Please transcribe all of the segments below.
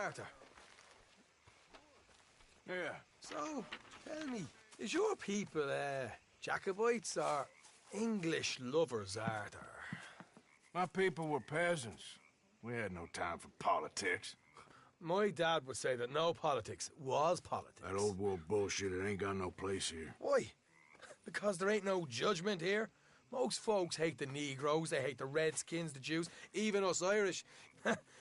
Arthur. Yeah. So, tell me, is your people, Jacobites or English lovers, Arthur? My people were peasants. We had no time for politics. My dad would say that no politics was politics. That old world bullshit, it ain't got no place here. Why? Because there ain't no judgment here? Most folks hate the Negroes, they hate the Redskins, the Jews, even us Irish.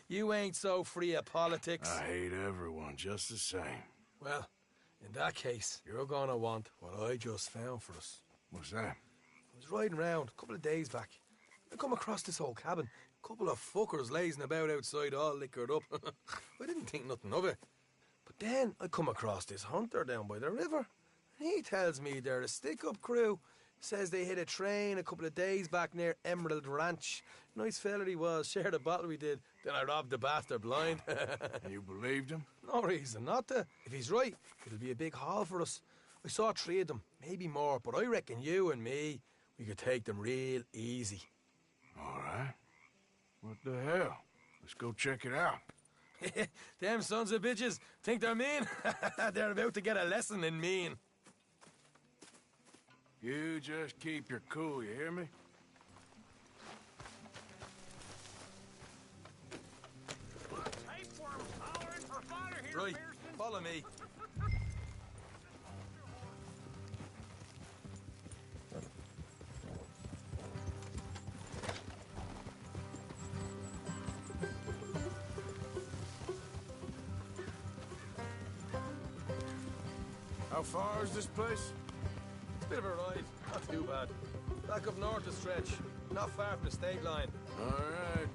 You ain't so free of politics. I hate everyone just the same. Well, in that case, you're gonna want what I just found for us. What's that? I was riding around a couple of days back. I come across this old cabin. A couple of fuckers lazing about outside all liquored up. I didn't think nothing of it. But then I come across this hunter down by the river. He tells me they're a stick-up crew. Says they hit a train a couple of days back near Emerald Ranch. Nice fella he was, shared a bottle we did. Then I robbed the bastard blind. And you believed him? No reason not to. If he's right, it'll be a big haul for us. I saw 3 of them, maybe more, but I reckon you and me, we could take them real easy. All right. What the hell? Let's go check it out. Them sons of bitches think they're mean. They're about to get a lesson in mean. You just keep your cool, you hear me? Right, follow me. How far is this place? It's a bit of a ride, not too bad. Back up north a stretch, not far from the state line. All right.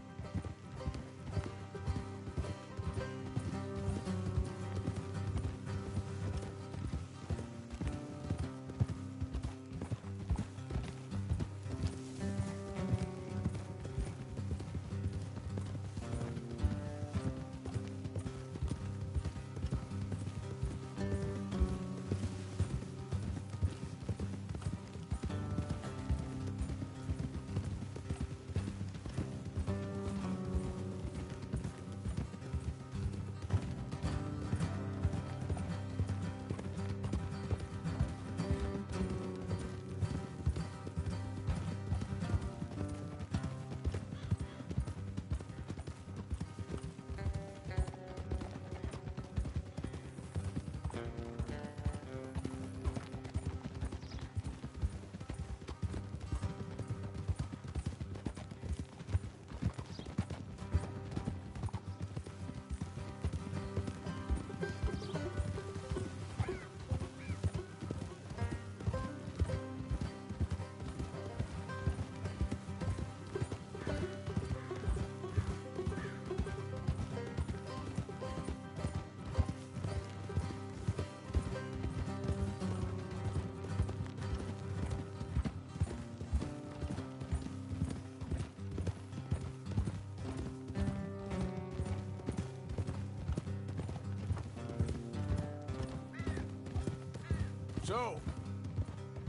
So,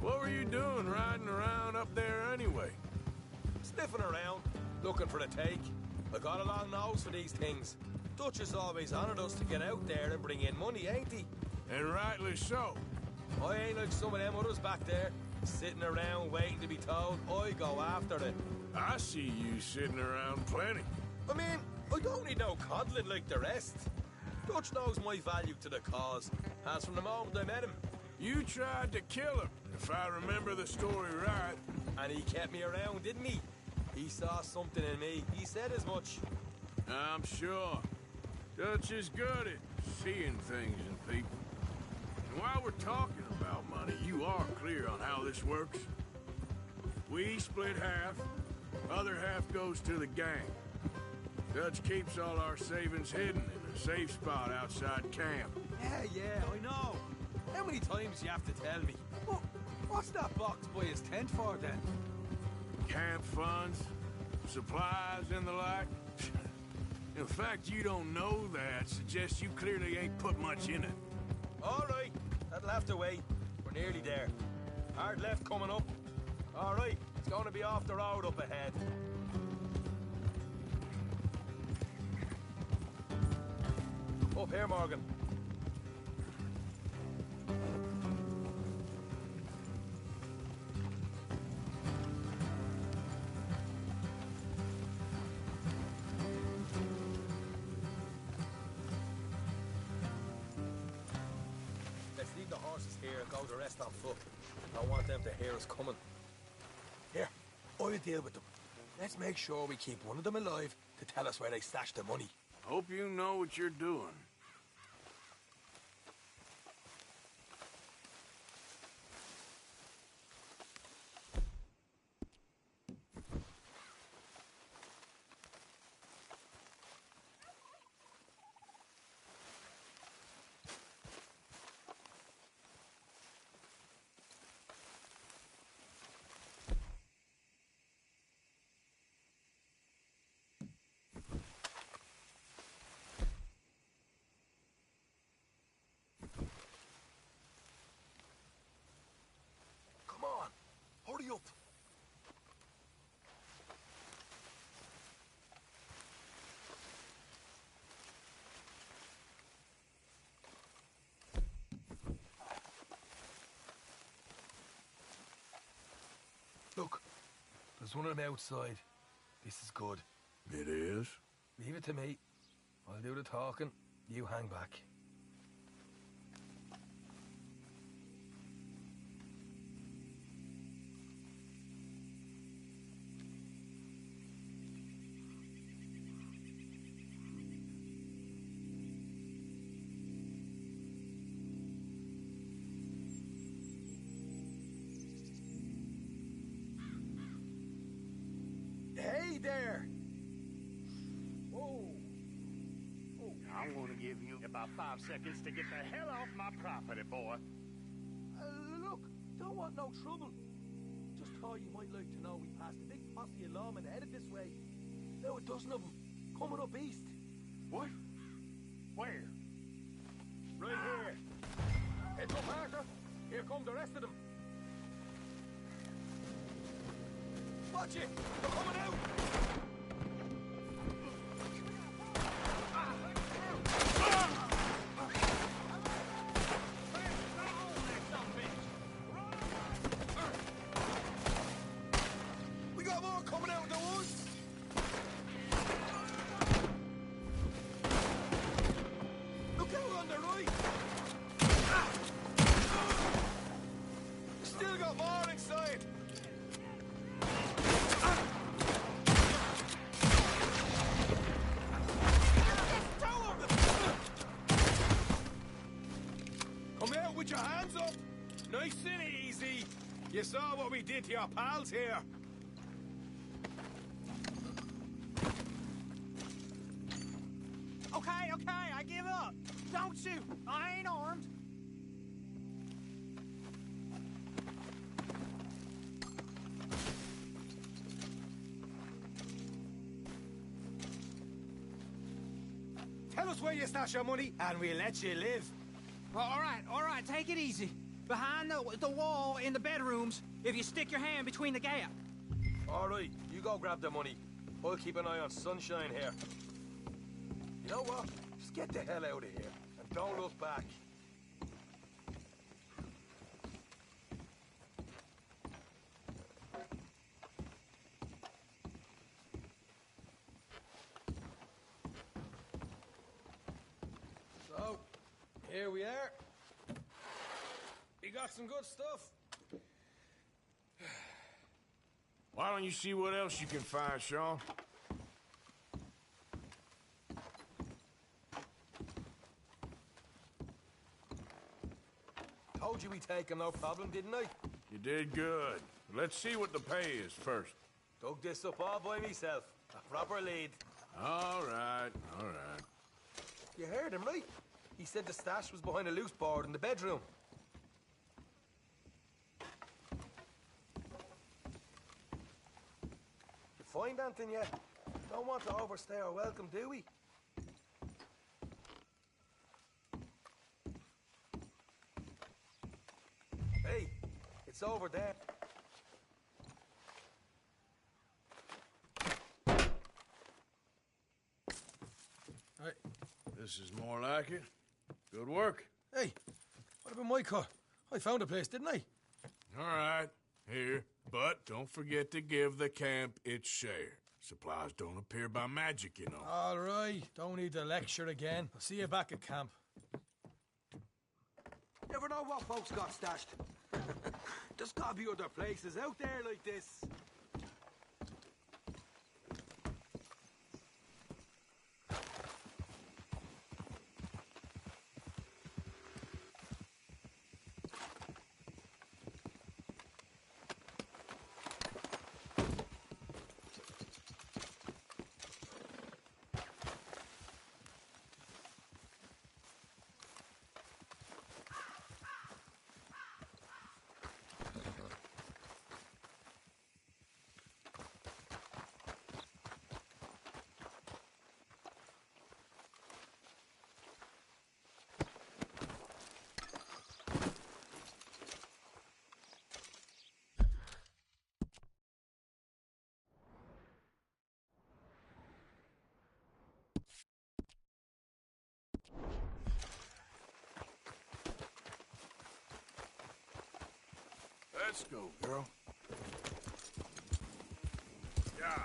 what were you doing riding around up there anyway? Sniffing around, looking for the take. I got a long nose for these things. Dutch has always honoured us to get out there and bring in money, ain't he? And rightly so. I ain't like some of them others back there, sitting around waiting to be told. I go after it. I see you sitting around plenty. I mean, I don't need no coddling like the rest. Dutch knows my value to the cause, as from the moment I met him. You tried to kill him, if I remember the story right. And he kept me around, didn't he? He saw something in me. He said as much. I'm sure. Dutch is good at seeing things in people. And while we're talking about money, you are clear on how this works? We split half, other half goes to the gang. Dutch keeps all our savings hidden in a safe spot outside camp. Yeah, I know. How many times you have to tell me? What's that box by his tent for, then? Camp funds, supplies, and the like. The fact you don't know that suggests you clearly ain't put much in it. All right, that'll have to wait. We're nearly there. Hard left coming up. All right, it's going to be off the road up ahead. Up here, Morgan. Let's leave the horses here and go the rest on foot. I don't want them to hear us coming. Here, I'll deal with them. Let's make sure we keep one of them alive to tell us where they stashed the money. Hope you know what you're doing. Come on, hurry up. Look, there's one of them outside. This is good. It is? Leave it to me. I'll do the talking. You hang back. Hey there! Whoa! I'm gonna give you about 5 seconds to get the hell off my property, boy. Look, don't want no trouble. Just thought you might like to know we passed a big posse of lawmen headed this way. Now a dozen of them, coming up east. What? Where? Right here. Heads up, Arthur. Here come the rest of them. Watch it! They're coming out! We got more coming out of the woods! Look out on the right! Still got more inside! Come out with your hands up! Nice and easy! You saw what we did to your pals here! Okay, I give up. Don't shoot. I ain't armed. Tell us where you stash your money, and we'll let you live. All right, take it easy. Behind the wall in the bedrooms, if you stick your hand between the gap. All right, you go grab the money. I'll keep an eye on Sunshine here. You know what? Just get the hell out of here, and don't look back. So, here we are. We got some good stuff. Why don't you see what else you can find, Sean? Told you we take him, no problem, didn't I? You did good. Let's see what the pay is first. Dug this up all by myself. A proper lead. All right, all right. You heard him, right? He said the stash was behind a loose board in the bedroom. You find anything yet? Don't want to overstay our welcome, do we? Hey, it's over there. This is more like it. Good work. Hey, what about my cut? I found a place, didn't I? All right, here. But don't forget to give the camp its share. Supplies don't appear by magic, you know. All right, don't need to lecture again. I'll see you back at camp. Never know what folks got stashed. There's gotta be other places out there like this. Let's go, girl. Yeah.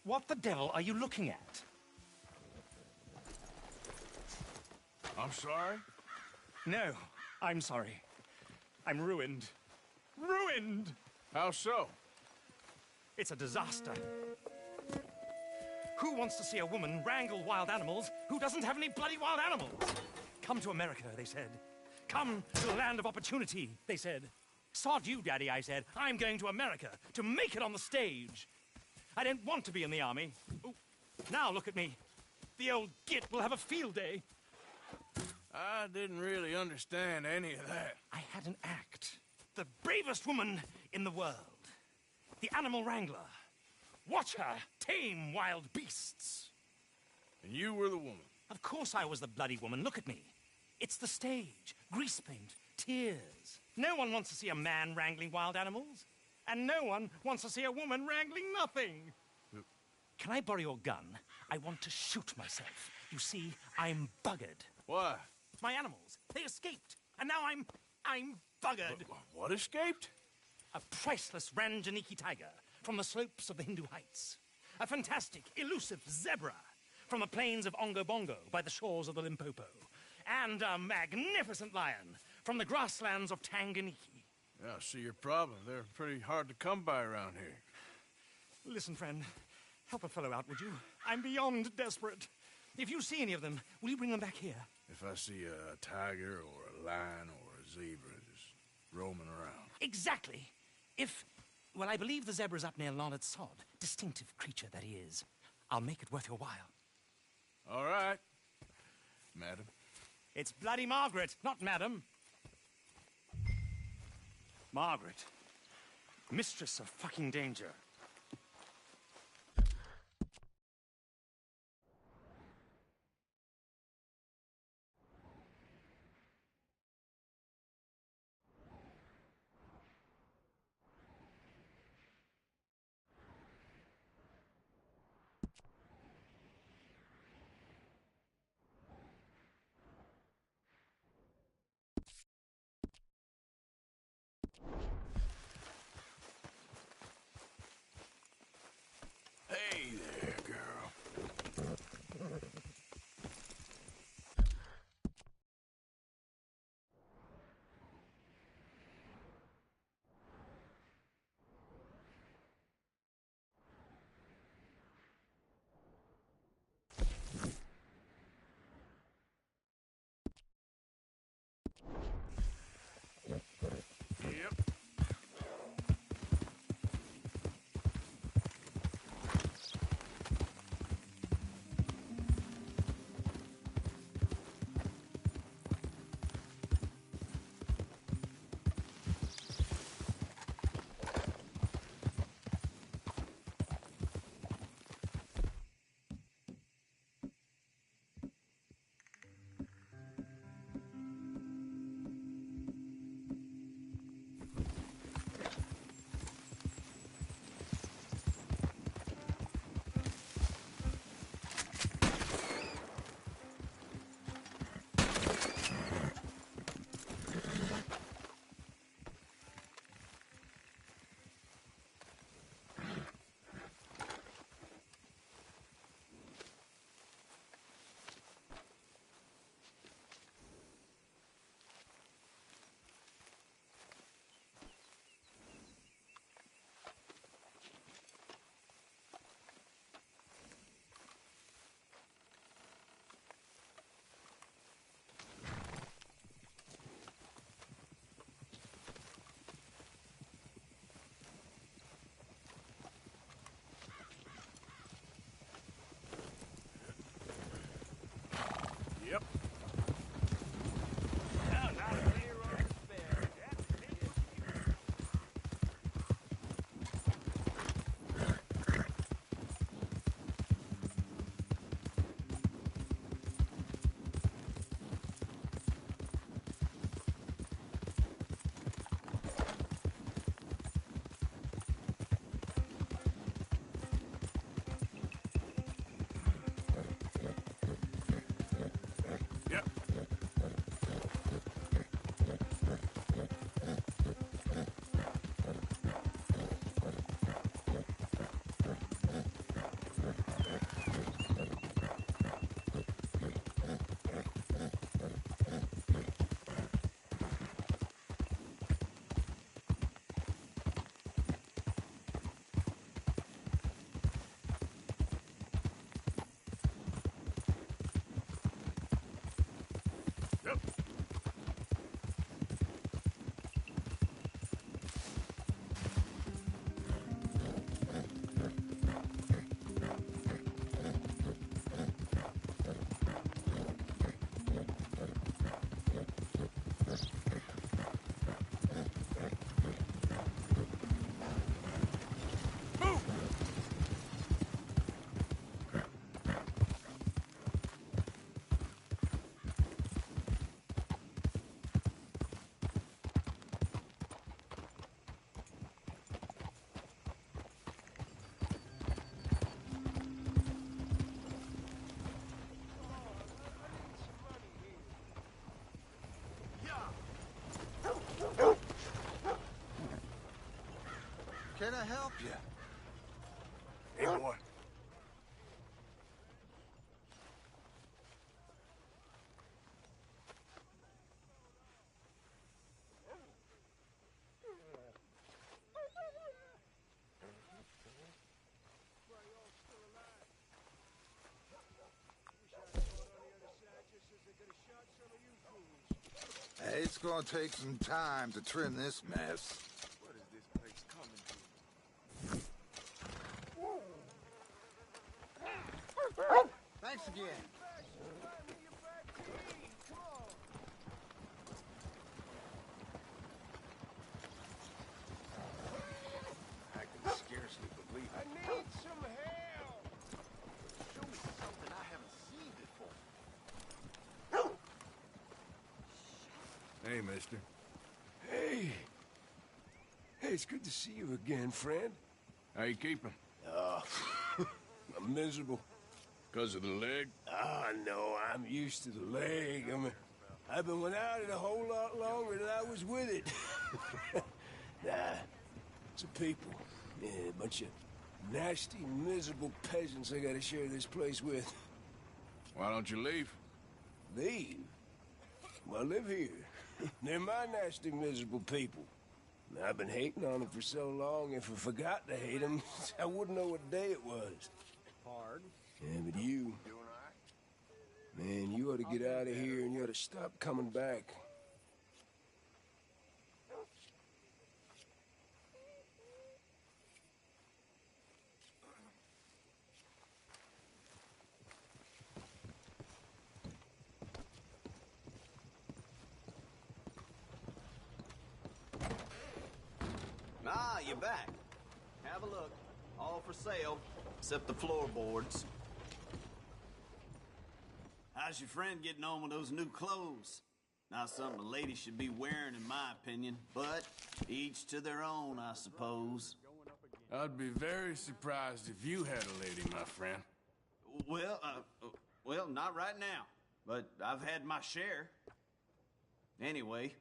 What the devil are you looking at? I'm sorry? No, I'm sorry. I'm ruined. Ruined! How so? It's a disaster. Who wants to see a woman wrangle wild animals who doesn't have any bloody wild animals? Come to America, they said. Come to the land of opportunity, they said. Sod you, Daddy, I said. I'm going to America to make it on the stage. I don't want to be in the army. Ooh, now look at me. The old git will have a field day. I didn't really understand any of that. I had an act. The bravest woman in the world. The animal wrangler. Watch her tame wild beasts. And you were the woman. Of course I was the bloody woman. Look at me. It's the stage. Grease paint. Tears. No one wants to see a man wrangling wild animals. And no one wants to see a woman wrangling nothing. Can I borrow your gun? I want to shoot myself. You see, I'm buggered. Why? My animals, they escaped. And now I'm buggered. What escaped? A priceless Ranjaniki tiger from the slopes of the Hindu Heights. A fantastic, elusive zebra from the plains of Ongo Bongo by the shores of the Limpopo. And a magnificent lion from the grasslands of Tanganyika. Yeah, I see your problem. They're pretty hard to come by around here. Listen, friend, help a fellow out, would you? I'm beyond desperate. If you see any of them, will you bring them back here? If I see a tiger or a lion or a zebra just roaming around. Exactly. Well, I believe the zebra's up near Lonnet Sod. Distinctive creature that he is. I'll make it worth your while. All right, madam. It's bloody Margaret, not madam. Margaret. Mistress of fucking danger. Can I help you? Hey, boy. It's gonna take some time to trim this mess. What is this place coming to? Thanks again. I can scarcely believe it. I need some help! Show me something I haven't seen before. Hey, mister. Hey. Hey, it's good to see you again, friend. How you keeping? I'm miserable. Because of the leg? Ah, no, I'm used to the leg. I've been without it a whole lot longer than I was with it. Nah, it's a people. Yeah, a bunch of nasty, miserable peasants I gotta share this place with. Why don't you leave? Leave? Well, I live here. They're my nasty, miserable people. And I've been hating on them for so long, if I forgot to hate them, I wouldn't know what day it was. Hard. Yeah, but you... Man, you ought to get out of here and you ought to stop coming back. Ah, you're back. Have a look. All for sale, except the floorboards. How's your friend getting on with those new clothes? Not something a lady should be wearing, in my opinion, but each to their own, I suppose. I'd be very surprised if you had a lady, my friend. Well, not right now, but I've had my share. Anyway.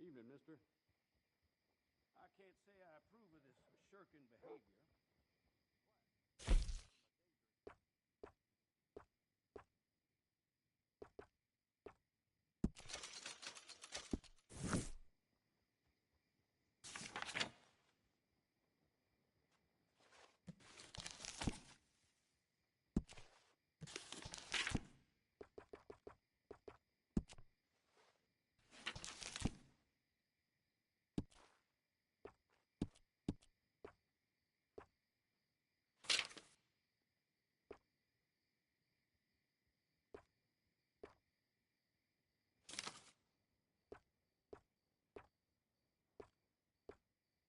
Evening, mister. I can't say I approve of this shirking behavior.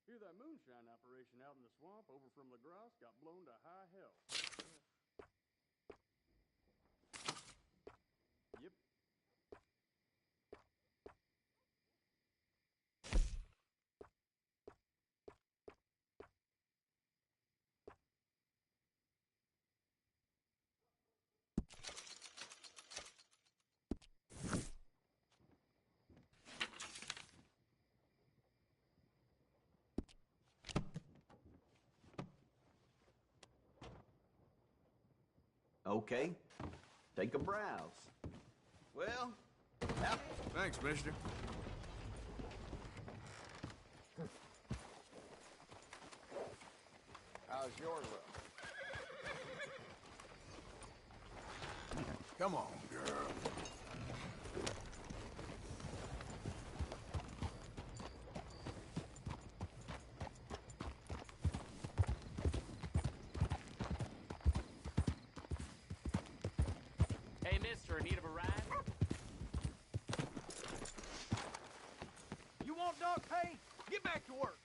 Hear that moonshine operation out in the swamp over from LaGrosse got blown to high hell. Yep. Okay, take a browse. Well, out. Thanks, mister. How's your luck? Come on, girl. Hey, mister, in need of a ride? You want dog pay? Get back to work.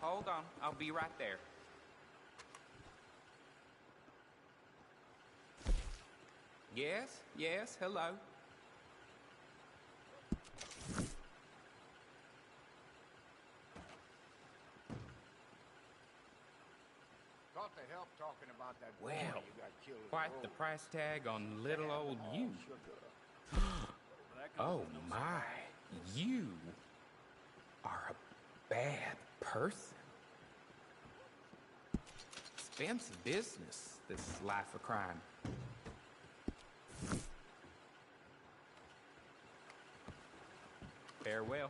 Hold on, I'll be right there. Yes, hello. Thought to help talking about that boy Well, you got killed in quite the the road. price tag on little old you. Sugar. Oh my, you are a bad person. Expensive business, this life of crime. Farewell.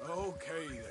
Okay then.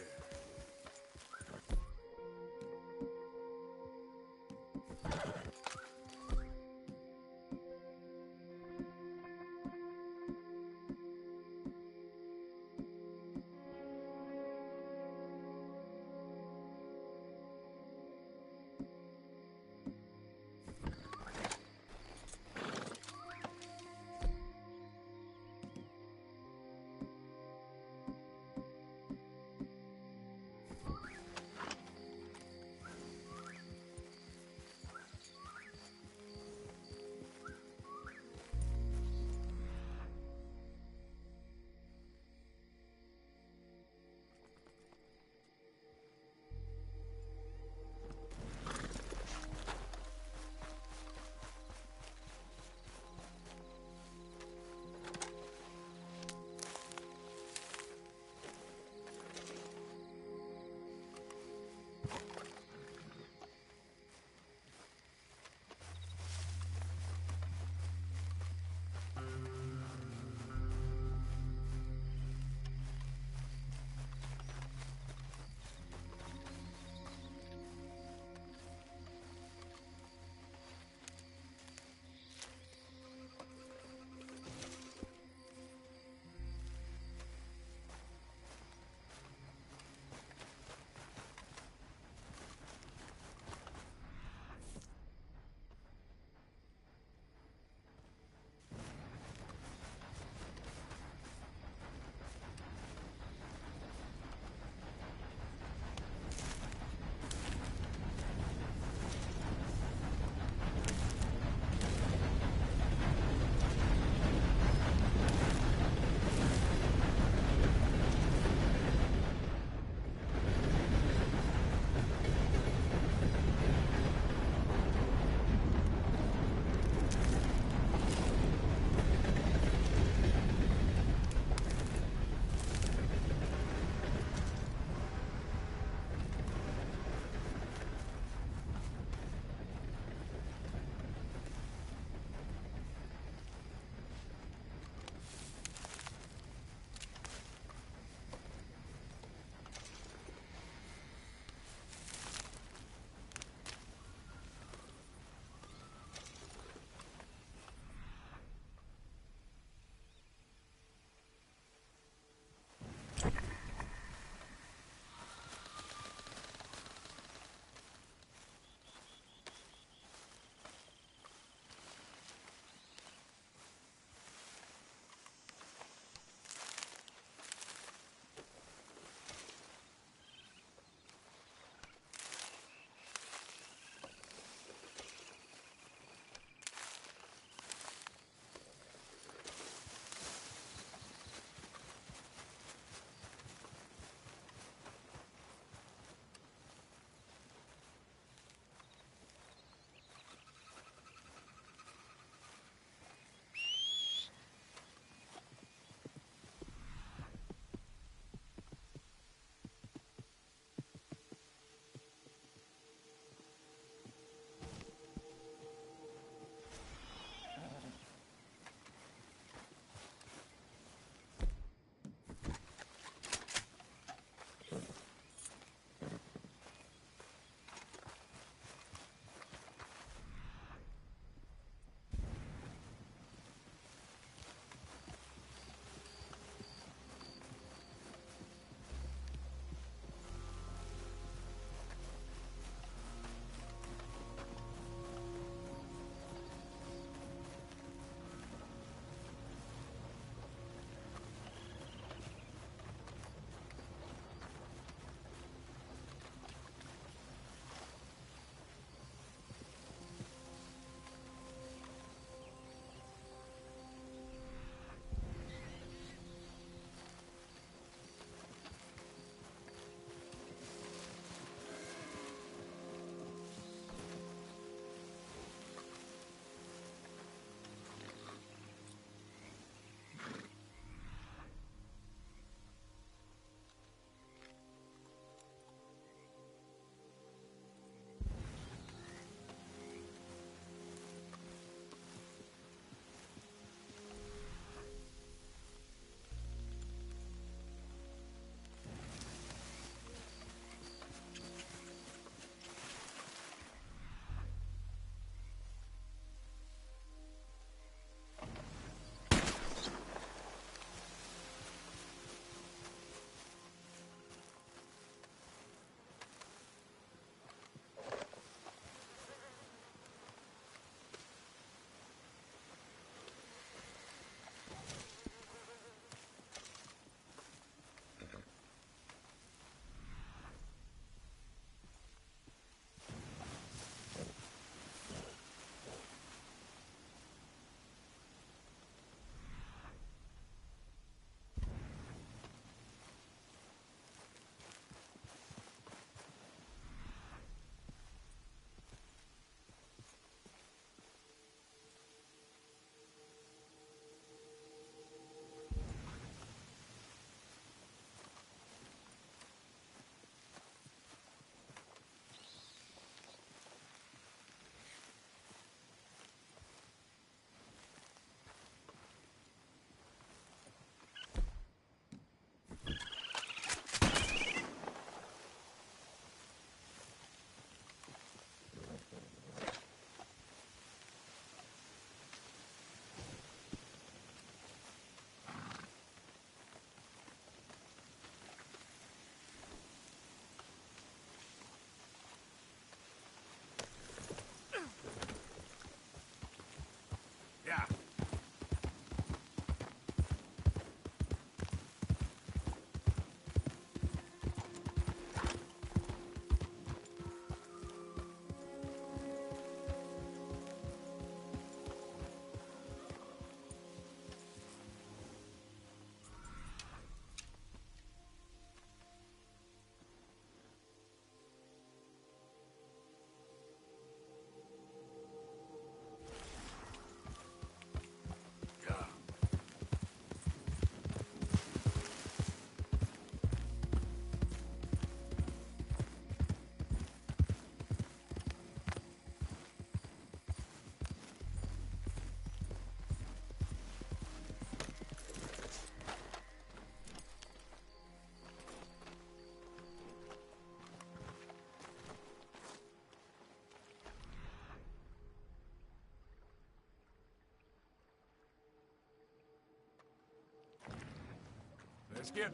Skip.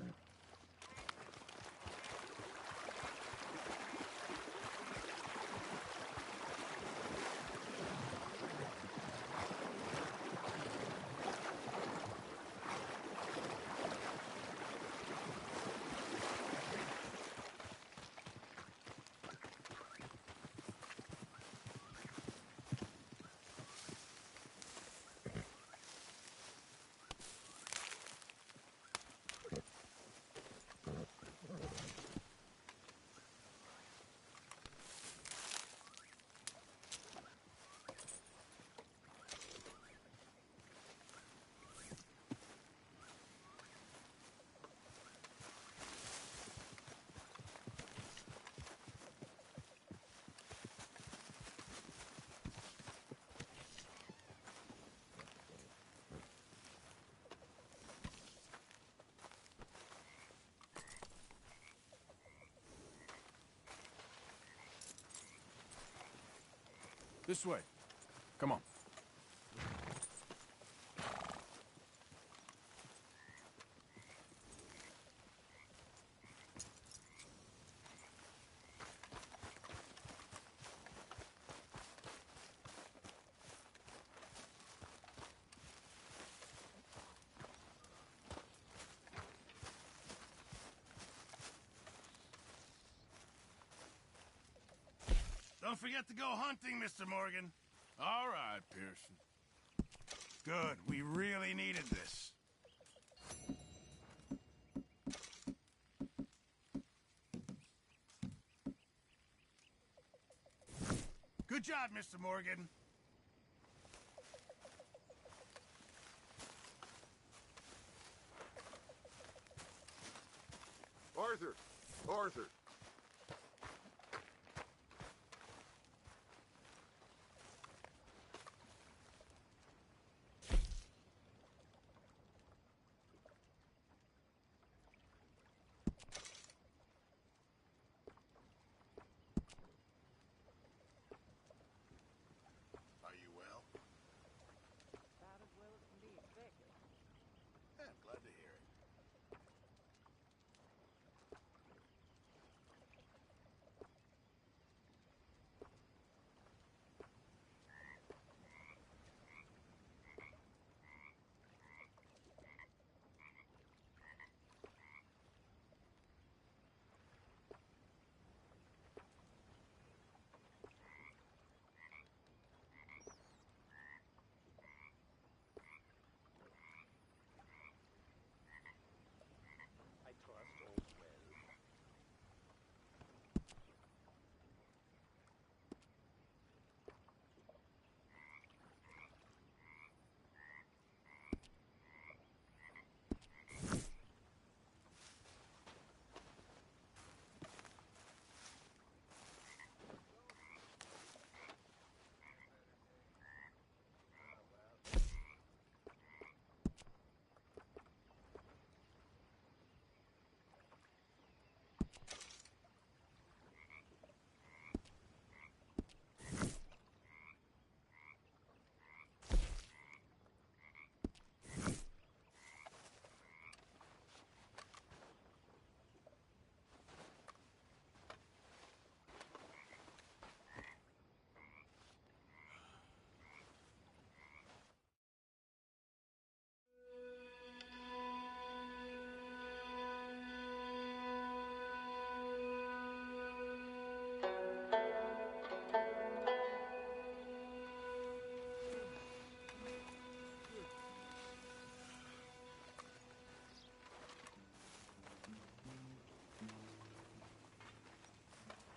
This way. Come on. Don't forget to go hunting, Mr. Morgan. All right, Pearson. Good. We really needed this. Good job, Mr. Morgan. Arthur! Arthur! Are you well? About as well as can be expected. Yeah, I'm glad to hear it. I trust all's well.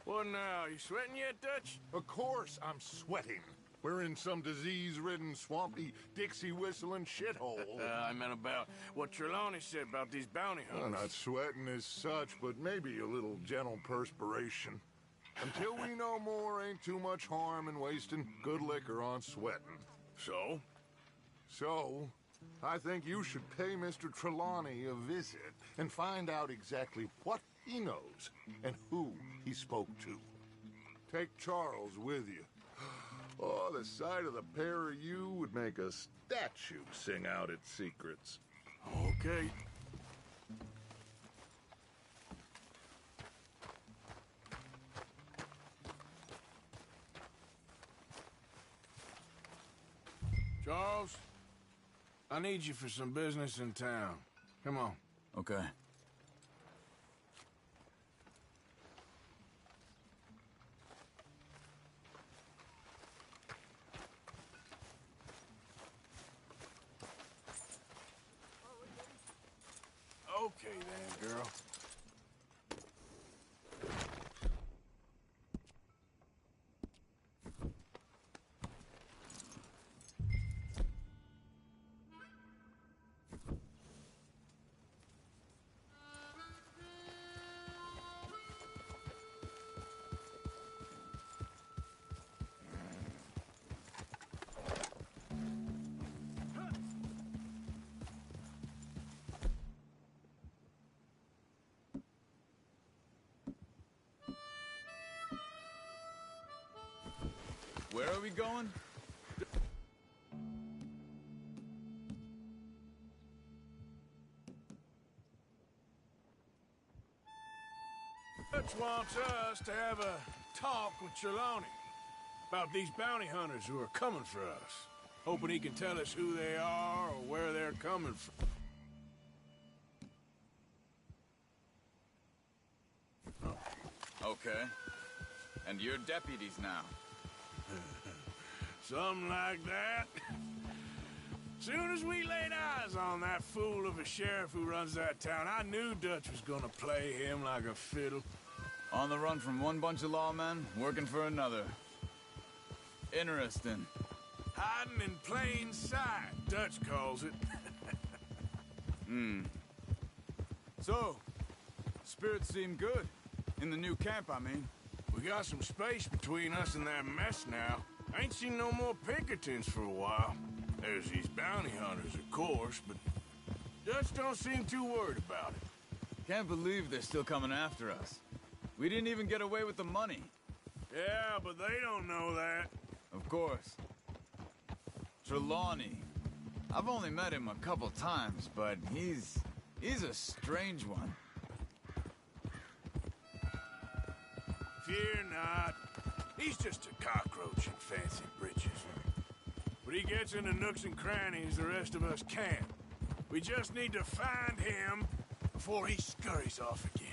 What now? You sweating yet, Dutch? Of course I'm sweating. We're in some disease-ridden, swampy, Dixie-whistling shithole. I meant about what Trelawney said about these bounty Well, hunters. not sweating as such, but maybe a little gentle perspiration. Until we know more, ain't too much harm in wasting good liquor on sweating. So? So, I think you should pay Mr. Trelawney a visit and find out exactly what he knows and who he spoke to. Take Charles with you. Oh, the sight of the pair of you would make a statue sing out its secrets. Okay. I need you for some business in town. Come on. Okay. Okay then, girl. Where are we going? Dutch wants us to have a talk with Trelawney about these bounty hunters who are coming for us. Hoping he can tell us who they are or where they're coming from. Okay. And you're deputies now. Something like that. Soon as we laid eyes on that fool of a sheriff who runs that town, I knew Dutch was gonna play him like a fiddle. On the run from one bunch of lawmen, working for another. Interesting. Hiding in plain sight, Dutch calls it. So, spirits seem good. In the new camp, I mean. We got some space between us and that mess now. I ain't seen no more Pinkertons for a while. There's these bounty hunters, of course, but Dutch don't seem too worried about it. Can't believe they're still coming after us. We didn't even get away with the money. Yeah, but they don't know that. Of course. Trelawney. I've only met him a couple times, but he's a strange one. Fear not. He's just a cockroach in fancy britches. But he gets into nooks and crannies the rest of us can't. We just need to find him before he scurries off again.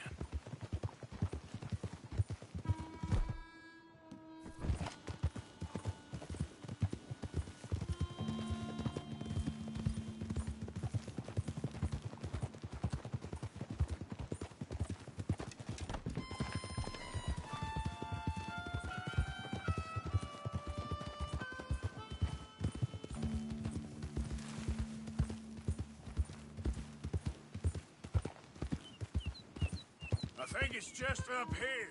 I think it's just up here.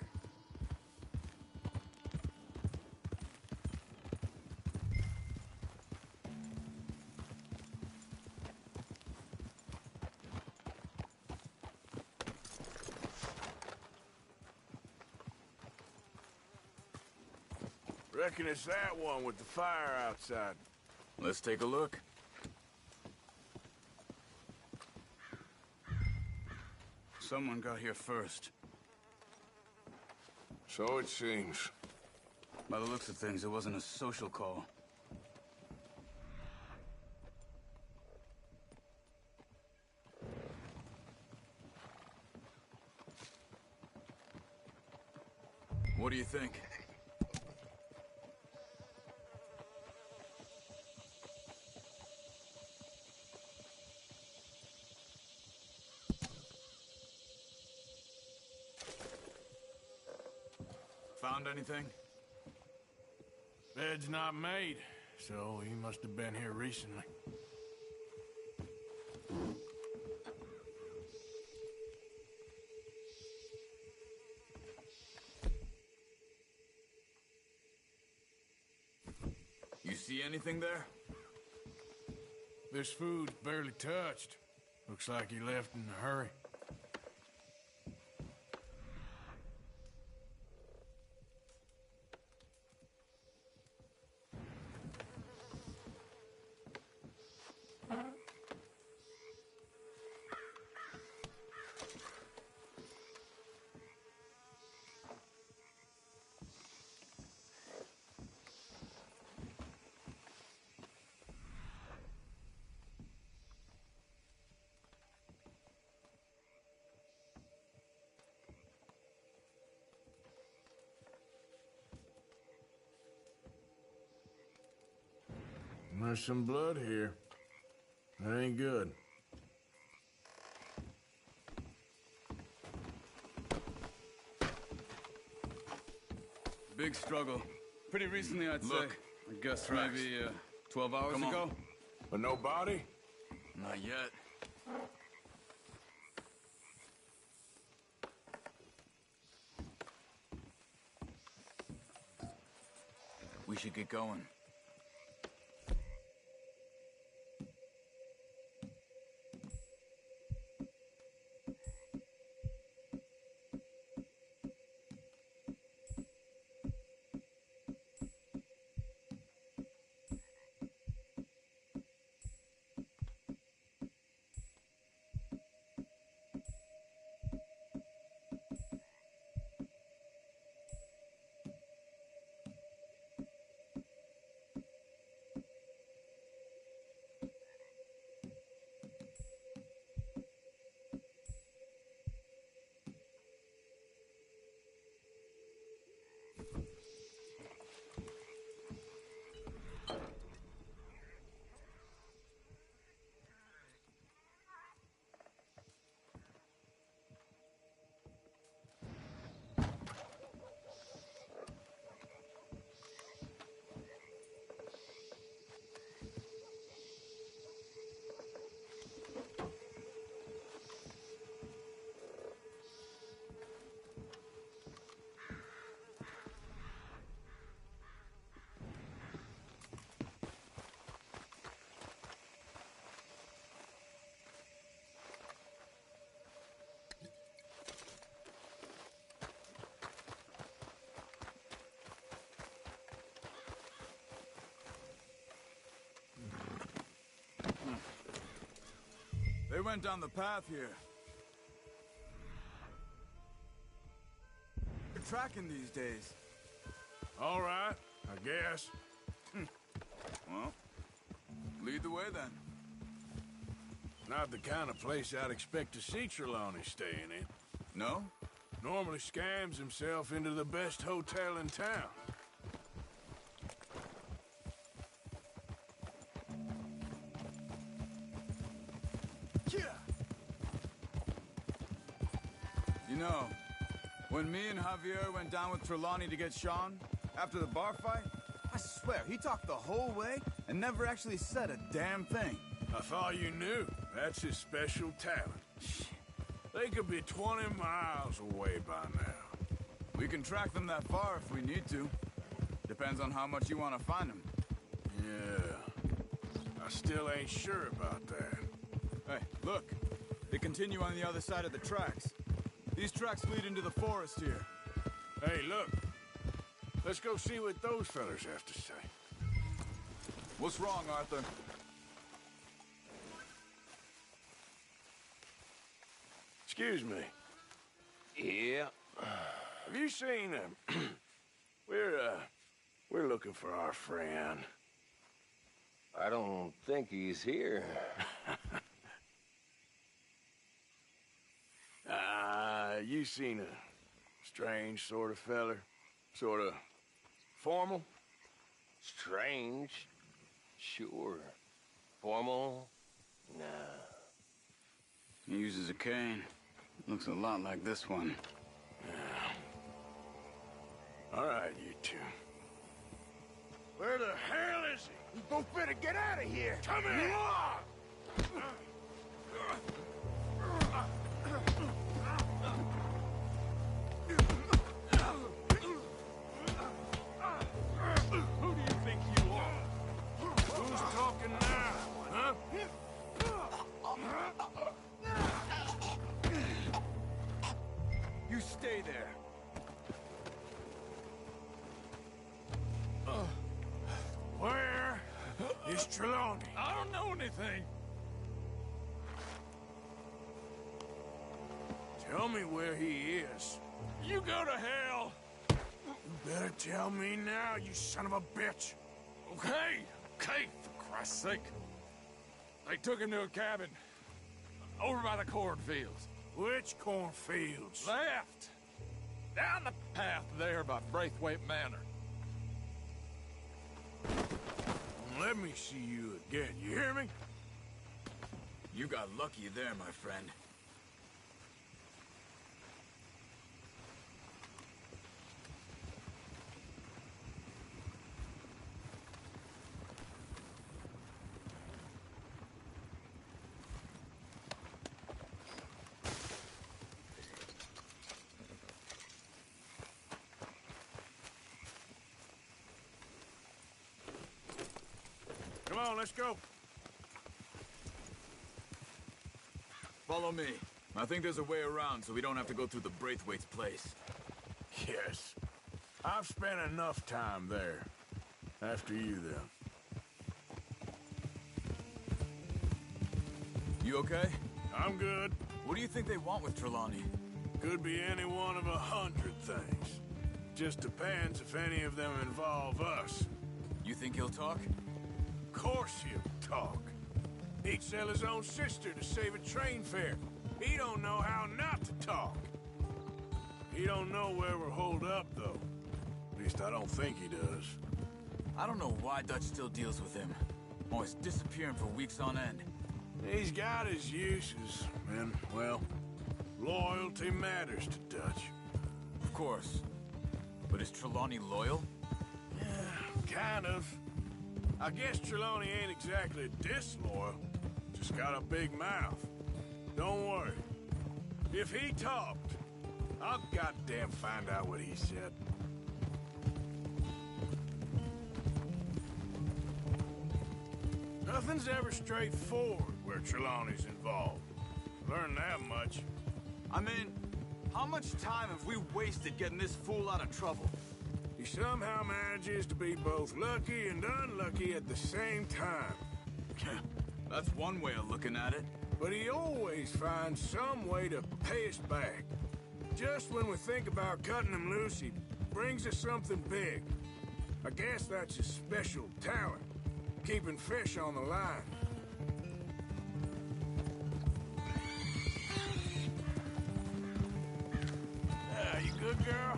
Reckon it's that one with the fire outside. Let's take a look. Someone got here first. So it seems. By the looks of things, it wasn't a social call. What do you think? Found anything? Bed's not made, so he must have been here recently. You see anything there? This food's barely touched. Looks like he left in a hurry. There's some blood here. That ain't good. Big struggle. Pretty recently, I'd say. Look, I guess tracks. maybe 12 hours Come ago. on. But no body? Not yet. We should get going. They went down the path here. They're tracking these days. All right, I guess. Well, lead the way then. Not the kind of place I'd expect to see Trelawney staying in. No? Normally scams himself into the best hotel in town. You know, when me and Javier went down with Trelawney to get Sean, after the bar fight, I swear, he talked the whole way and never actually said a damn thing. I thought you knew. That's his special talent. They could be 20 miles away by now. We can track them that far if we need to. Depends on how much you want to find them. Yeah. I still ain't sure about that. Hey, look. They continue on the other side of the tracks. These tracks lead into the forest here. Hey, look. Let's go see what those fellas have to say. What's wrong, Arthur? Excuse me. Yeah. Have you seen him? We're looking for our friend. I don't think he's here. You seen a strange sort of feller? Sort of formal? Strange? Sure. Formal? Nah. He uses a cane. Looks a lot like this one. Yeah. All right, you two. Where the hell is he? We both better get out of here. Come here! Who do you think you are? Who's talking now, huh? You stay there. Where is Trelawney? I don't know anything. Tell me where he is. You go to hell. You better tell me now, you son of a bitch. Okay, for Christ's sake. They took him to a cabin over by the cornfields. Which cornfields? Left. Down the path there by Braithwaite Manor. Let me see you again, you hear me? You got lucky there, my friend. Come on, let's go. Follow me. I think there's a way around so we don't have to go through the Braithwaite's place. Yes. I've spent enough time there. After you, then. You okay? I'm good. What do you think they want with Trelawney? Could be any one of 100 things. Just depends if any of them involve us. You think he'll talk? Of course he'll talk. He'd sell his own sister to save a train fare. He don't know how not to talk. He don't know where we're holed up, though. At least I don't think he does. I don't know why Dutch still deals with him. Always disappearing for weeks on end. He's got his uses, and, well, loyalty matters to Dutch. Of course. But is Trelawney loyal? Yeah, kind of. I guess Trelawney ain't exactly disloyal. Just got a big mouth. Don't worry. If he talked, I'll goddamn find out what he said. Nothing's ever straightforward where Trelawney's involved. Learned that much. I mean, how much time have we wasted getting this fool out of trouble? He somehow manages to be both lucky and unlucky at the same time. That's one way of looking at it. But he always finds some way to pay us back. Just when we think about cutting him loose, he brings us something big. I guess that's his special talent, keeping fish on the line. You good, girl?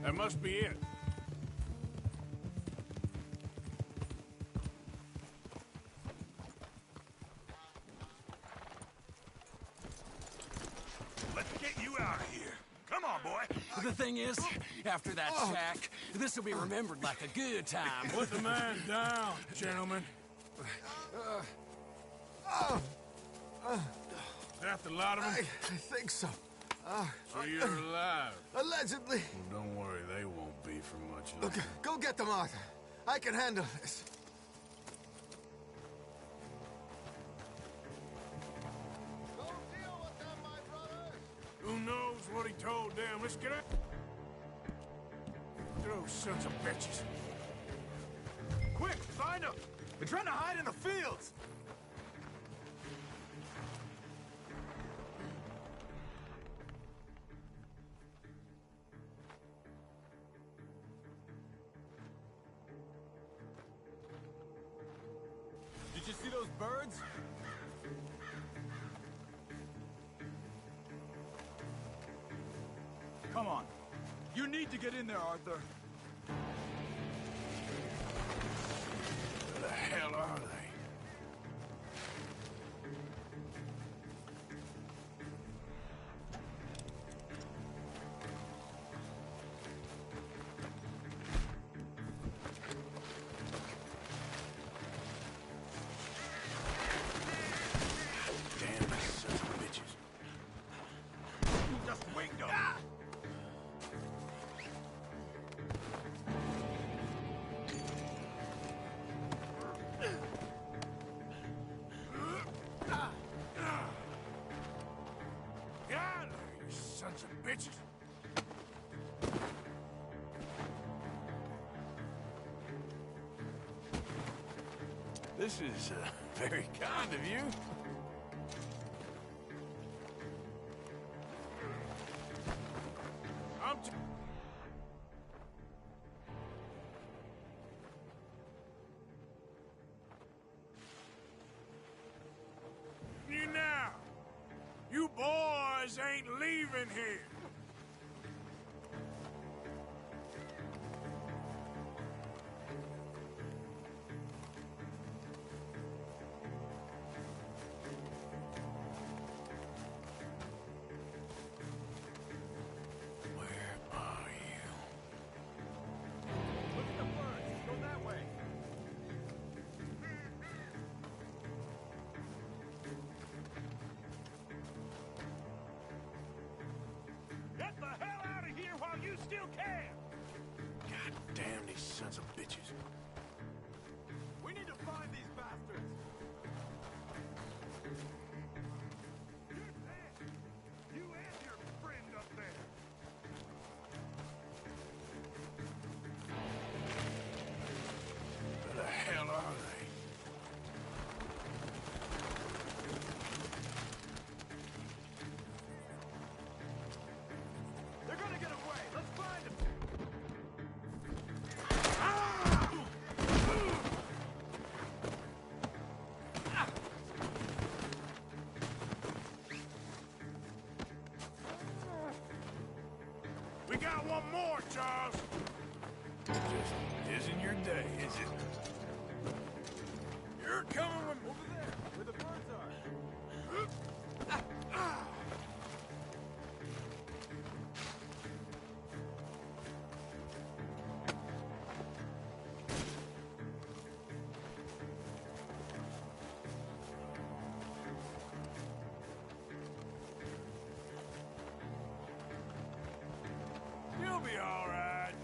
That must be it. Let's get you out of here. Come on, boy. The thing is, after that shack, this will be remembered like a good time. Put the man down, gentlemen. Is that the lot of them? I think so. So you're alive? Allegedly. Well, don't worry, they won't be for much longer. Look, go get them, Arthur. I can handle this. Who knows what he told them? Let's get out. Those sons of bitches. Quick, find them! They're trying to hide in the fields! Did you see those birds? Come on. You need to get in there, Arthur. Where the hell are they? Damn, those sons of bitches. You just winged them. Get out of there, you sons of bitches! This is very kind of you. You now. You boys ain't leaving here. Still can! God damn these sons of bitches. We need to find these bastards! You and your friend up there! Where the hell are they? They're gonna get away! Let's find them! We got one more, Charles. Just isn't your day, is it? You're coming with me. Over there, where the birds are. You'll be all right.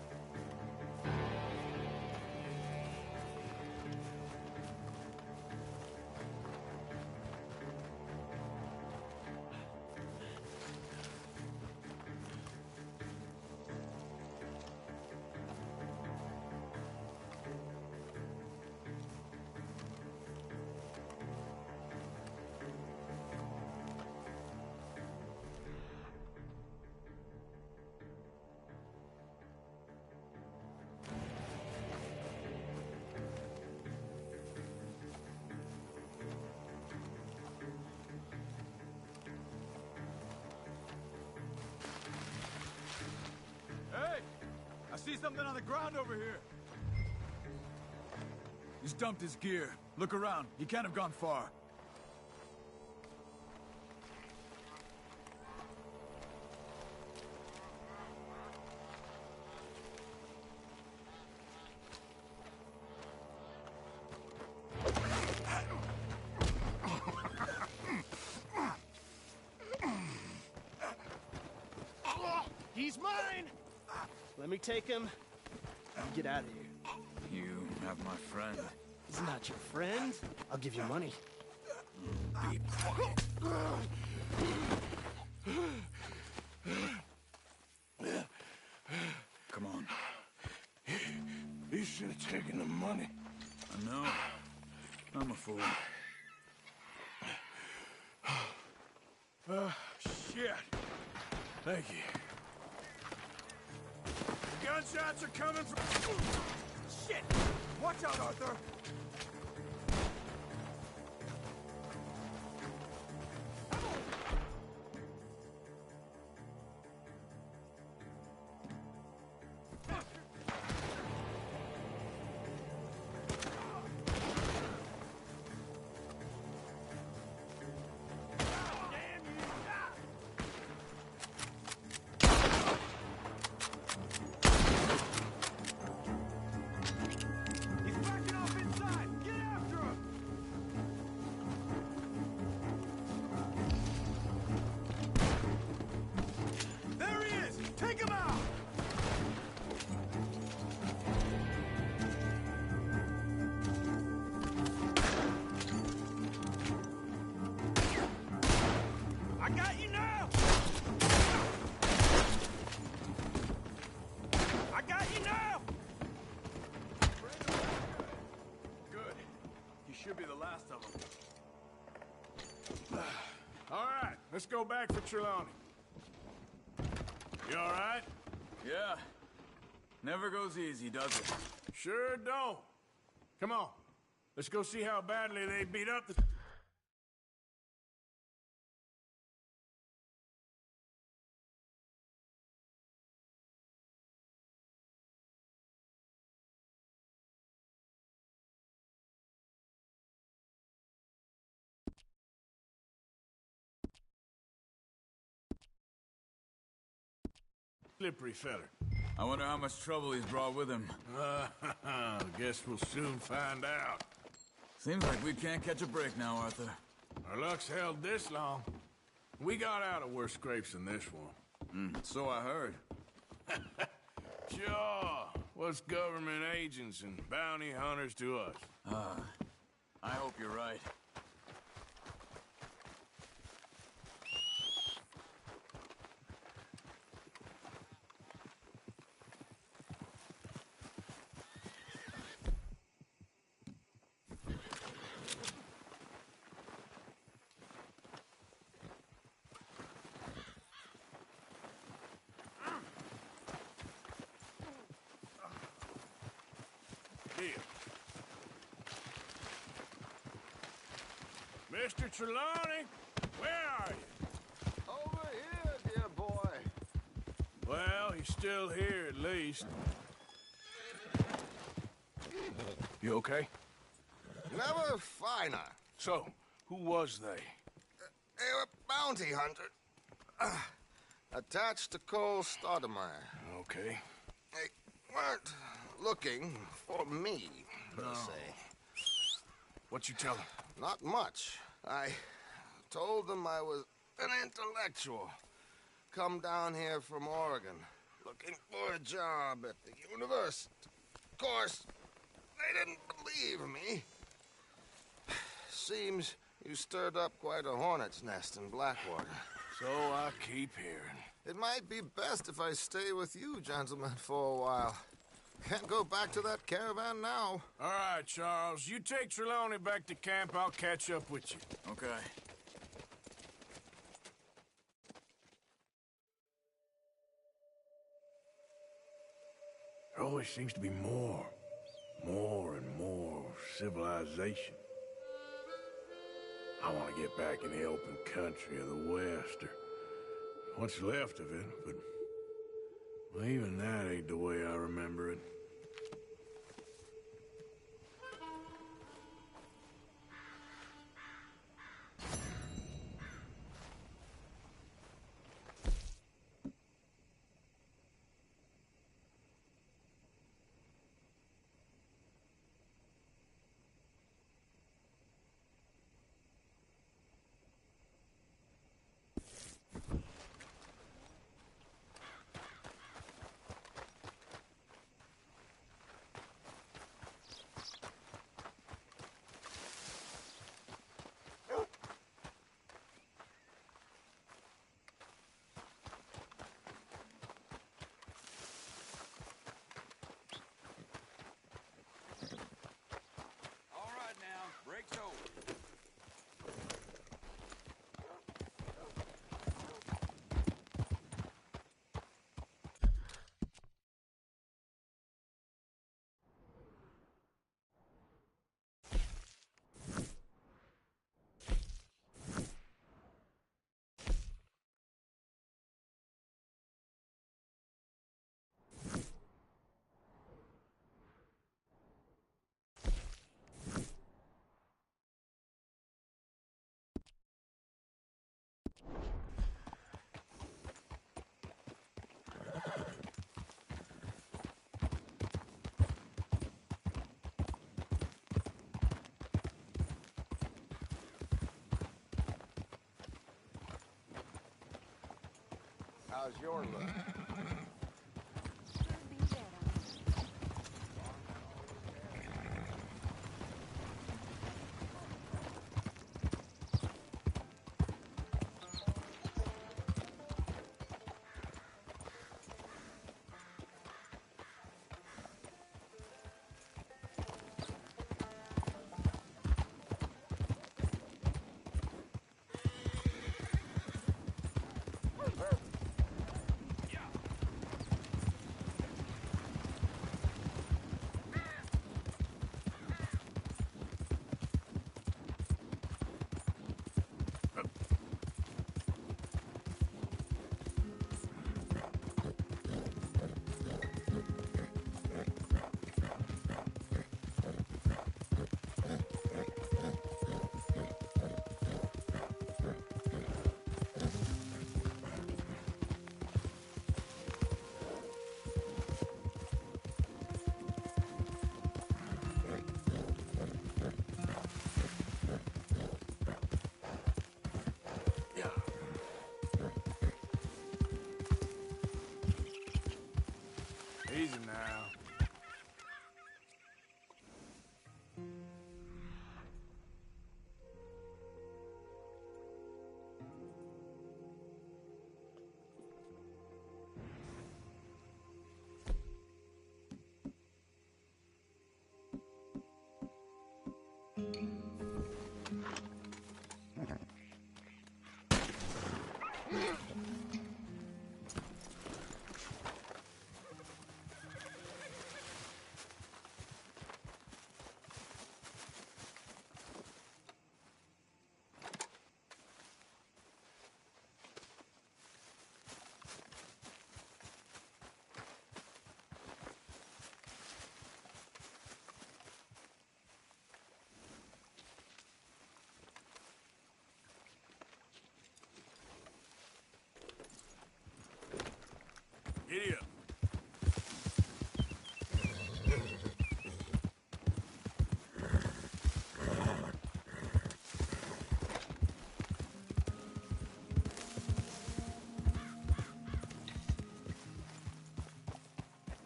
Hey! I see something on the ground over here. He's dumped his gear. Look around. He can't have gone far. He's mine! Let me take him and get out of here. You have my friend. He's not your friend. I'll give you money. Be quiet. Come on. You should have taken the money. I know. I'm a fool. Shit. Thank you. Gunshots are coming from... Shit! Watch out, Arthur! He's backing off inside! let's go back for Trelawney. You all right? Yeah. Never goes easy, does it? Sure don't. Come on. Let's go see how badly they beat up the... slippery feller. I wonder how much trouble he's brought with him. Guess we'll soon find out. Seems like we can't catch a break now, Arthur. Our luck's held this long. We got out of worse scrapes than this one. So I heard. Sure. What's government agents and bounty hunters to us? I hope you're right. Mr. Trelawney, where are you? Over here, dear boy. Well, he's still here at least. You okay? Never finer. So, who was they? They were bounty hunters. Attached to Cole Stoudemire. Okay. They weren't looking for me, per se. What you tell them? Not much. I told them I was an intellectual. Come down here from Oregon, looking for a job at the university. Of course, they didn't believe me. Seems you stirred up quite a hornet's nest in Blackwater. So I keep hearing. It might be best if I stay with you, gentlemen, for a while. Can't go back to that caravan now. All right, Charles. You take Trelawney back to camp. I'll catch up with you. Okay. There always seems to be more and more civilization. I want to get back in the open country of the West, or what's left of it, but well, even that ain't the way I remember it. How's your luck?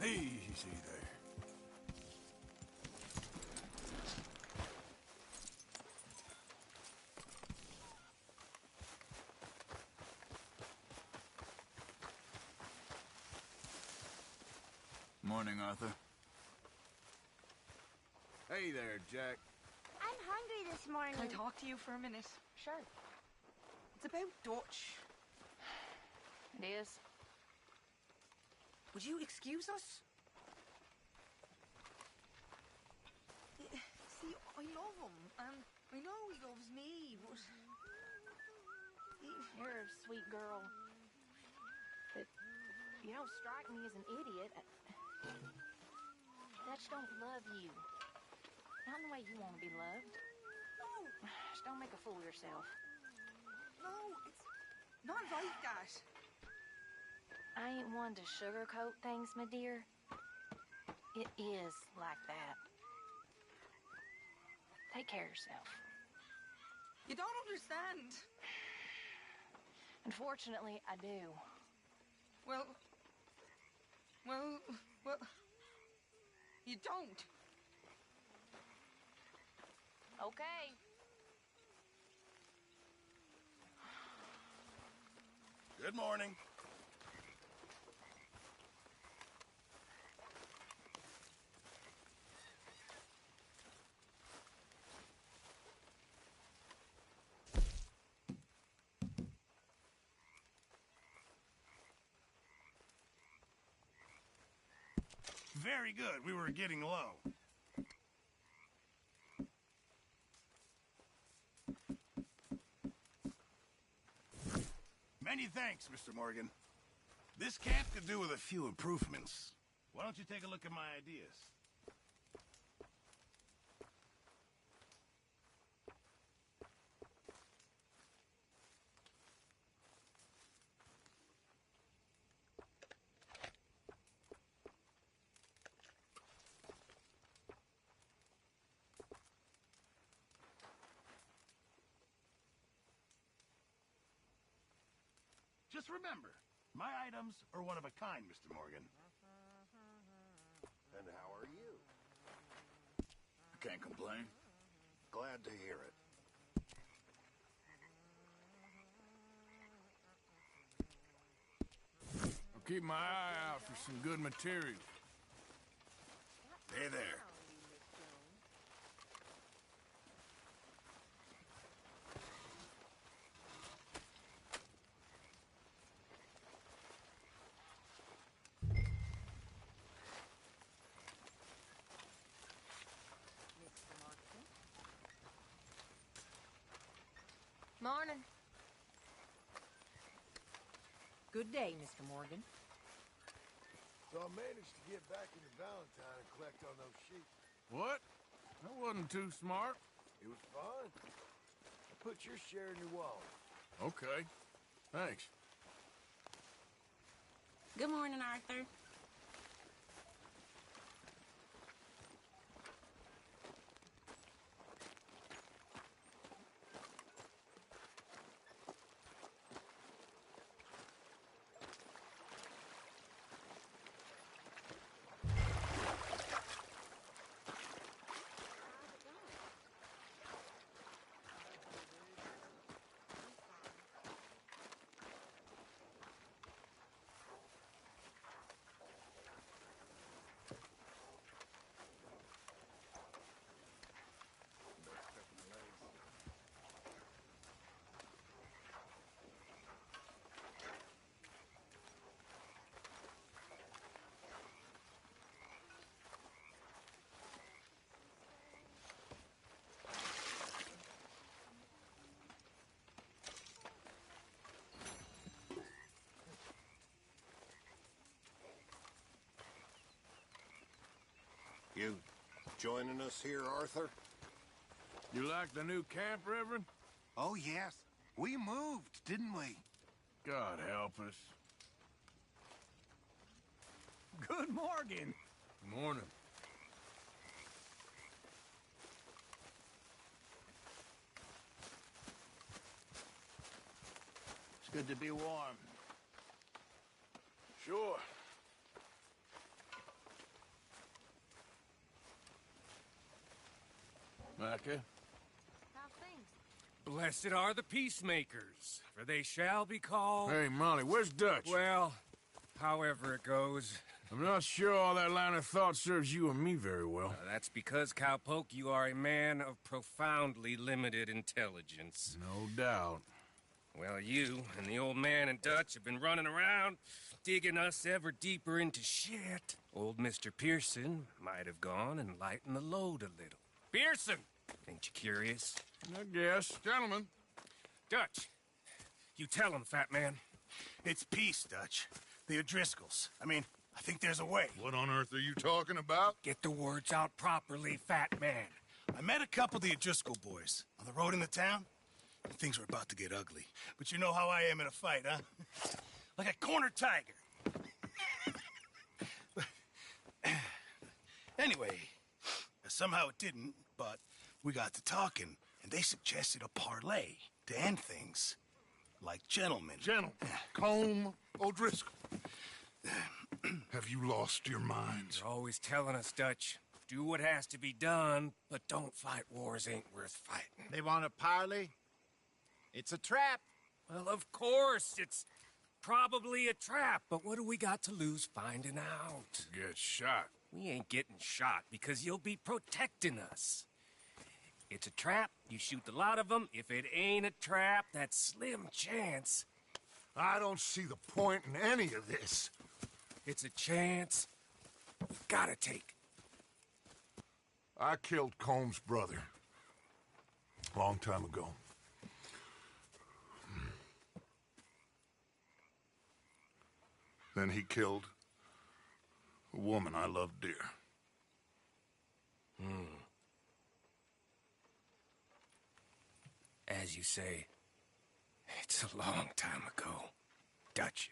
Easy there. Morning, Arthur. Hey there, Jack. I'm hungry this morning. Can I talk to you for a minute? Sure. It's about Dutch. It is. Would you excuse us? See, I love him, and I know he loves me, but... You're a sweet girl. But you don't strike me as an idiot. Dutch don't love you. Not in the way you want to be loved. No! Just don't make a fool of yourself. No, it's not like that. I ain't one to sugarcoat things, my dear. It is like that. Take care of yourself. You don't understand. Unfortunately, I do. Well, you don't. Okay. Good morning. Very good. We were getting low. Many thanks, Mr. Morgan. This camp could do with a few improvements. Why don't you take a look at my ideas? Just remember, my items are one of a kind, Mr. Morgan. And how are you? I can't complain. Glad to hear it. I'll keep my eye out for some good material. Hey there. Morning. Good day, Mr. Morgan. So I managed to get back into Valentine and collect on those sheep. What? That wasn't too smart. It was fun. I put your share in your wallet. Okay. Thanks. Good morning, Arthur. You joining us here, Arthur? You like the new camp, Reverend? Oh, yes. We moved, didn't we? God help us. Good morning. Morning. It's good to be warm. Sure. Micah. How's things? Blessed are the peacemakers, for they shall be called... Hey, Molly, where's Dutch? Well, however it goes. I'm not sure all that line of thought serves you and me very well. That's because, Cowpoke, you are a man of profoundly limited intelligence. No doubt. Well, you and the old man and Dutch have been running around, digging us ever deeper into shit. Old Mr. Pearson might have gone and lightened the load a little. Pearson! Ain't you curious? I guess. Gentlemen. Dutch, you tell him, fat man. It's peace, Dutch. The O'Driscolls. I think there's a way. What on earth are you talking about? Get the words out properly, fat man. I met a couple of the O'Driscoll boys on the road into town. Things were about to get ugly. But you know how I am in a fight, huh? Like a cornered tiger. Anyway, somehow it didn't, but we got to talking, and they suggested a parlay to end things. Like gentlemen. Gentlemen. Combe O'Driscoll. Have you lost your minds? You're always telling us, Dutch. Do what has to be done, but don't fight wars ain't worth fighting. They want a parley? It's a trap. Well, of course, it's probably a trap, but what do we got to lose finding out? Get shot. We ain't getting shot because you'll be protecting us. It's a trap, you shoot a lot of them. If it ain't a trap, that's slim chance. I don't see the point in any of this. It's a chance you've gotta take. I killed Combs' brother. A long time ago. Then he killed a woman I loved dear. As you say, it's a long time ago, Dutch.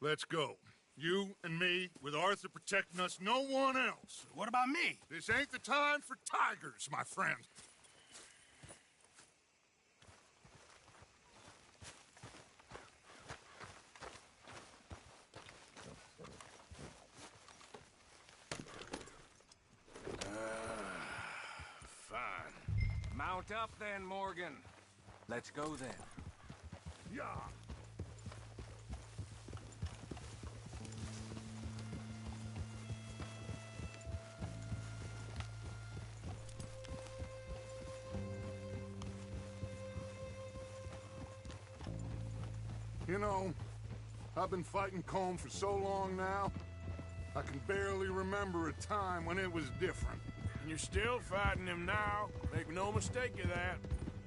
Let's go. You and me, with Arthur protecting us, no one else. What about me? This ain't the time for tigers, my friend. Fine. Mount up then, Morgan. Let's go then. Yeah. You know, I've been fighting Combe for so long now, I can barely remember a time when it was different. And you're still fighting him now. Make no mistake of that.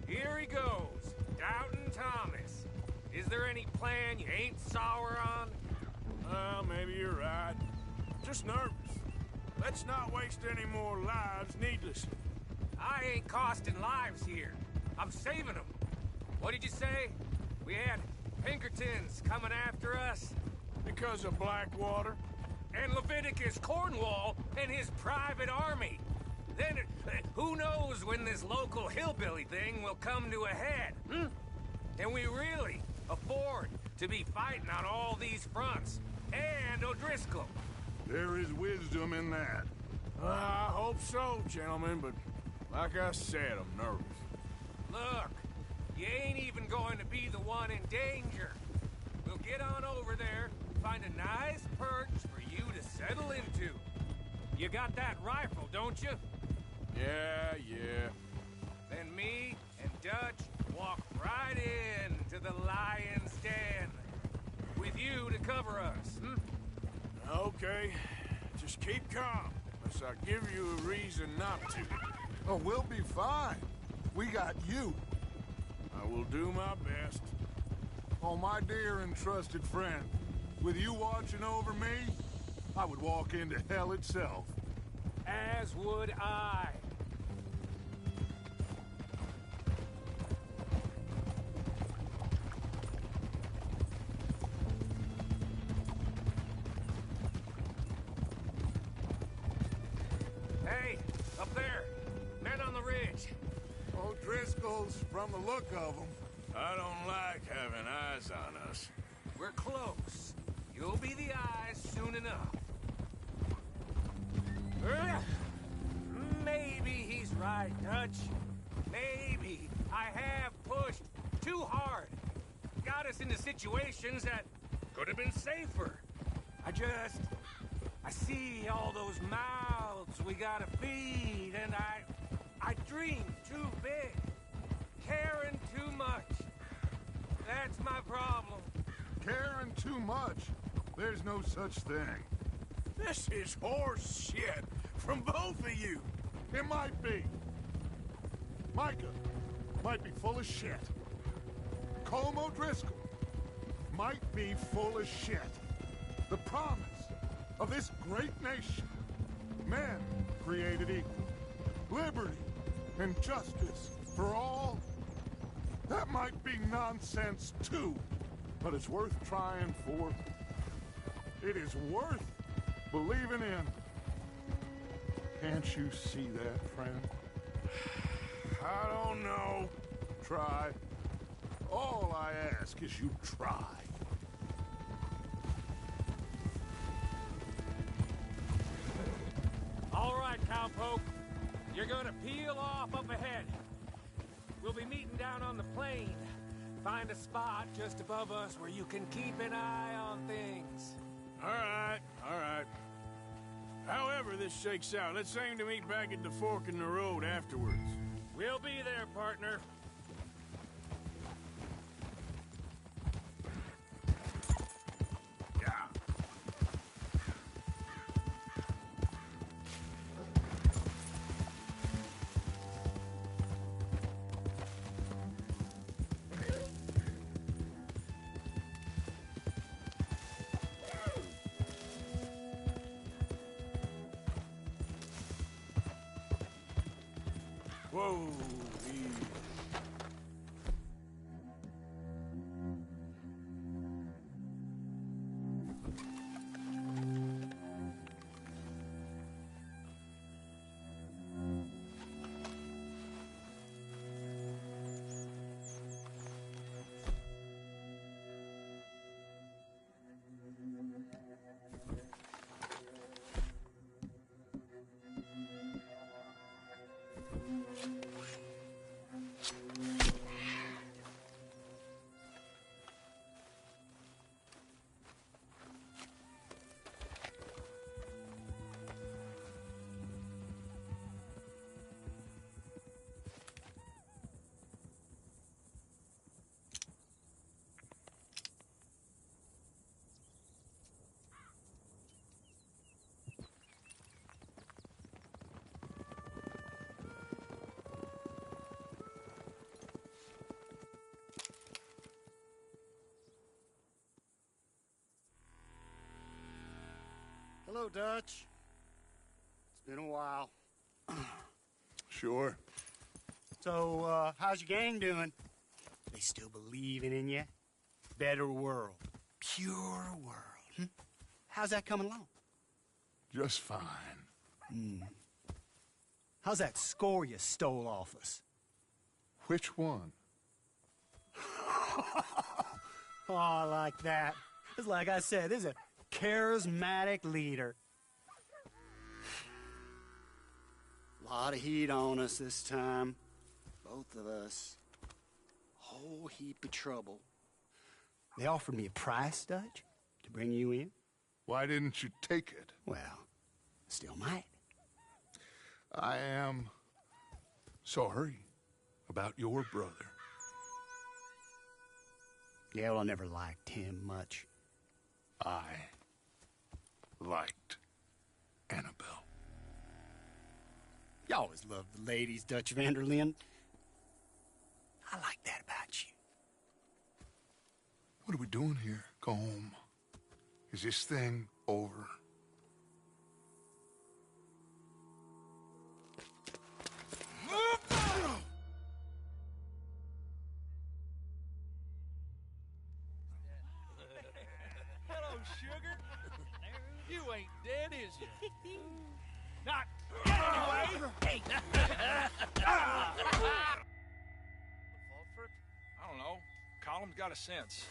Here he goes, Doubting Thomas. Is there any plan you ain't sour on? Well, maybe you're right. Just nervous. Let's not waste any more lives needlessly. I ain't costing lives here. I'm saving them. What did you say? We had Pinkertons coming after us? Because of Blackwater? And Leviticus Cornwall and his private army. Then, who knows when this local hillbilly thing will come to a head, Can we really afford to be fighting on all these fronts? And O'Driscoll. There is wisdom in that. I hope so, gentlemen, but like I said, I'm nervous. Look, you ain't even going to be the one in danger. We'll get on over there, find a nice perch for you to settle into. You got that rifle, don't you? Yeah. Then me and Dutch walk right in to the lion's den. With you to cover us, Okay. Just keep calm, unless I give you a reason not to. Oh, we'll be fine. We got you. I will do my best. Oh, my dear and trusted friend, with you watching over me, I would walk into hell itself. As would I. Hey, up there. Men on the ridge. O'Driscoll's, from the look of them. I don't like having eyes on us. We're close. You'll be the eyes soon enough. Maybe he's right, Dutch. Maybe I have pushed too hard. Got us into situations that could have been safer. I see all those mouths we gotta feed, and I dream too big. Caring too much. That's my problem. Caring too much? There's no such thing. This is horse shit from both of you. It might be. Micah might be full of shit. Colm O'Driscoll might be full of shit. The promise of this great nation. Men created equal. Liberty and justice for all. That might be nonsense too, but it's worth trying for. It is worth believing in. Can't you see that, friend? I don't know. Try. All I ask is you try. All right, cowpoke. You're gonna peel off up ahead. We'll be meeting down on the plain. Find a spot just above us where you can keep an eye on things. All right. However this shakes out, let's aim to meet back at the fork in the road afterwards. We'll be there, partner. Whoa, Hello, Dutch. It's been a while. Sure. So, how's your gang doing? They still believing in you? Better world. Pure world. How's that coming along? Just fine. How's that score you stole off us? Which one? Oh, I like that. It's like I said, this is a charismatic leader. Lot of heat on us this time. Both of us. Whole heap of trouble. They offered me a price, Dutch, to bring you in. Why didn't you take it? Well, still might. I am sorry about your brother. Yeah, well, I never liked him much. I liked Annabelle. You always loved the ladies, Dutch van der Linde. I like that about you. What are we doing here? Go home. Is this thing over? Hello, sugar. You ain't dead, is you? Not yet, anyway. Hey. I don't know. Colum's got a sense.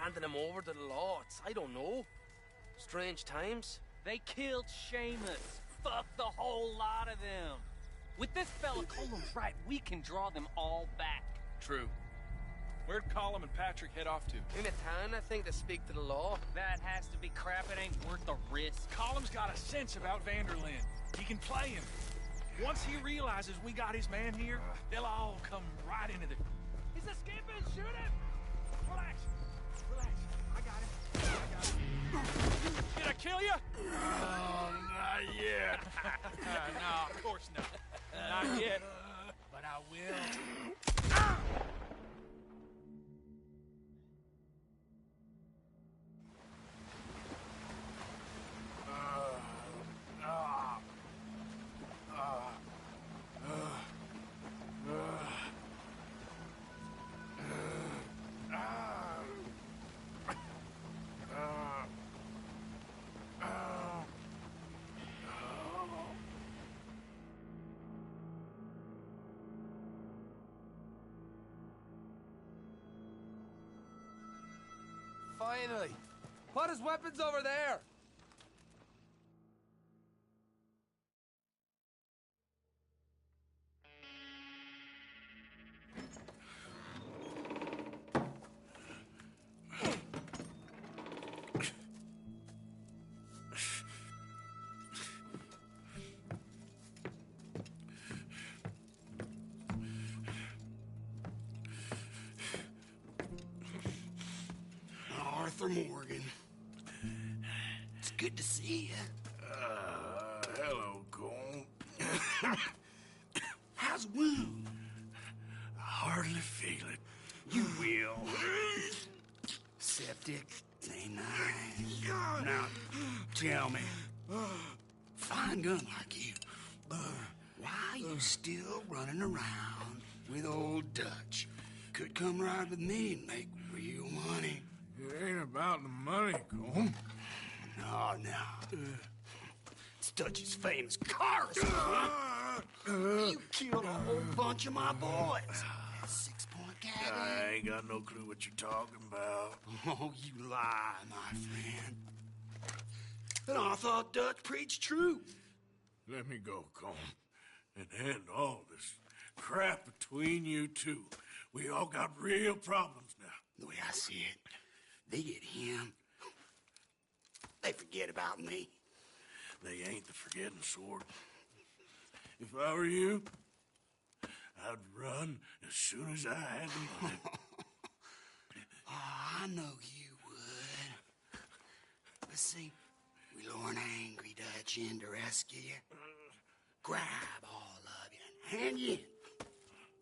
handing him over to the law. I don't know. Strange times. They killed Seamus. Fuck the whole lot of them. With this fella Colum's right, we can draw them all back. True. Where'd Colum and Patrick head off to? In a town, I think, to speak to the law. That has to be crap. It ain't worth the risk. Colum's got a sense about Vanderlyn. He can play him. Once he realizes we got his man here, they'll all come right into the... He's escaping! Shoot him! Relax. Relax. I got him. Did I kill you? Oh, not yet. No, of course not. Not yet. But I will. Finally! Put his weapons over there! Arthur Morgan. It's good to see you. Hello, Cole. How's the wound? I hardly feel it. You will. Septic. Ain't nice. Now, tell me. Fine gun like you. Why you still running around with old Dutch? Could come right with me and make real money. It ain't about the money, Cole. No. It's Dutch's famous car. You killed a whole bunch of my boys. That 6-point gag. I ain't got no clue what you're talking about. Oh, you lie, my friend. And I thought Dutch preached truth. Let me go, Cole, and end all this crap between you two. We all got real problems now. The way I see it, they get him. They forget about me. They ain't the forgetting sort. If I were you, I'd run as soon as I had the money. Oh, I know you would. But see, we lure an angry Dutch in to rescue you. Grab all of you and hand you in.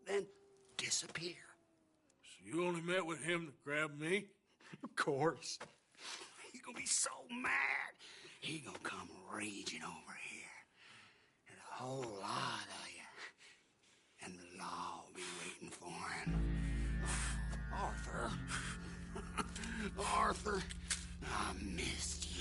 Then disappear. So you only met with him to grab me? Of course. He gonna be so mad. He gonna come raging over here. And a whole lot of you. And the law will be waiting for him. Arthur. Arthur, I missed you.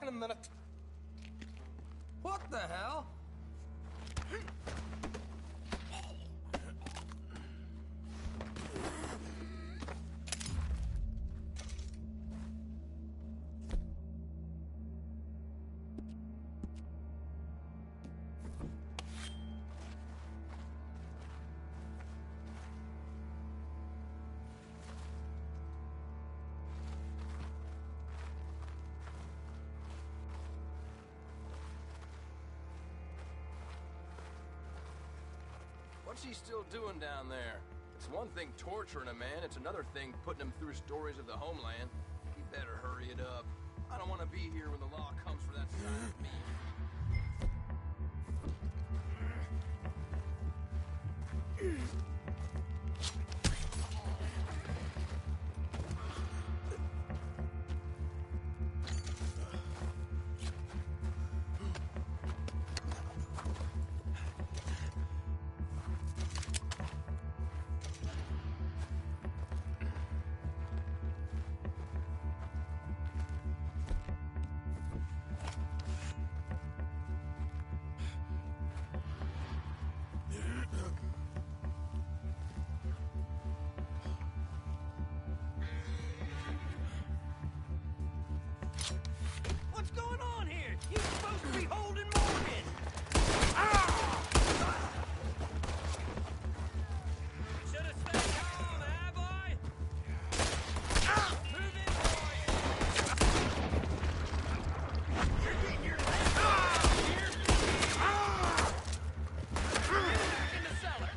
a minute. What the hell? What's he still doing down there? It's one thing torturing a man, it's another thing putting him through stories of the homeland. He better hurry it up. I don't want to be here when the law comes for that side of me. What's going on here? You're supposed to be holding Morgan! Should have stayed calm, eh, boy? Move in, boy! You're getting your legs here! Get back in the cellar!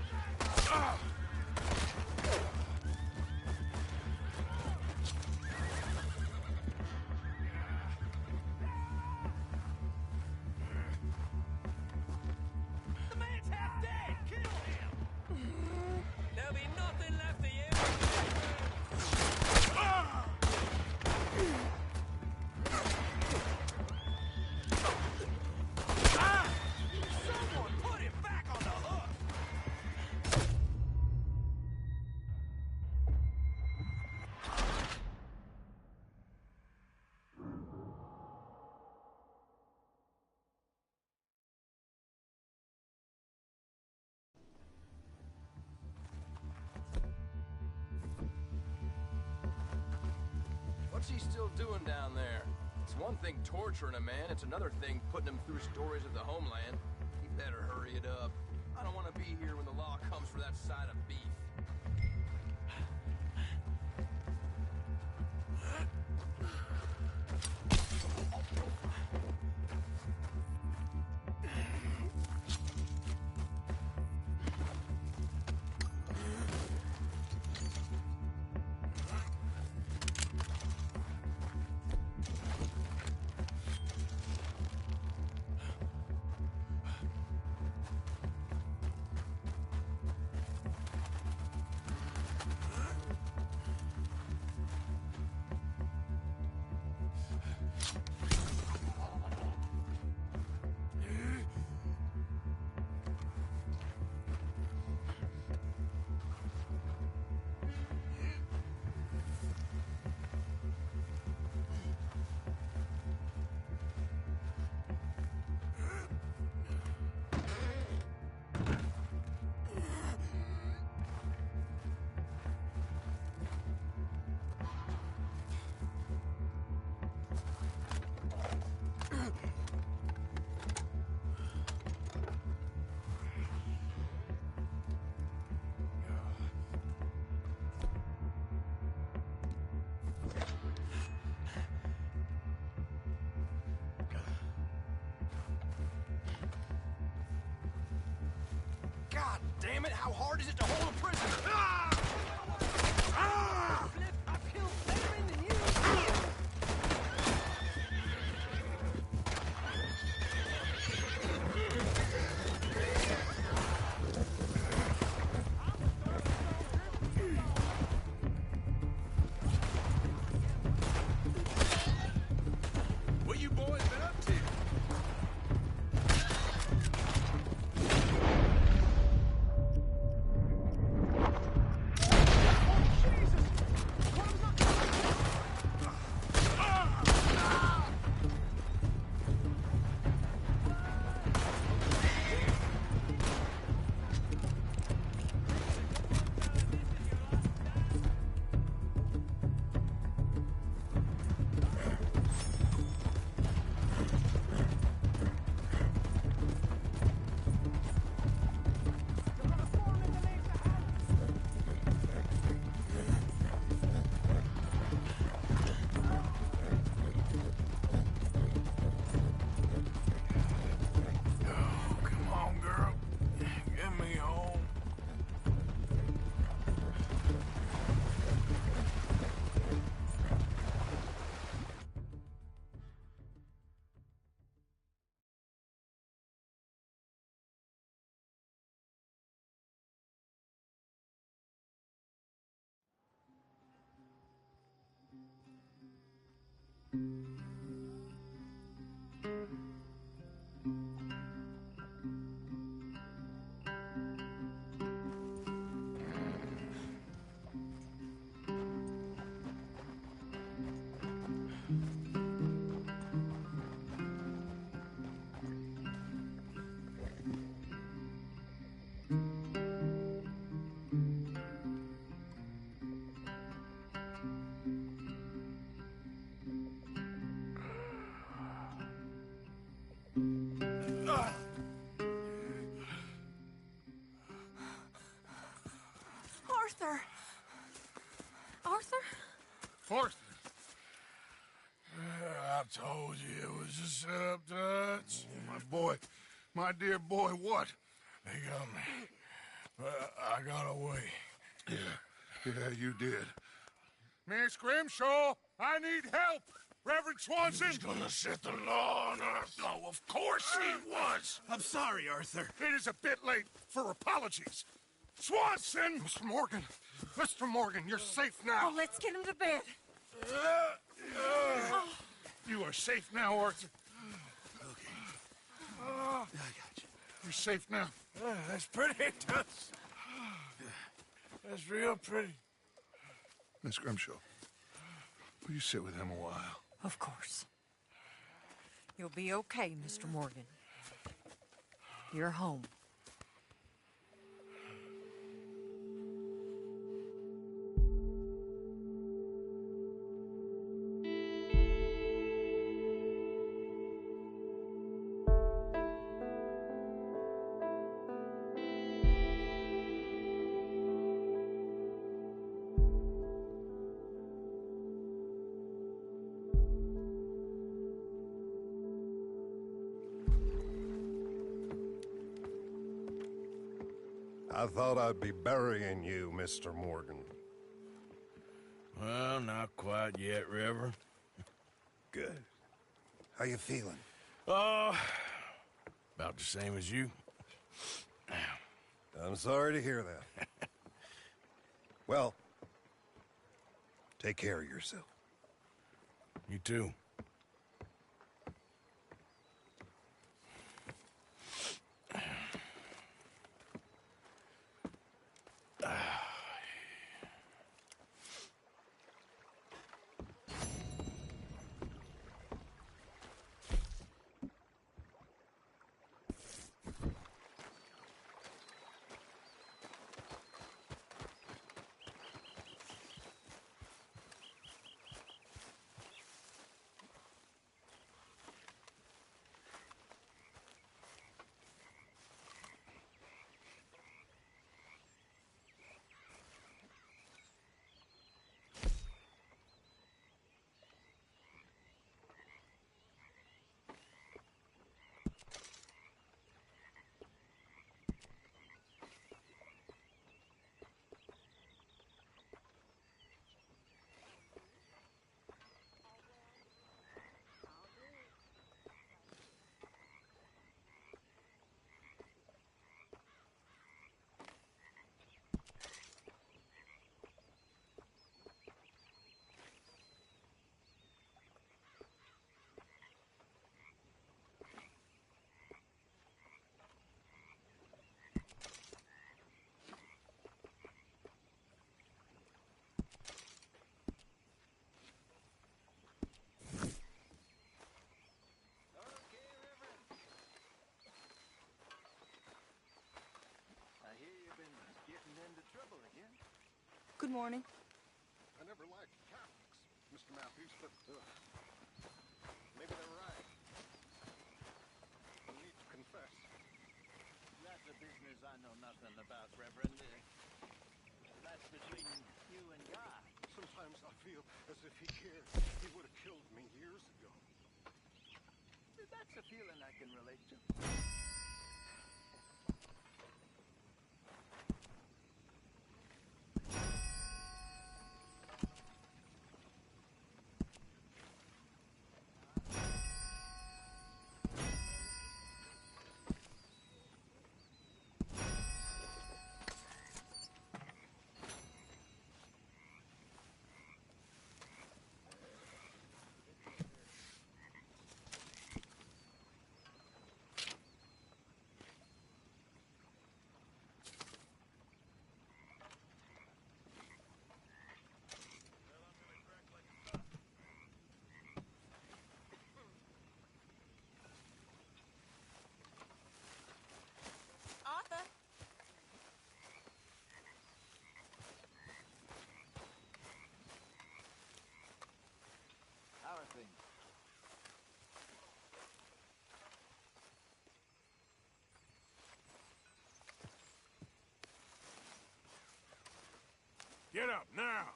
The man's half dead! Kill him! There'll be nothing left of you! Someone put him back on the hook! What's he still doing down there? It's one thing torturing a man, it's another thing putting him through stories of the homeland. He better hurry it up. I don't want to be here when the law comes for that side of beef. God damn it, how hard is it to hold a prisoner? Ah! Ah! I've killed better men than you! What you boys been up to? Arthur! Arthur? Arthur. I told you it was a setup, Dutch. My boy, my dear boy, what? They got me. But I got away. Yeah, you did. Miss Grimshaw, I need help. Reverend Swanson. He's gonna set the law on us. Oh, of course he was. I'm sorry, Arthur. It is a bit late for apologies. Swanson! Mr. Morgan. Mr. Morgan, you're safe now. Oh, let's get him to bed. You are safe now, Arthur. Okay. I got you. You're safe now. That's pretty, Dutch. That's real pretty. Miss Grimshaw, will you sit with him a while? Of course. You'll be okay, Mr. Morgan. You're home. I thought I'd be burying you, Mr. Morgan. Well, not quite yet, Reverend. Good. How you feeling? About the same as you. I'm sorry to hear that. Well, take care of yourself. You too. Good morning. I never liked Catholics, Mr. Matthews, but maybe they're right. I need to confess. That's a business I know nothing about, Reverend. That's between you and God. Sometimes I feel as if he cared. He would have killed me years ago. That's a feeling I can relate to. up, now!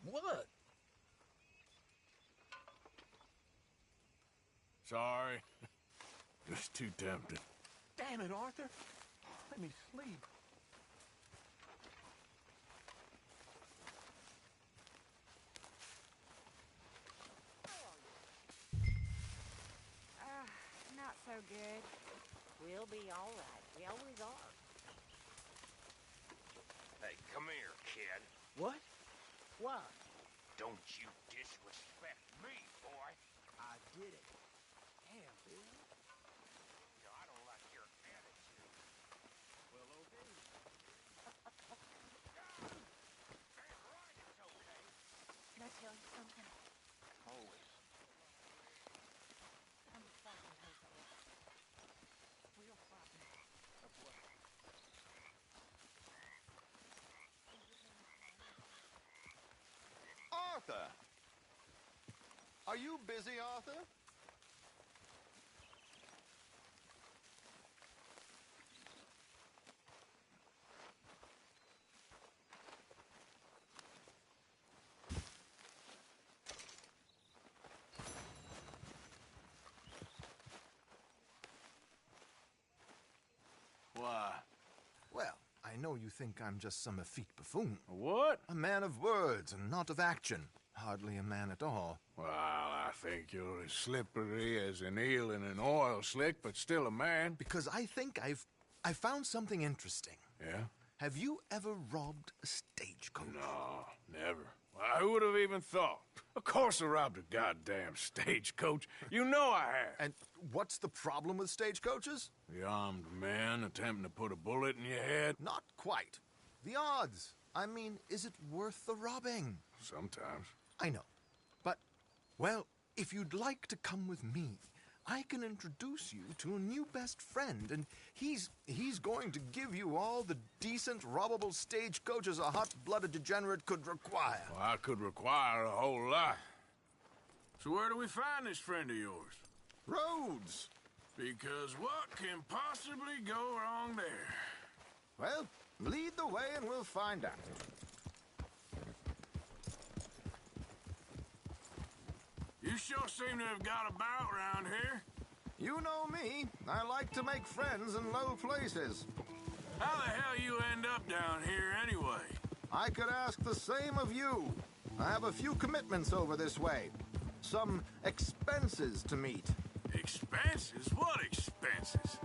What? Sorry. Just too tempting. Damn it, Arthur. Let me sleep. Not so good. We'll be all right. We always are. Hey, come here, kid. What? Why? Don't you disrespect me, boy. I did it. Damn, Bill. No, I don't like your attitude. Well, okay. Can I tell you something? Always. I'm fucking Jose. Real fucking. Of what? Arthur! Are you busy, Arthur? Why? Well, I know you think I'm just some effete buffoon. What? A man of words and not of action. Hardly a man at all. Well, I think you're as slippery as an eel in an oil slick, but still a man. Because I think I found something interesting. Yeah? Have you ever robbed a stagecoach? No, never. Why, who would have even thought? Of course I robbed a goddamn stagecoach. You know I have. And what's the problem with stagecoaches? The armed man attempting to put a bullet in your head? Not quite. The odds. I mean, is it worth the robbing? Sometimes. I know. But, well, if you'd like to come with me, I can introduce you to a new best friend, and he's going to give you all the decent, robbable stagecoaches a hot-blooded degenerate could require. Well, I could require a whole lot. So where do we find this friend of yours? Rhodes. Because what can possibly go wrong there? Well, lead the way and we'll find out. You sure seem to have got about around here. You know me. I like to make friends in low places. How the hell you end up down here anyway? I could ask the same of you. I have a few commitments over this way. Some expenses to meet. Expenses? What expenses?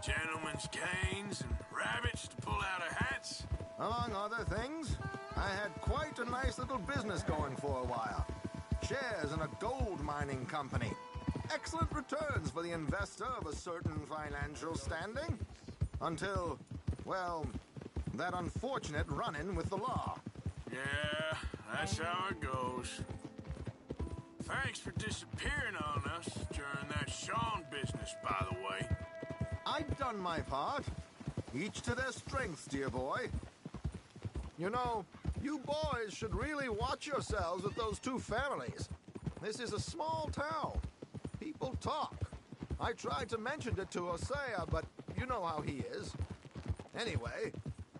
Gentlemen's canes and rabbits to pull out of hats? Among other things, I had quite a nice little business going for a while. Shares in a gold mining company. Excellent returns for the investor of a certain financial standing. Until, well, that unfortunate run-in with the law. Yeah, that's how it goes. Thanks for disappearing on us during that Sean business, by the way. I'd done my part. Each to their strengths, dear boy. You know, you boys should really watch yourselves with those two families. This is a small town. People talk. I tried to mention it to Hosea, but you know how he is. Anyway,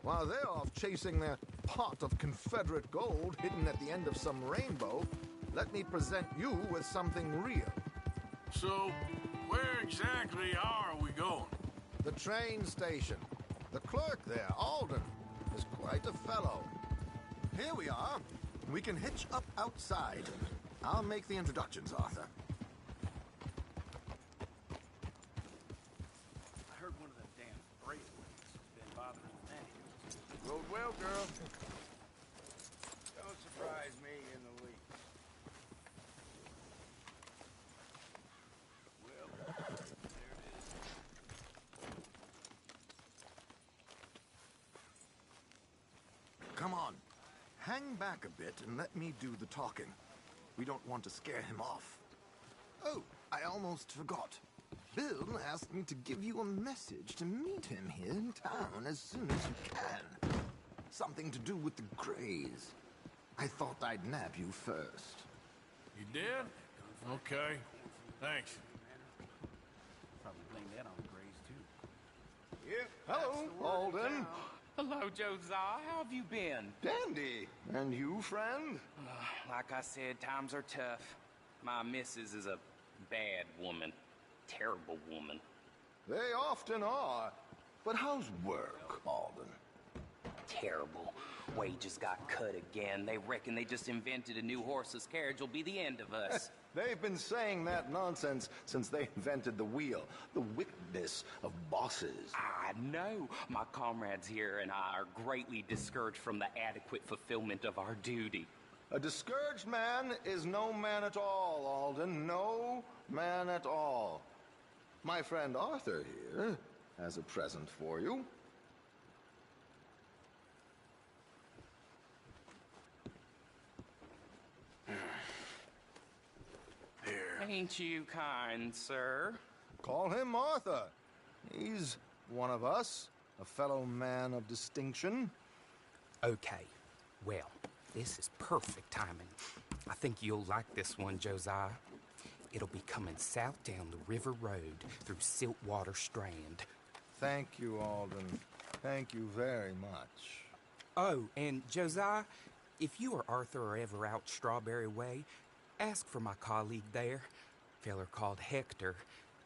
while they're off chasing their pot of Confederate gold hidden at the end of some rainbow, let me present you with something real. So, where exactly are we going? The train station. The clerk there, Alden, is quite a fellow. Here we are. We can hitch up outside. I'll make the introductions, Arthur. I heard one of them damn bracelets has been bothering Maddie. Rode well, girl. Don't surprise me in the least. Well, there it is. Come on. Hang back a bit and let me do the talking. We don't want to scare him off. Oh, I almost forgot. Bill asked me to give you a message to meet him here in town as soon as you can. Something to do with the Greys. I thought I'd nab you first. You did? Okay. Thanks. Probably blame that on the Greys, too. Hello, Alden. Hello, Josiah. How have you been? Dandy. And you, friend? Like I said, times are tough. My missus is a bad woman. Terrible woman. They often are. But how's work, Alden? Terrible. Wages got cut again. They reckon they just invented a new horseless carriage will be the end of us. They've been saying that nonsense since they invented the wheel. The wickedness of bosses. I know. My comrades here and I are greatly discouraged from the adequate fulfillment of our duty. A discouraged man is no man at all, Alden. No man at all. My friend Arthur here has a present for you. Ain't you kind, sir? Call him Arthur. He's one of us, a fellow man of distinction. Okay. Well, this is perfect timing. I think you'll like this one, Josiah. It'll be coming south down the river road through Siltwater Strand. Thank you, Alden. Thank you very much. Oh, and Josiah, if you or Arthur are ever out Strawberry Way, ask for my colleague there, feller called Hector.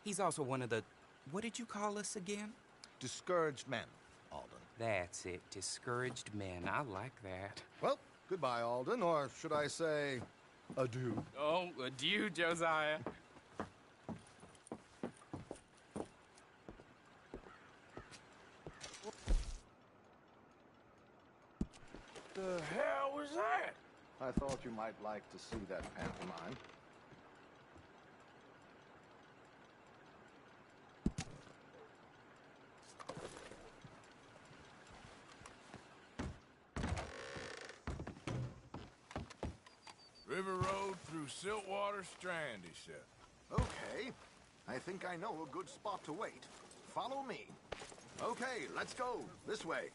He's also one of the... What did you call us again? Discouraged men, Alden. That's it, discouraged men. I like that. Well, goodbye, Alden, or should I say, adieu. Oh, adieu, Josiah. The hell was that? I thought you might like to see that pantomime. River Road through Siltwater Strand, he said. Okay. I think I know a good spot to wait. Follow me. Okay, let's go. This way.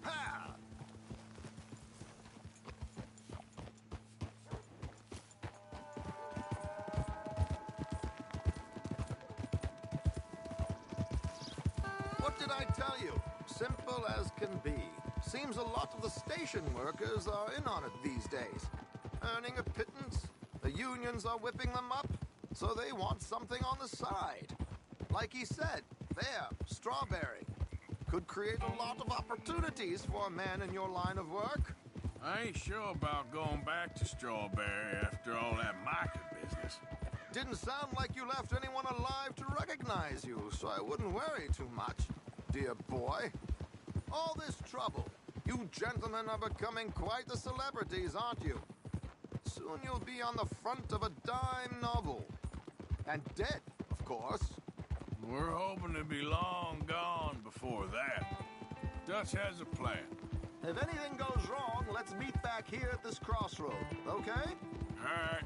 Ha! What did I tell you? Simple as can be. Seems a lot of the station workers are in on it these days. Earning a pittance. The unions are whipping them up, so they want something on the side. Like he said, there, Strawberry. Could create a lot of opportunities for a man in your line of work. I ain't sure about going back to Strawberry after all that Micah business. Didn't sound like you left anyone alive to recognize you, so I wouldn't worry too much, dear boy. All this trouble. You gentlemen are becoming quite the celebrities, aren't you? Soon you'll be on the front of a dime novel. And dead, of course. We're hoping to be long gone before that. Dutch has a plan. If anything goes wrong, let's meet back here at this crossroad, okay? All right.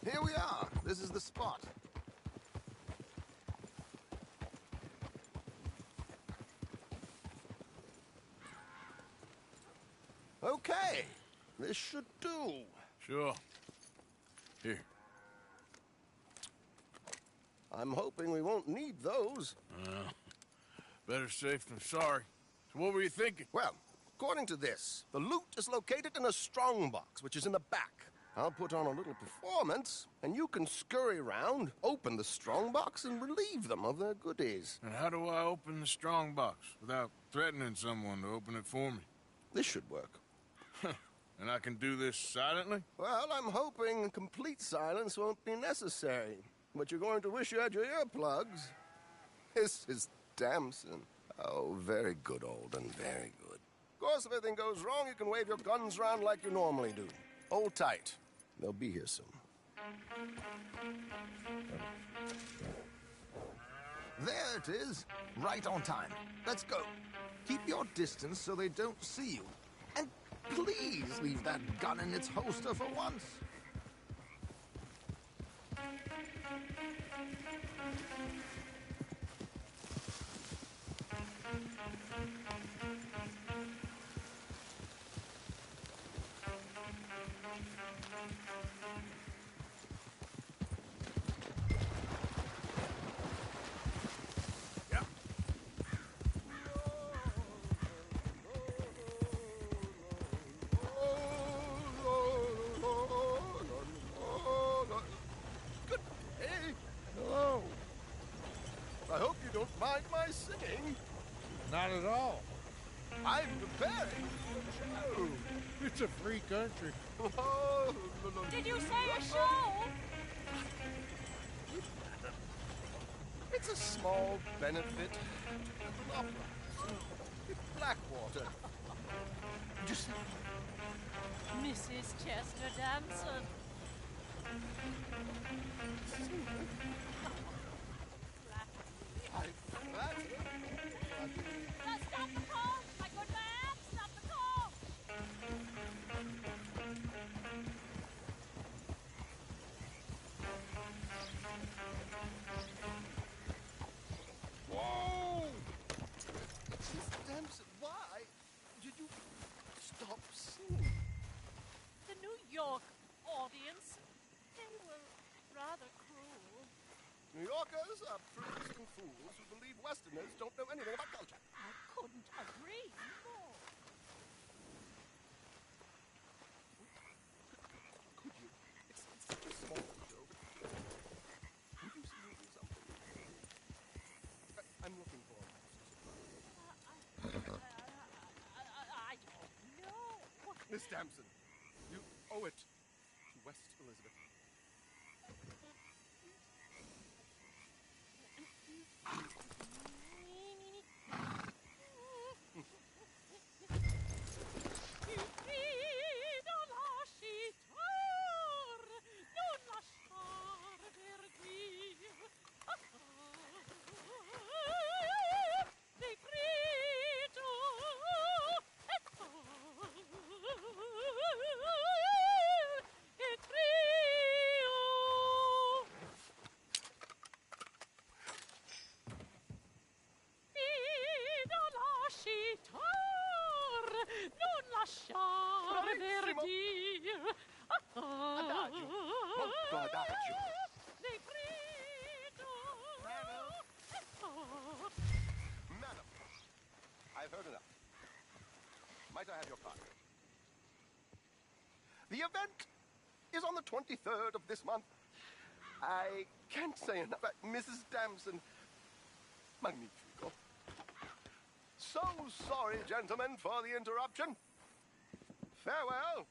Here we are. This is the spot. Okay. This should do. Sure. Here. I'm hoping we won't need those. Better safe than sorry. So what were you thinking? Well, according to this, the loot is located in a strongbox, which is in the back. I'll put on a little performance, and you can scurry around, open the strongbox, and relieve them of their goodies. And how do I open the strongbox without threatening someone to open it for me? This should work. And I can do this silently? Well, I'm hoping complete silence won't be necessary. But you're going to wish you had your earplugs. This is Damson. Oh, very good, Alden, very good. Of course, if anything goes wrong, you can wave your guns around like you normally do. Hold tight. They'll be here soon. There it is. Right on time. Let's go. Keep your distance so they don't see you. And please leave that gun in its holster for once. Good day. Hello. I hope you don't mind my singing. Not at all. I'm preparing for a show. It's a free country. Oh, Did you say a show? It's a small benefit opera in Blackwater. Did you see? Mrs. Chester Damson. Stop the car! My good man! Stop the car! Whoa! Miss Damson, why did you stop singing? The New York audience, they were rather cruel. New Yorkers are prudes and fools who believe Westerners don't know anything about culture. I couldn't agree more. Could you? It's such a small joke. Would you sing me something? I'm looking for I don't know. Miss Damson, you owe it to West Elizabeth. Madam, I've heard enough. Might I have your card? The event is on the 23rd of this month. I can't say enough. Mrs. Damson, magnifico. So sorry, gentlemen, for the interruption. Farewell.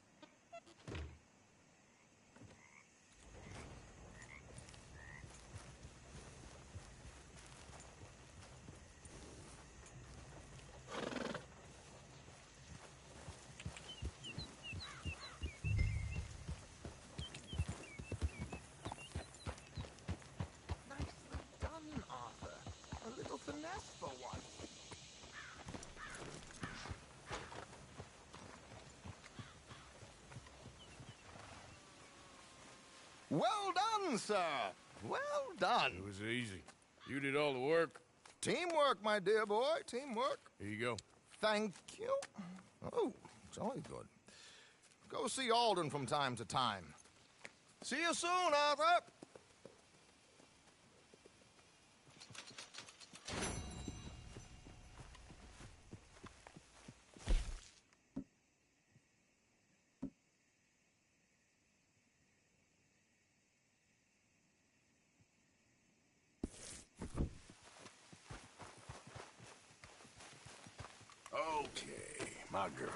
Nicely done, Arthur. A little finesse for once. Well done, sir. Well done. It was easy. You did all the work. Teamwork, my dear boy. Teamwork. Here you go. Thank you. Oh, jolly good. Go see Alden from time to time. See you soon, Arthur. Okay, my girl.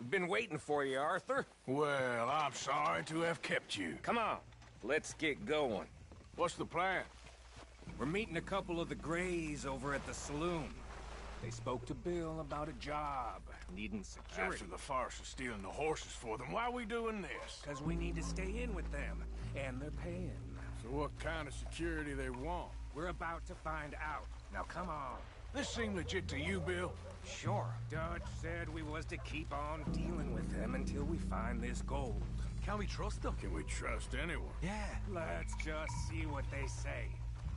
Been waiting for you, Arthur. Well, I'm sorry to have kept you. Come on, let's get going. What's the plan? We're meeting a couple of the Greys over at the saloon. They spoke to Bill about a job, needing security. After the farce of stealing the horses for them, why are we doing this? Because we need to stay in with them, and they're paying. So what kind of security they want? We're about to find out. Now come on. This seem legit to you, Bill? Sure. Dutch said we was to keep on dealing with them until we find this gold. Can we trust them? Can we trust anyone? Yeah. Let's just see what they say.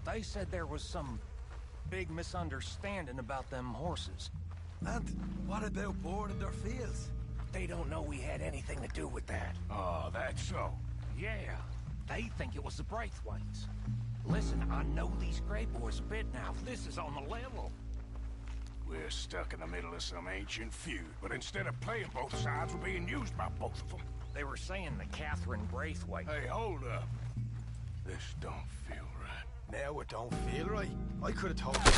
They said there was some big misunderstanding about them horses. And what about boarding their fields? They don't know we had anything to do with that. Oh, that's so. Yeah. They think it was the Braithwaites. Listen, I know these Grey boys a bit now. This is on the level. We're stuck in the middle of some ancient feud, but instead of playing both sides, we're being used by both of them. They were saying that Catherine Braithwaite... Hey, hold up. This don't feel right. Now it don't feel right. I could have told you.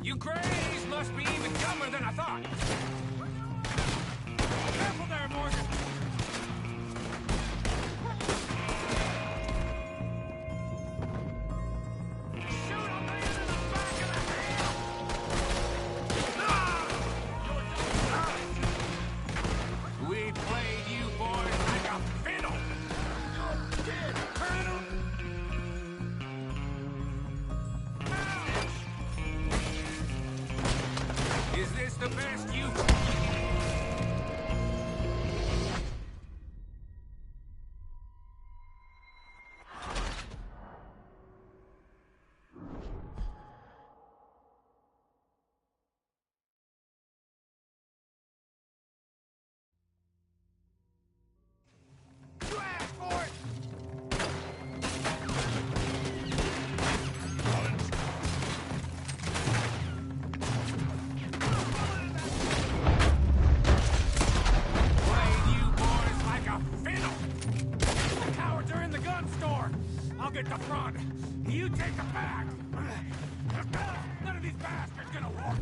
You Greys must be even dumber than I thought. Careful there, Morgan. Shoot a man in the back of the head. We played you boys like a fiddle. You're dead, Colonel. Is this the best you... You asked for it! I'll get the front. You take the back. None of these bastards gonna work.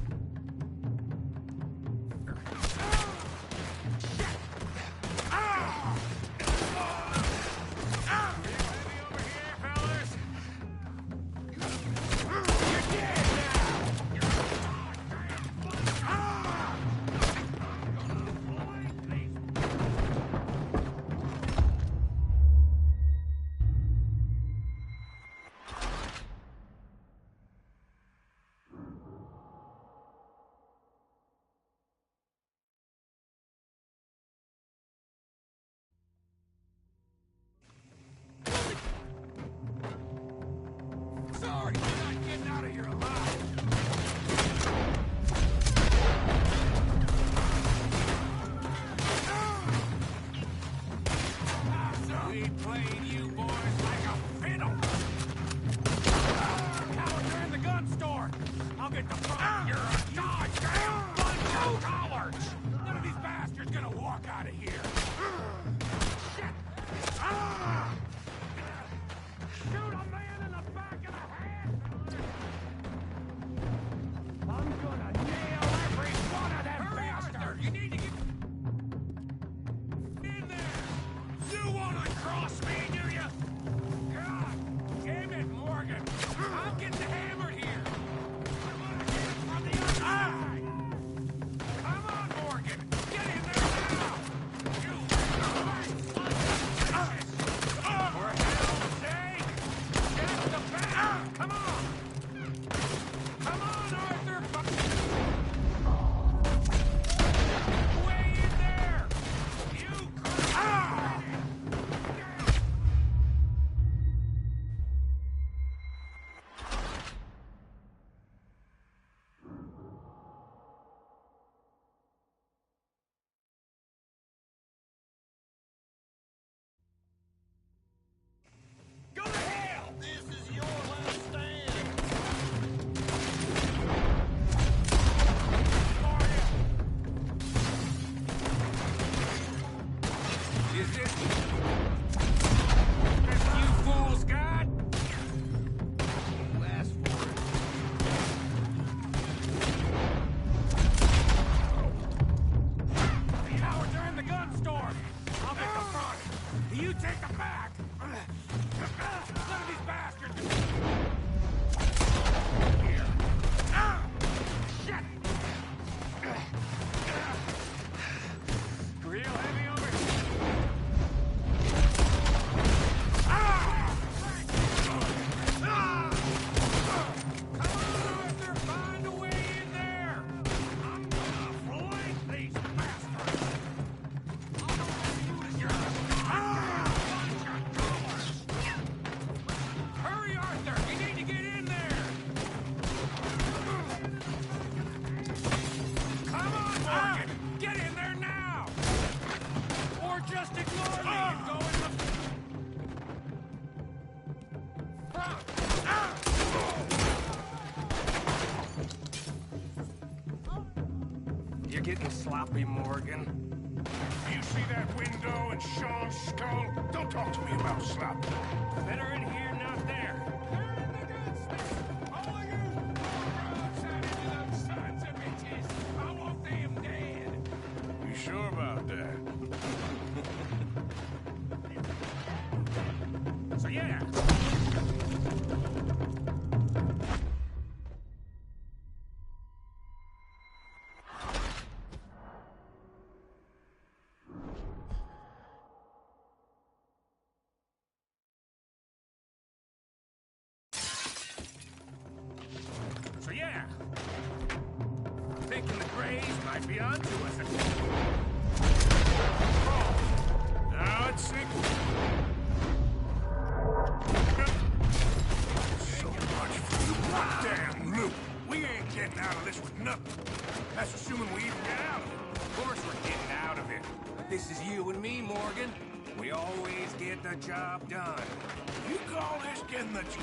You're a goddamn bunch of cowards! None of these bastards gonna walk out of here! Shit! Shoot a man in the back of the head! I'm gonna nail every one of them bastards! Arthur, you need to get in there! You wanna cross me, do you? God damn it, Morgan! I'm getting hammered here! I wanna get it from the other side! Come on, Morgan! Get in there now! You for hell's sake! Get up the back! Come on! Come on, Arthur! Way in there! You go to hell! This is your last stand! Is this you fools got? You asked for it. The cowards are in the gun store. I'll get the front. You take the back. None of these bastards. Here. Shit. Real heavy over here. Come on, Arthur, find a way in there. I'm gonna flank these bastards. Hurry, Arthur! You need to get in there! Come on, Morgan! Get in there now! Or just ignore me and go in the front! You're getting sloppy, Morgan. You see that window and Sean's skull? Don't talk to me about slop. Better in here, not there. They're in the gunsmith. All of you! Drugs out into them sons of bitches. I want them dead. You sure about that? So yeah. So yeah. Thinking the Greys might be onto us. Now it's sick. So much for the goddamn loot. We ain't getting out of this with nothing. That's assuming we even get out of it. Of course we're getting out of it. This is you and me, Morgan. We always get the job done. You call this getting the job?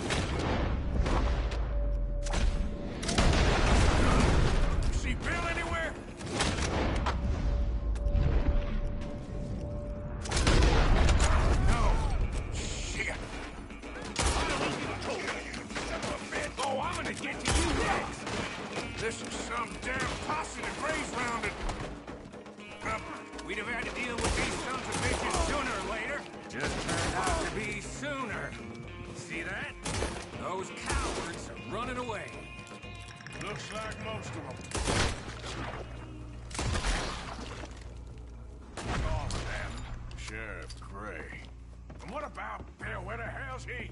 See Bill anywhere? No. Shit. Oh, I'm gonna get to you next. This is some damn posse that Gray's rounded. We'd have had to deal with these sons of bitches sooner or later. Just turned out to be sooner. See that? Those cowards are running away. Looks like most of them. All of them. Sheriff Gray. And what about Bill? Where the hell's he?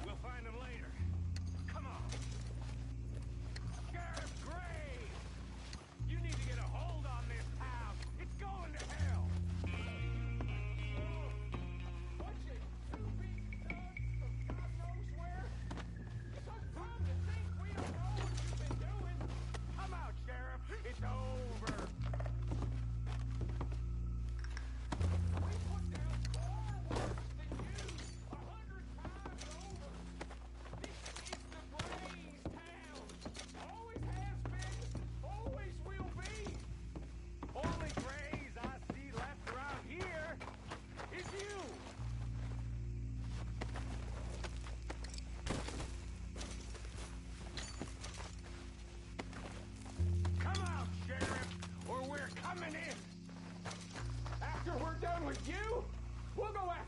We'll find him later. Come on. Sheriff Gray! You need to get a hold on this town. It's going to hell. What's it? Two big thugs from God knows where? It's uncommon to think we don't know what you've been doing.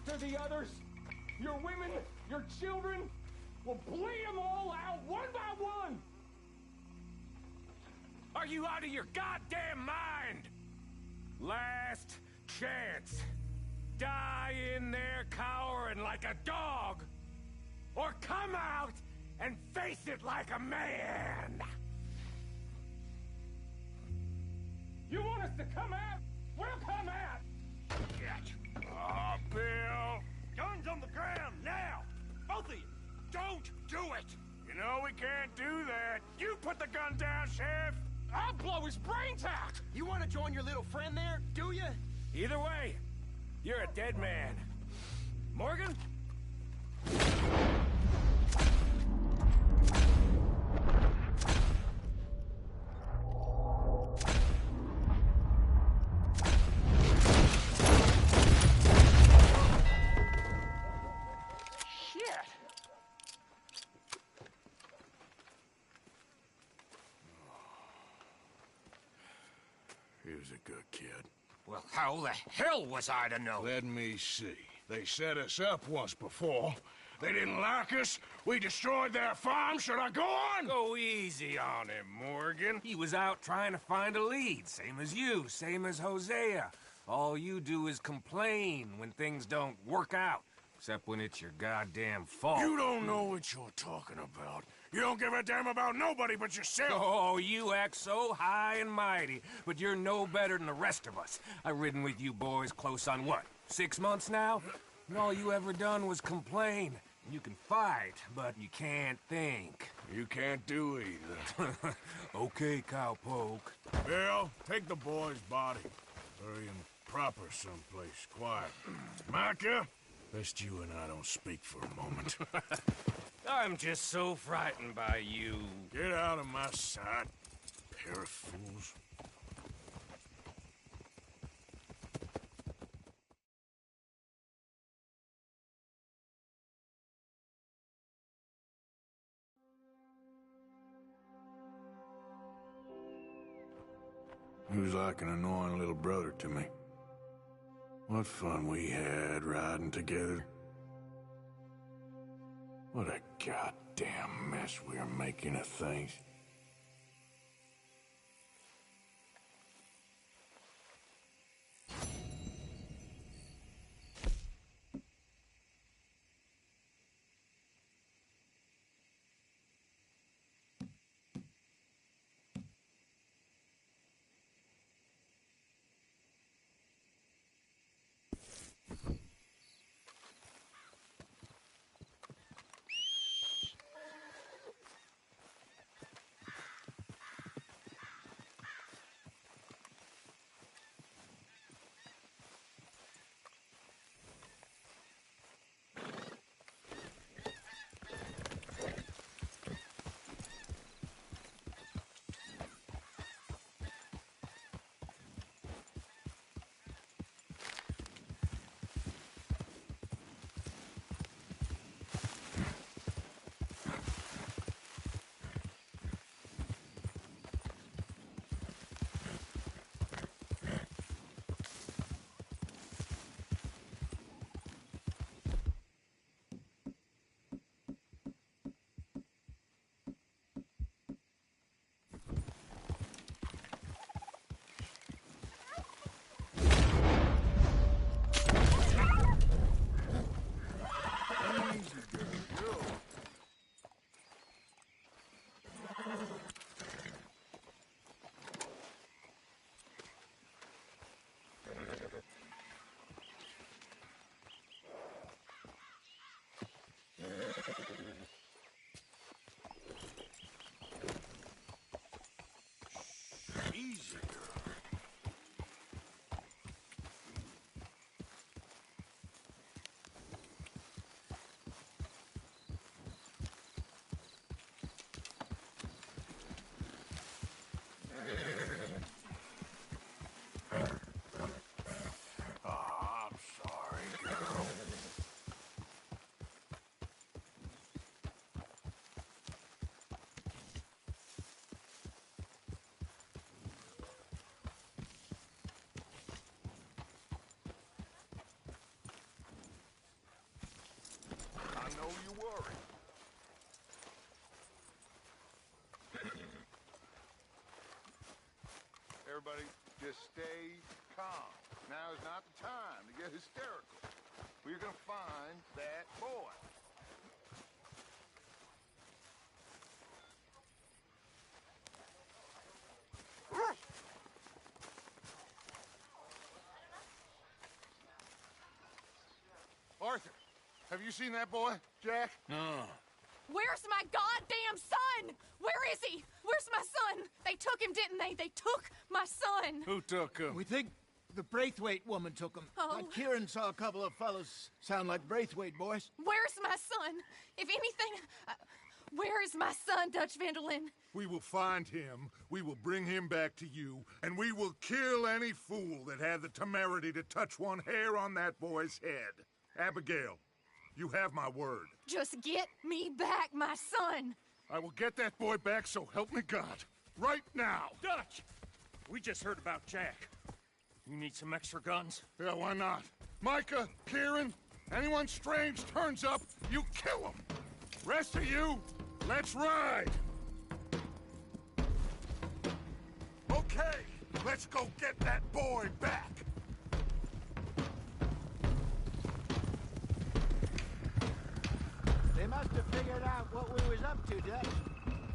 after the others. Your women, your children. We'll bleed them all out one by one. Are you out of your goddamn mind? Last chance. Die in there cowering like a dog. Or come out and face it like a man. You want us to come out? We'll come out. Oh, Bill. Guns on the ground, now! Both of you! Don't do it! You know we can't do that. You put the gun down, Sheriff! I'll blow his brains out! You want to join your little friend there, do you? Either way, you're a dead man. Morgan? He was a good kid. Well, how the hell was I to know? Let me see. They set us up once before. They didn't like us. We destroyed their farm. Should I go on? Go easy on him, Morgan. He was out trying to find a lead. Same as you, same as Hosea. All you do is complain when things don't work out. Except when it's your goddamn fault. You don't know what you're talking about. You don't give a damn about nobody but yourself. Oh, you act so high and mighty, but you're no better than the rest of us. I've ridden with you boys close on what, 6 months now? And all you ever done was complain. You can fight, but you can't think. You can't do either. Okay, cowpoke. Bill, take the boy's body. Bury him proper someplace, quiet. Micah, best you and I don't speak for a moment. I'm just so frightened by you. Get out of my sight, pair of fools. He was like an annoying little brother to me. What fun we had riding together. What a goddamn mess we are making of things. Easy, girl. Oh, I'm sorry, girl. everybody, just stay calm. Now is not the time to get hysterical. We're gonna find that boy. Arthur, have you seen that boy, Jack? No. Where's my goddamn son? Where is he? Where's my son? They took him, didn't they? They took my son. Who took him? We think the Braithwaite woman took him. Oh. Kieran saw a couple of fellows sound like Braithwaite boys. Where's my son? If anything, where is my son, Dutch Vanderlyn? We will find him, we will bring him back to you, and we will kill any fool that had the temerity to touch one hair on that boy's head. Abigail, you have my word. Just get me back my son. I will get that boy back, so help me God. Right now. Dutch! We just heard about Jack. You need some extra guns? Yeah, why not? Micah, Kieran, anyone strange turns up, you kill him. Rest of you, let's ride. Okay, let's go get that boy back. They must have figured out what we was up to, Dutch.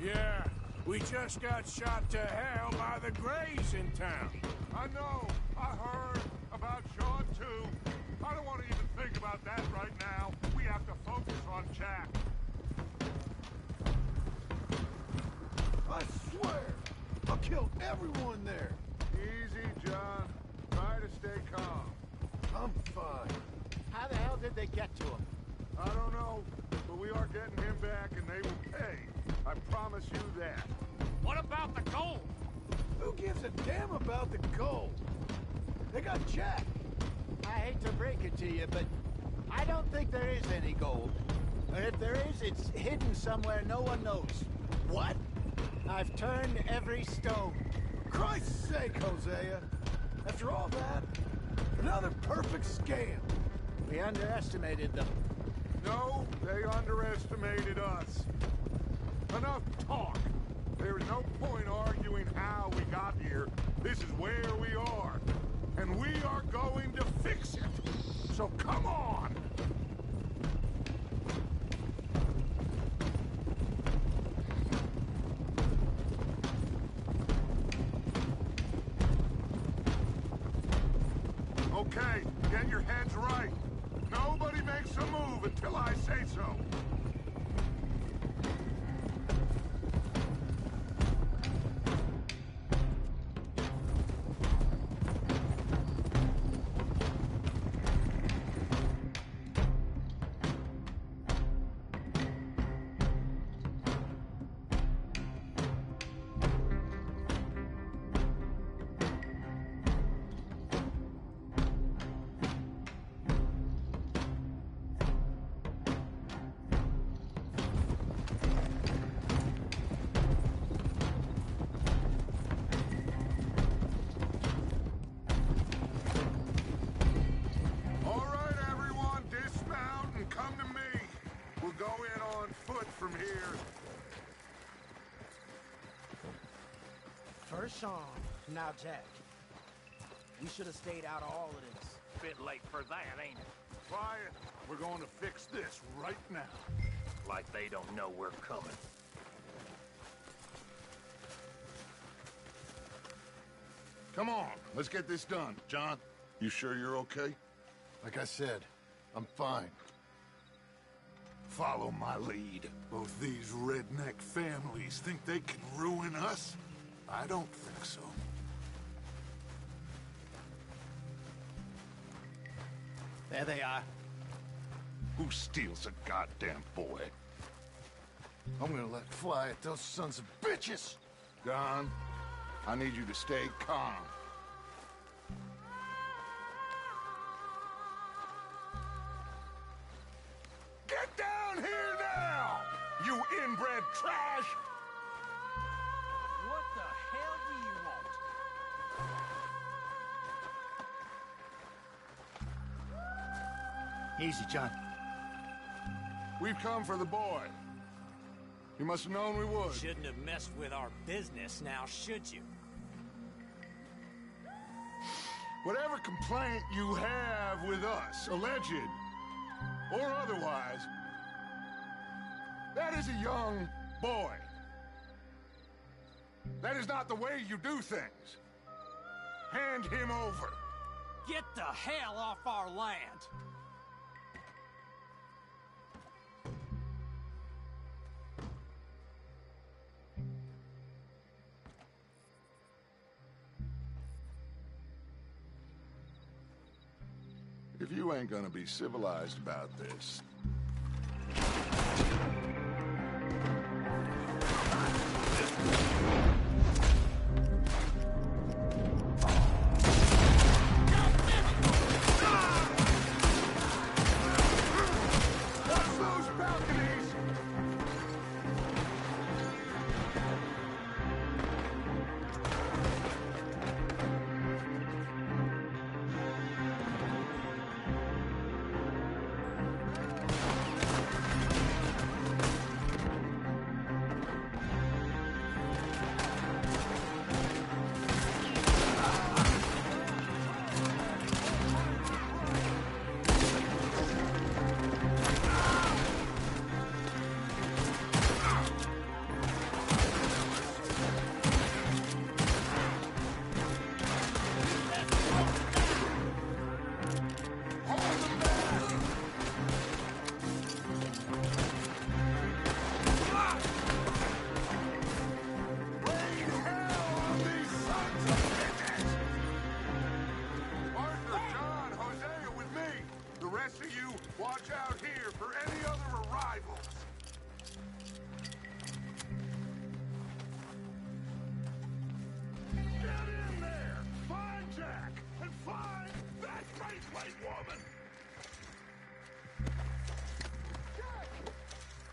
Yeah, we just got shot to hell by the Greys in town. I know, I heard about Sean too. I don't want to even think about that right now. We have to focus on Jack. I swear, I'll kill everyone there. Easy, John. Try to stay calm. I'm fine. How the hell did they get to him? I don't know, but we are getting him back and they will pay. I promise you that. What about the gold? Who gives a damn about the gold? They got Jack. I hate to break it to you, but I don't think there is any gold. And if there is, it's hidden somewhere no one knows. What? I've turned every stone. For Christ's sake, Hosea. After all that, another perfect scam. We underestimated them. No, they underestimated us. Enough talk. There is no point arguing how we got here. This is where we are. And we are going to fix it. So come on! Okay, get your heads right. Nobody makes a move until I say so. First Sean, now Jack. We should have stayed out of all of this. Bit late for that, ain't it? Quiet. We're going to fix this right now. Like they don't know we're coming. Come on, let's get this done. John, you sure you're okay? Like I said, I'm fine. Follow my lead. Both these redneck families think they can ruin us? I don't think so. There they are. Who steals a goddamn boy? I'm gonna let fly at those sons of bitches! Don, I need you to stay calm. Get down here now, you inbred trash! What the hell do you want? Easy, John. We've come for the boy. You must have known we would. Shouldn't have messed with our business now, should you? Whatever complaint you have with us, alleged or otherwise, that is a young boy. That is not the way you do things. Hand him over. Get the hell off our land! If you ain't gonna be civilized about this, watch out here for any other arrivals. Get in there! Find Jack! And find that faceplate woman! Jack!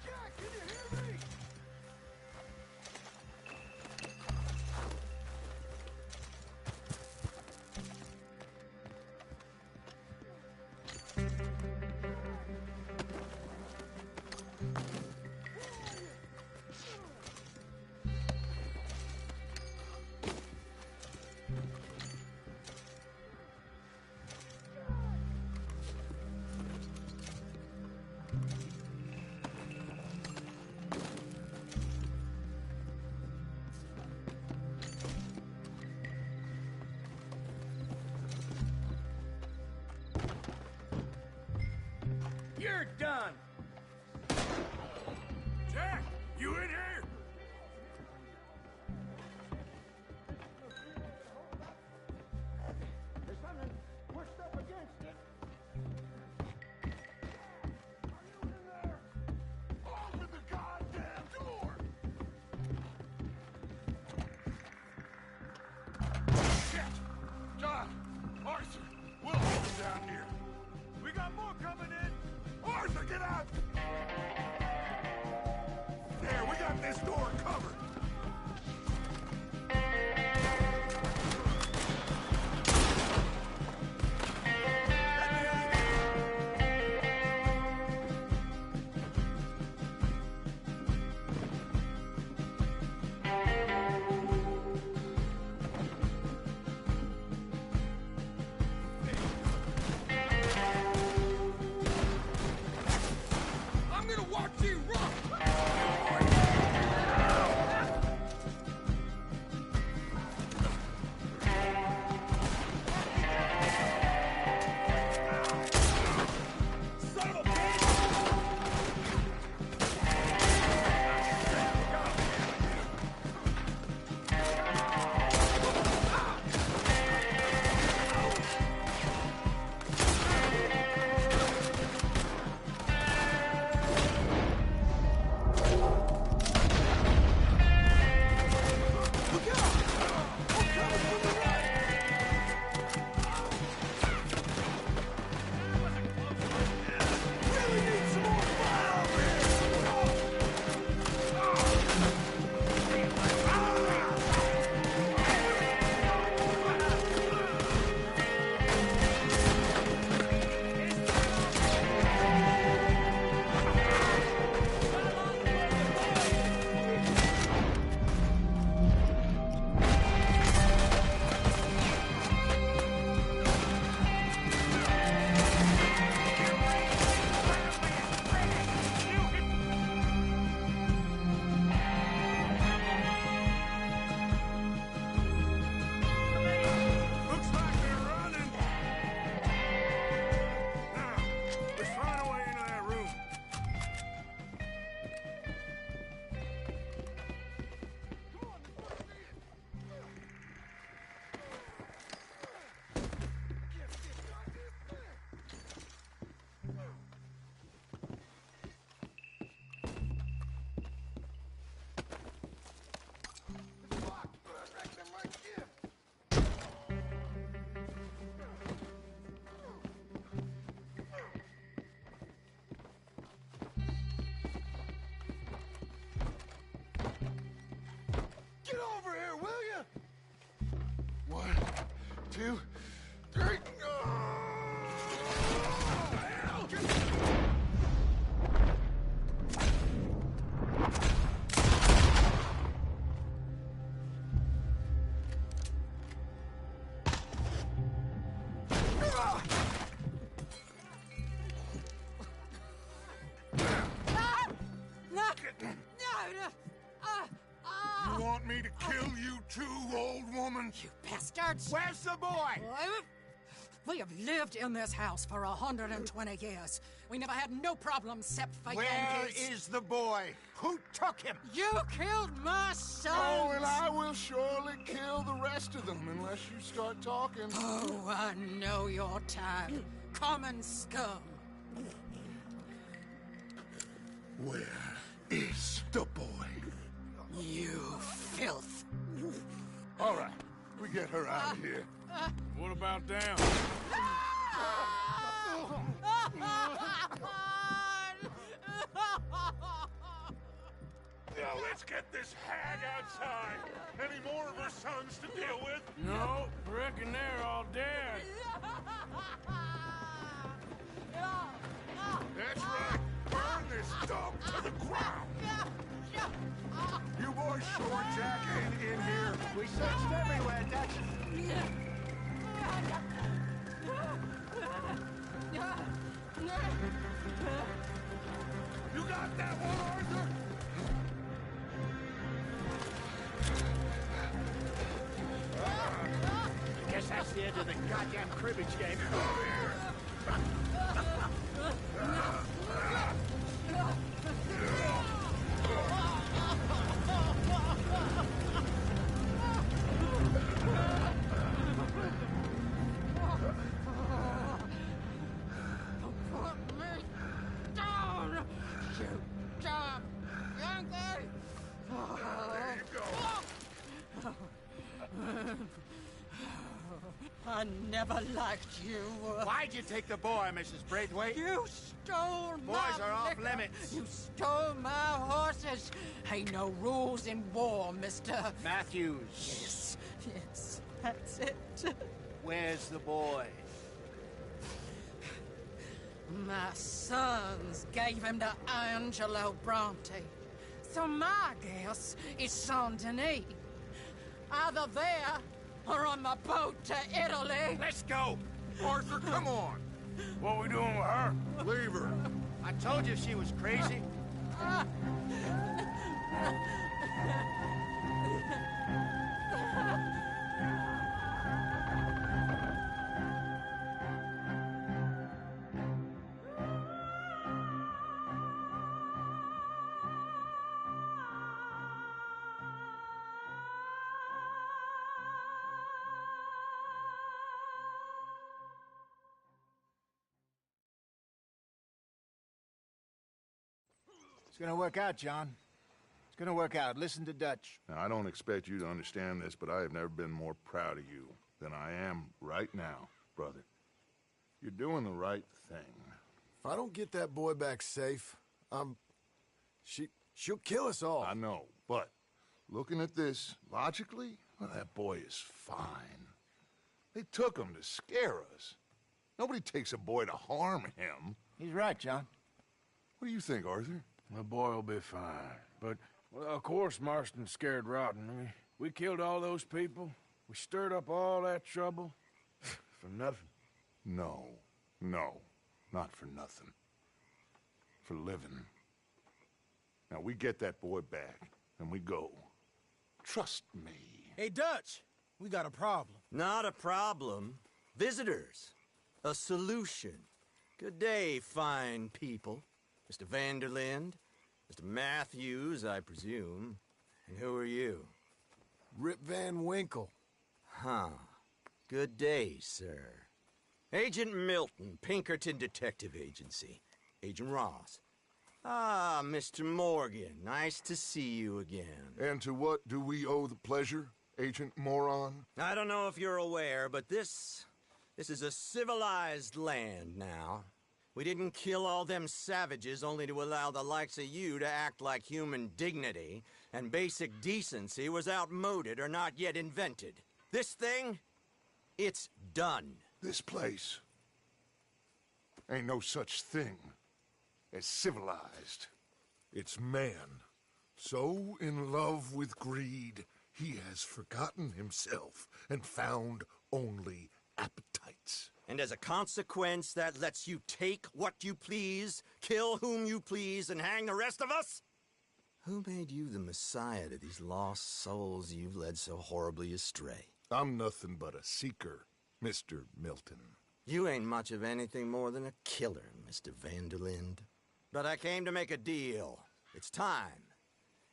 Jack, can you hear me? You're done! Jack, you in here? There's something pushed up against it. Are you in there? Open the goddamn door! Shit! John! Arthur! We'll hold it down here. We got more coming in! Arthur, get out! There, we got this door covered. I'm gonna watch you run! 2, 3. You want me to kill you too, old woman? You bastards! Where's the boy? We have lived in this house for 120 years. We never had no problems except for Where Yankees. is the boy? Who took him? You killed my son! Oh, and I will surely kill the rest of them unless you start talking. Oh, I know your type. Common scum. Where is the boy? You filth. All right, we get her out of here. What about down? Now let's get this hag outside. Any more of her sons to deal with? No, reckon they're all dead. That's right. Burn this dog to the ground. You boys sure Jack ain't in here. We searched everywhere, Dutch. You got that one, Arthur? Guess that's the end of the goddamn cribbage game. I never liked you. Why'd you take the boy, Mrs. Braithwaite? You stole Boys my are off liquor. limits. You stole my horses. Ain't no rules in war, mister. Matthews. Yes, yes, that's it. Where's the boy? My sons gave him to Angelo Bronte. So my guess is Saint-Denis. Either there or on the boat to Italy. Let's go. Arthur, come on. What we doing with her? Leave her. I told you she was crazy. It's gonna work out, John. It's gonna work out. Listen to Dutch. Now, I don't expect you to understand this, but I have never been more proud of you than I am right now, brother. You're doing the right thing. If I don't get that boy back safe, she'll kill us all. I know, but looking at this logically, well, that boy is fine. They took him to scare us. Nobody takes a boy to harm him. He's right, John. What do you think, Arthur? The boy will be fine. But, well, of course, Marston's scared rotten. I mean, we killed all those people. We stirred up all that trouble. For nothing. No, not for nothing. For living. Now, we get that boy back, and we go. Trust me. Hey, Dutch, we got a problem. Not a problem. Visitors. A solution. Good day, fine people. Mr. Vanderlind, Mr. Matthews, I presume. And who are you? Rip Van Winkle. Huh. Good day, sir. Agent Milton, Pinkerton Detective Agency. Agent Ross. Ah, Mr. Morgan, nice to see you again. And to what do we owe the pleasure, Agent Moron? I don't know if you're aware, but this is a civilized land now. We didn't kill all them savages only to allow the likes of you to act like human dignity and basic decency was outmoded or not yet invented. This thing, It's done. This place ain't no such thing as civilized. It's man, so in love with greed, he has forgotten himself and found only appetites. And as a consequence, that lets you take what you please, kill whom you please, and hang the rest of us? Who made you the messiah to these lost souls you've led so horribly astray? I'm nothing but a seeker, Mr. Milton. You ain't much of anything more than a killer, Mr. Van der Linde. But I came to make a deal. It's time.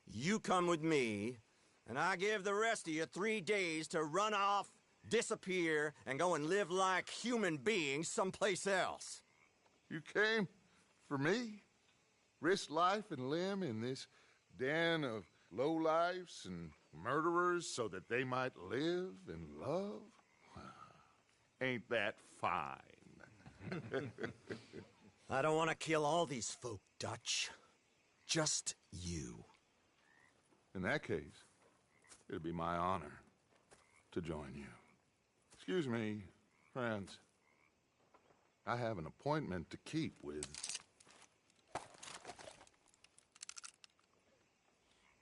You come with me, and I give the rest of you 3 days to run off, disappear, and go and live like human beings someplace else. You came for me? Risk life and limb in this den of lowlifes and murderers so that they might live and love? Ain't that fine? I don't want to kill all these folk, Dutch. Just you. In that case, it'd be my honor to join you. Excuse me, friends. I have an appointment to keep with...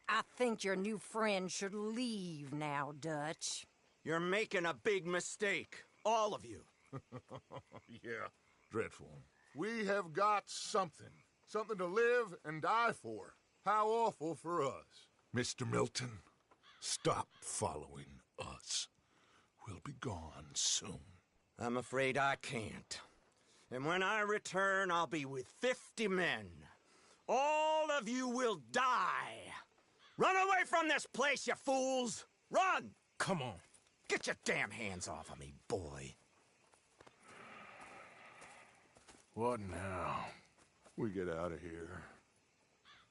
I think your new friend should leave now, Dutch. You're making a big mistake. All of you. Yeah, dreadful. We have got something. Something to live and die for. How awful for us. Mr. Milton, stop following us. We'll be gone soon. I'm afraid I can't. And when I return, I'll be with 50 men. All of you will die. Run away from this place, you fools! Run! Come on. Get your damn hands off of me, boy. What now? We get out of here.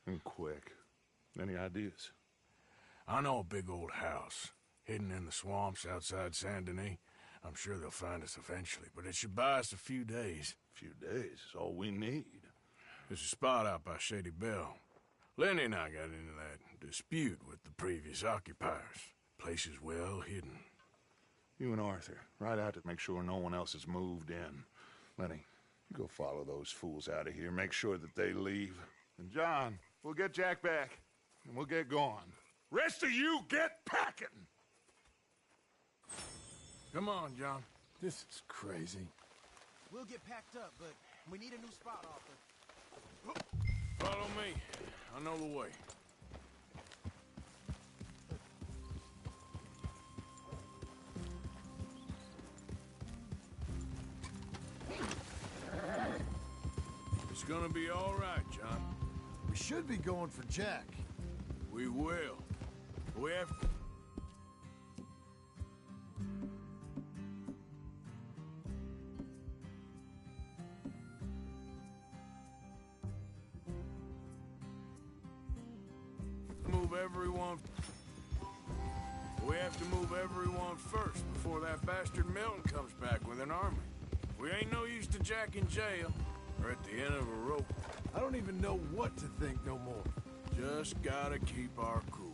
And quick. Any ideas? I know a big old house, hidden in the swamps outside Saint Denis. I'm sure they'll find us eventually, but it should buy us a few days. A few days is all we need. There's a spot out by Shady Belle. Lenny and I got into that dispute with the previous occupiers. Place is well hidden. You and Arthur, ride out to make sure no one else has moved in. Lenny, you go follow those fools out of here. Make sure that they leave. And John, we'll get Jack back, and we'll get going. Rest of you, get packing! Come on, John. This is crazy. We'll get packed up, but we need a new spot, Arthur. Follow me. I know the way. It's gonna be all right, John. We should be going for Jack. We will. We have... We have to move everyone first before that bastard Milton comes back with an army. We ain't no use to Jack in jail or at the end of a rope. I don't even know what to think no more. Just gotta keep our cool.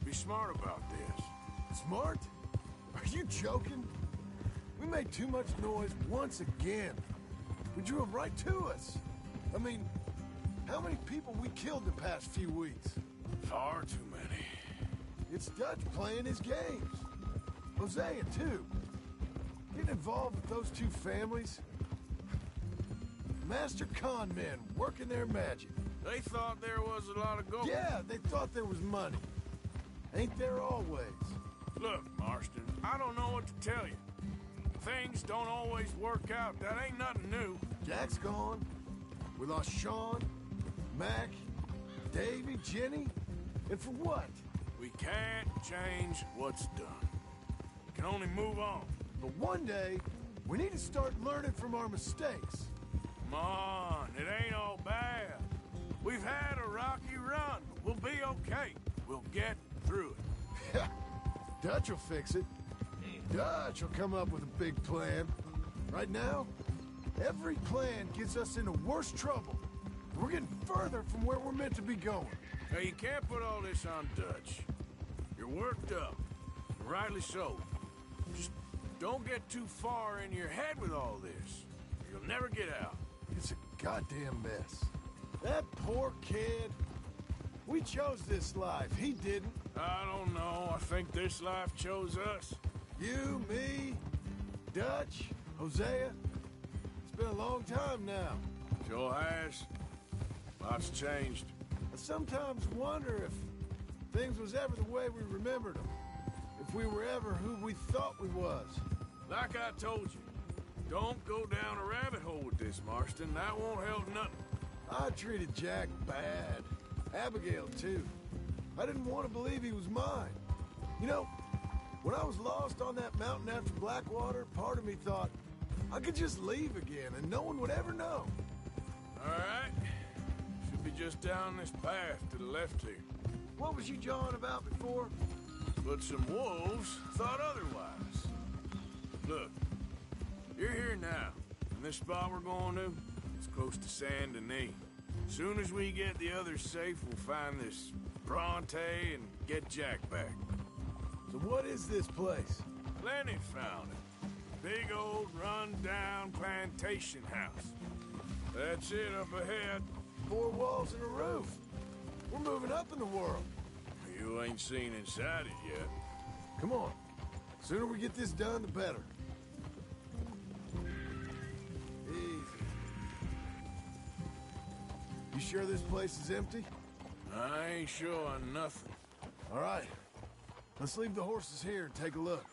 Be smart about this. Smart? Are you joking? We made too much noise once again. We drew them right to us. I mean, how many people we killed the past few weeks? Far too many. It's Dutch playing his games. Hosea, too. Getting involved with those two families. Master con men working their magic. They thought there was a lot of gold. Yeah, they thought there was money. Ain't there always? Look, Marston, I don't know what to tell you. Things don't always work out. That ain't nothing new. Jack's gone. We lost Sean, Mac, Davy, Jenny. And for what? We can't change what's done. We can only move on. But one day, we need to start learning from our mistakes. Come on, it ain't all bad. We've had a rocky run, but we'll be okay. We'll get through it. Yeah, Dutch will fix it. Dutch will come up with a big plan. Right now, every plan gets us into worse trouble. We're getting further from where we're meant to be going. Now, you can't put all this on Dutch. You're worked up. Rightly so. Just Don't get too far in your head with all this. You'll never get out. It's a goddamn mess. That poor kid. We chose this life. He didn't. I don't know. I think this life chose us. You, me, Dutch, Hosea. It's been a long time now. Sure has. Lots changed. I sometimes wonder if things was ever the way we remembered them. If we were ever who we thought we was. Like I told you, don't go down a rabbit hole with this, Marston. That won't help nothing. I treated Jack bad. Abigail, too. I didn't want to believe he was mine. You know, when I was lost on that mountain after Blackwater, part of me thought I could just leave again and no one would ever know. All right. Should be just down this path to the left here. What was you jawing about before? But some wolves thought otherwise. Look, you're here now, and this spot we're going to, it's close to Saint Denis. Soon as we get the others safe, we'll find this Bronte and get Jack back. So what is this place? Lenny found it. Big old run-down plantation house. That's it up ahead. 4 walls and a roof. We're moving up in the world. You ain't seen inside it yet. Come on. Sooner we get this done, the better. Easy. You sure this place is empty? I ain't sure on nothing. All right. Let's leave the horses here and take a look.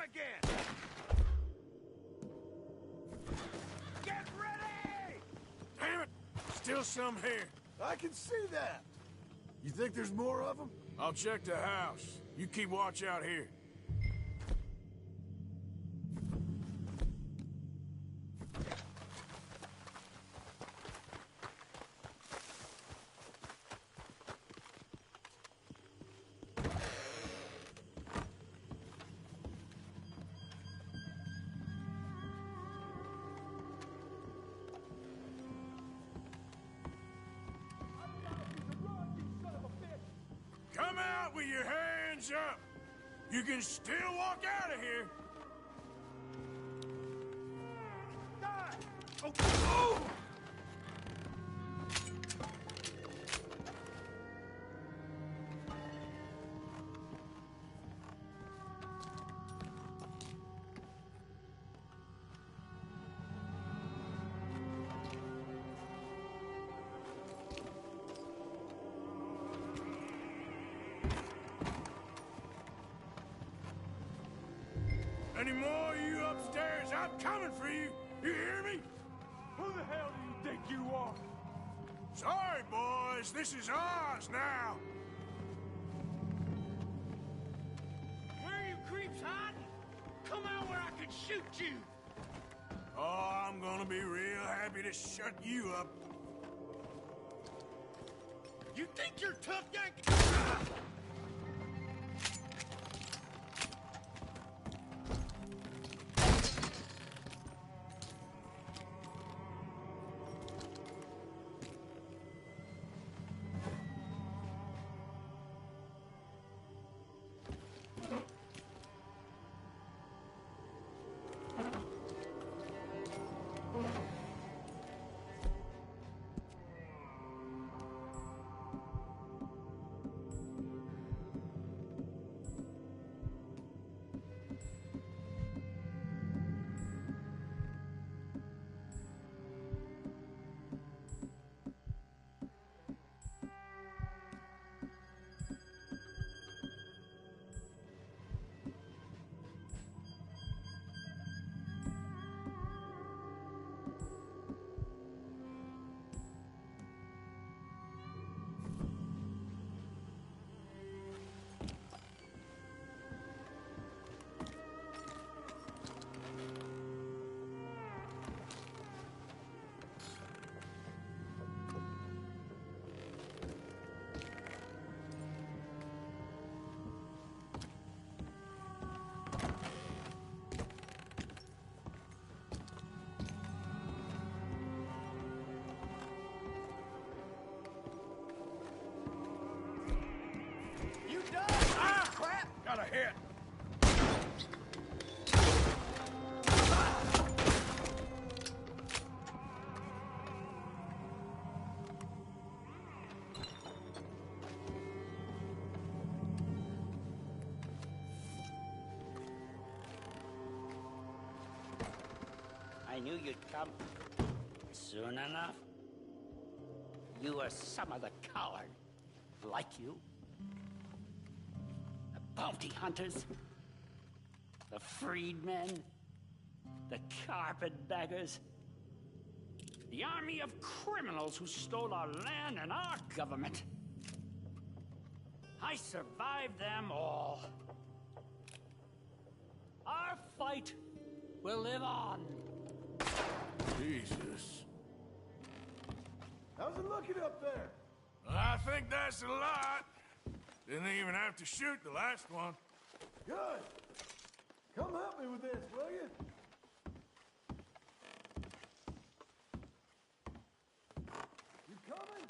Again! Get ready! Damn it! Still some here. I can see that. You think there's more of them? I'll check the house. You keep watch out here. Come out with your hands up! You can still walk out of here! Oh. Oh. Any more of you upstairs? I'm coming for you! You hear me? Who the hell do you think you are? Sorry, boys. This is ours now. Where are you creeps hiding? Come out where I can shoot you! Oh, I'm gonna be real happy to shut you up. You think you're tough, Yankee? knew you'd come. Soon enough. You are some of the coward. Like you. The bounty hunters. The freedmen. The carpetbaggers. The army of criminals who stole our land and our government. I survived them all. Our fight will live on. Jesus. How's it looking up there? I think that's a lot. Didn't even have to shoot the last one. Good. Come help me with this, will you? You coming?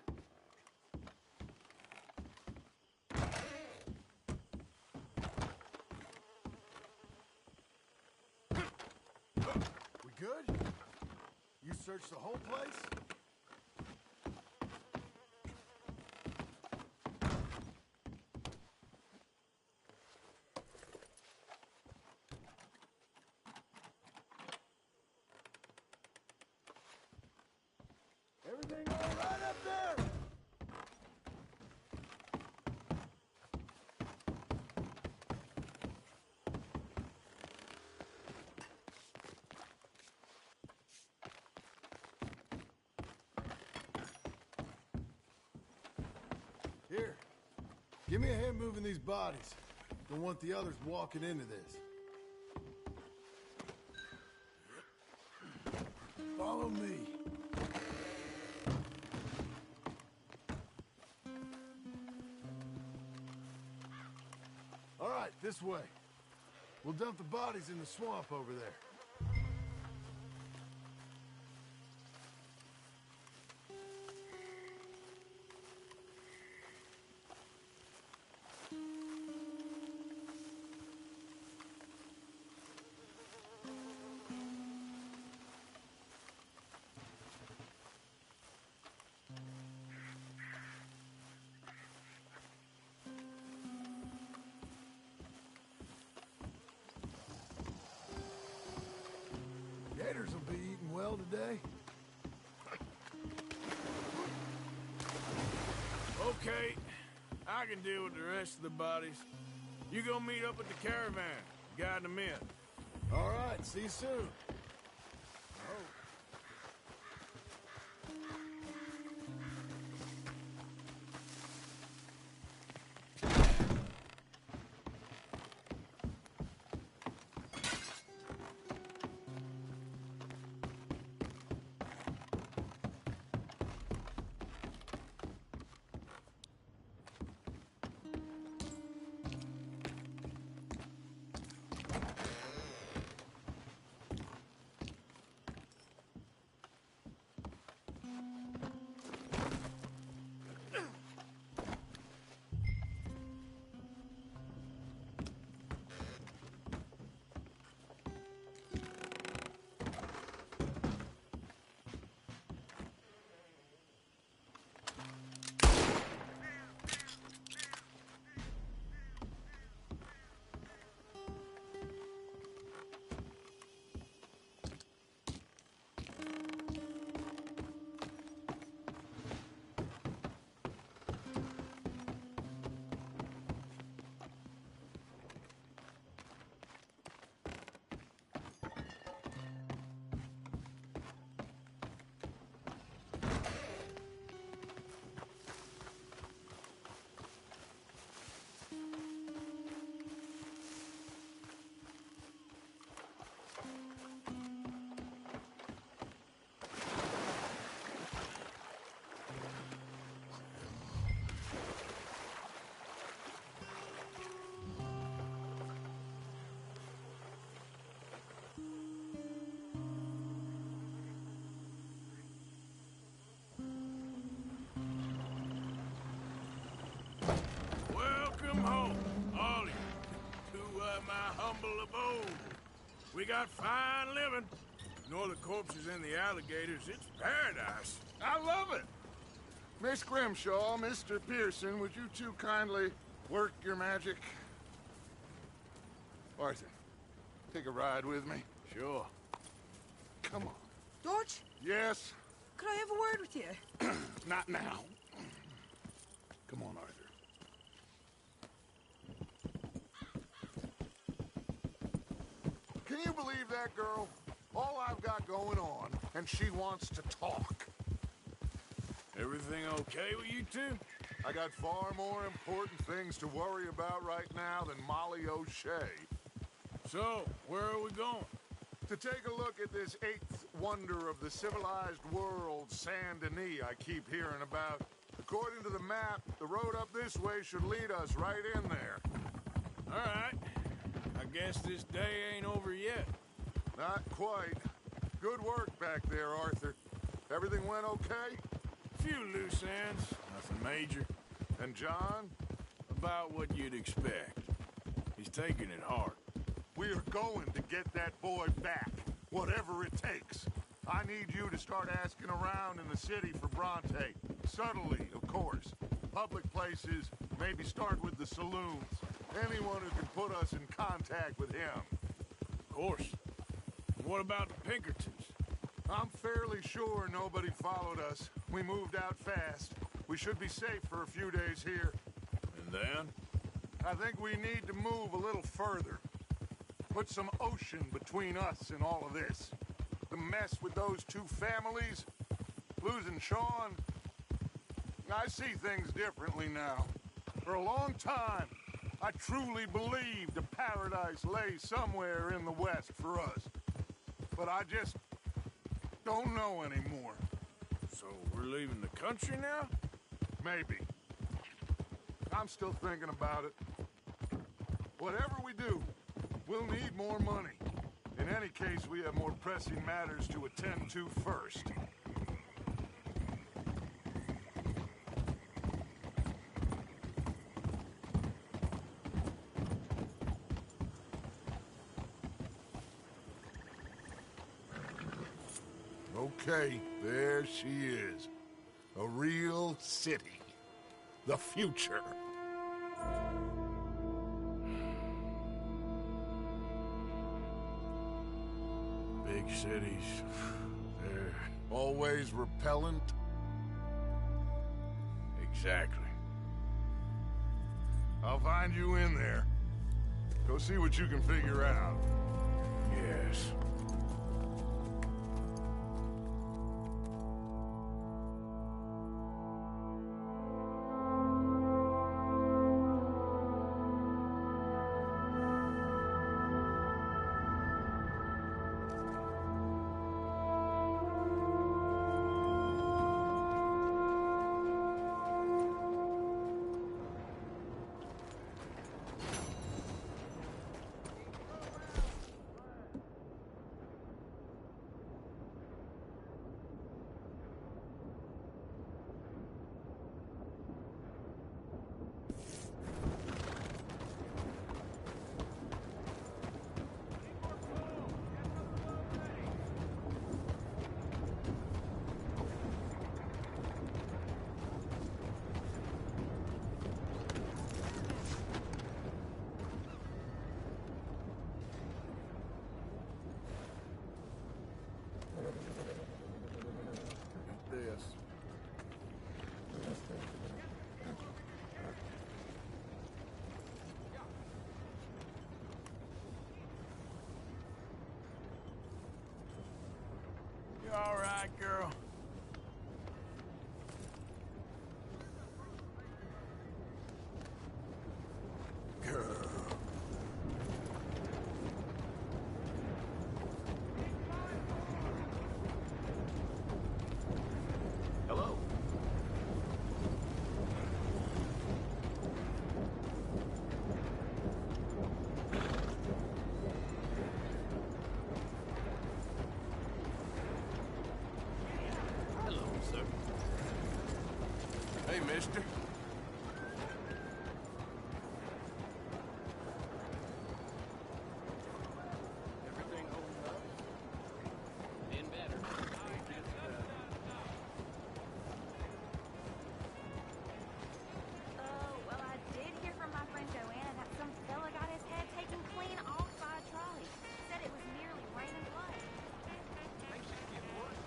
We good? You searched the whole place? Everything all right up there? Here, give me a hand moving these bodies. Don't want the others walking into this. Follow me. All right, this way. We'll dump the bodies in the swamp over there. Gators will be eating well today. Okay, I can deal with the rest of the bodies. You go meet up with the caravan, guide them in. All right, see you soon. Welcome home, all of you, to my humble abode. We got fine living. Ignore the corpses and the alligators. It's paradise. I love it. Miss Grimshaw, Mr. Pearson, would you two kindly work your magic? Arthur, take a ride with me. Sure. Come on. Dodge, Yes? could I have a word with you? Not now. Come on, Arthur. Can you believe that girl? All I've got going on, and she wants to talk. Everything okay with you two? I got far more important things to worry about right now than Molly O'Shea. So, where are we going? To take a look at this eighth wonder of the civilized world, Saint Denis, I keep hearing about. According to the map, the road up this way should lead us right in there. All right. I guess this day ain't over yet. Not quite. Good work back there, Arthur. Everything went okay? Few loose ends, nothing major. And John? About what you'd expect. He's taking it hard. We are going to get that boy back, whatever it takes. I need you to start asking around in the city for Bronte. Subtly, of course. Public places, maybe start with the saloons. Anyone who can put us in contact with him. Of course. What about the Pinkertons? I'm fairly sure nobody followed us. We moved out fast. We should be safe for a few days here. And then? I think we need to move a little further. Put some ocean between us and all of this. The mess with those two families, losing Sean. I see things differently now. For a long time, I truly believed a paradise lay somewhere in the West for us. But I just don't know anymore. So we're leaving the country now? Maybe. I'm still thinking about it. Whatever we do, we'll need more money. In any case, we have more pressing matters to attend to first. Okay, there she is. A real city. The future. Big cities. They're always repellent. Exactly. I'll find you in there. Go see what you can figure out. Yes. You all right, girl? Hello. Hello, sir. Hey, mister. Everything holding up? Been better. Well, I did hear from my friend Joanna that some fella got his head taken clean off by a trolley. Said it was nearly raining blood. Makes it get worse.